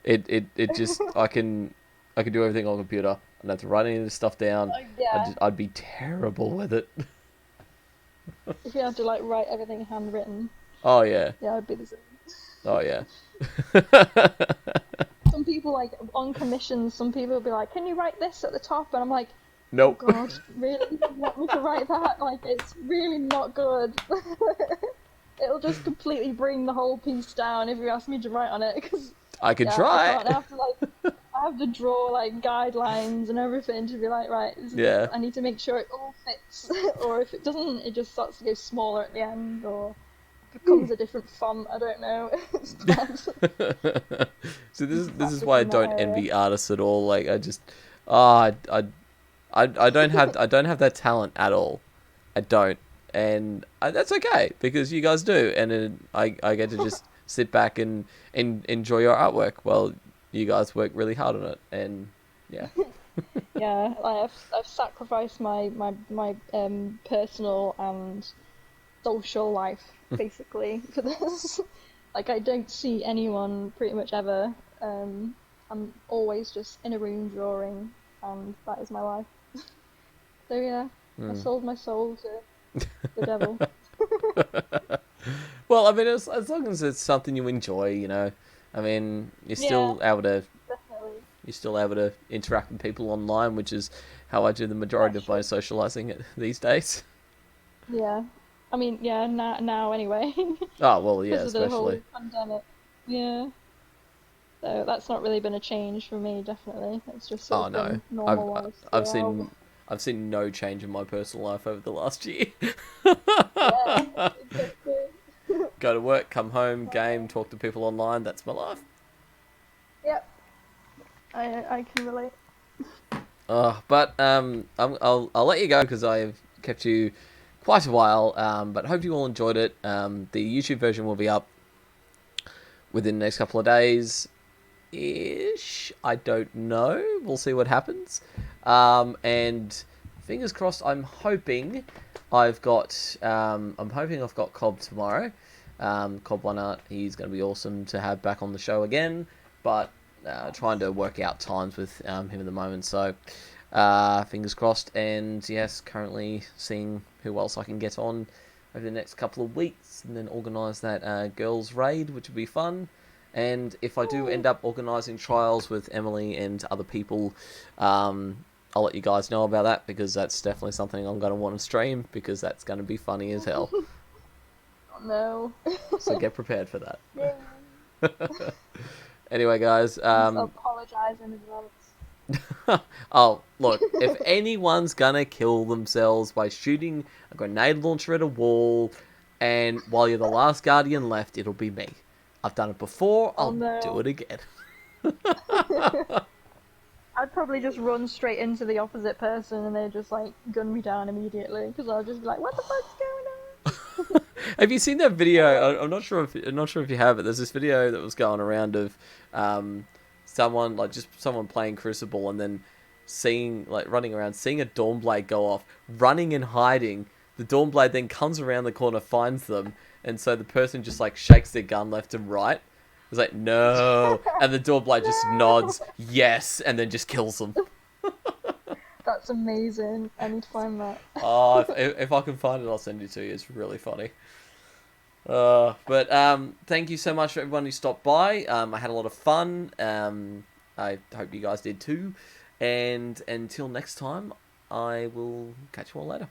It just I can do everything on computer. I don't have to write any of this stuff down. Yeah, I'd be terrible with it. if you had to like write everything handwritten, Oh yeah. yeah, I'd be the same. Oh yeah. Some people like on commissions, some people will be like, can you write this at the top? And I'm like, oh Nope. god, really? You want me to write that? Like, it's really not good. It'll just completely bring the whole piece down if you ask me to write on it. Because I can yeah, I try. can't. I have to draw like guidelines and everything to be like, right, Yeah. I need to make sure it all fits. Or if it doesn't, it just starts to go smaller at the end, or becomes a different font. I don't know. It's bad. So this is Classic why I in that don't area. envy artists at all. Like I just, I don't have that talent at all. I don't. and that's okay because you guys do, and then I get to just sit back and enjoy your artwork while you guys work really hard on it, and yeah. Yeah, I've sacrificed my personal and social life basically for this. Like I don't see anyone pretty much ever. I'm always just in a room drawing, and that is my life. So yeah, I sold my soul to the devil. Well, I mean, as long as it's something you enjoy, you know. I mean, Yeah, definitely. you're still able to interact with people online, which is how I do the majority That's of my true. socializing these days. Yeah. I mean, yeah, now anyway, Oh well, yeah, because of the whole especially. pandemic. Yeah. So that's not really been a change for me, definitely. It's just sort Oh of no, been I've normalized I've throughout. seen no change in my personal life over the last year. Yeah, exactly. Go to work, come home, game, talk to people online. That's my life. Yep, I can relate. But I'll let you go because I've kept you quite a while. But hope you all enjoyed it. The YouTube version will be up within the next couple of days ish. I don't know. We'll see what happens. And fingers crossed. I'm hoping I've got Cobb tomorrow. Cobb One Art. He's going to be awesome to have back on the show again. But trying to work out times with him at the moment. So fingers crossed. And yes, currently seeing who else I can get on over the next couple of weeks, and then organise that girls' raid, which would be fun. And if I do end up organising trials with Emily and other people, I'll let you guys know about that because that's definitely something I'm going to want to stream because that's going to be funny as hell. Oh no. So get prepared for that. Yay. Anyway, guys. I need to apologize in advance. Oh, look, if anyone's going to kill themselves by shooting a grenade launcher at a wall, and while you're the last guardian left, it'll be me. I've done it before, Oh I'll do no. it again. I'd probably just run straight into the opposite person and they'd just like gun me down immediately because I'll just be like, what the fuck's going on? Have you seen that video? I'm not sure if you have it. There's this video that was going around of someone playing Crucible and then running around, seeing a Dawnblade go off, running and hiding. The Dawnblade then comes around the corner, finds them, and so the person just like shakes their gun left and right. It's like no, and the Dawnblade just No! nods yes, and then just kills them. That's amazing. I need to find that. Oh, if I can find it, I'll send it to you. It's really funny. But thank you so much for everyone who stopped by. I had a lot of fun. I hope you guys did too. And until next time, I will catch you all later.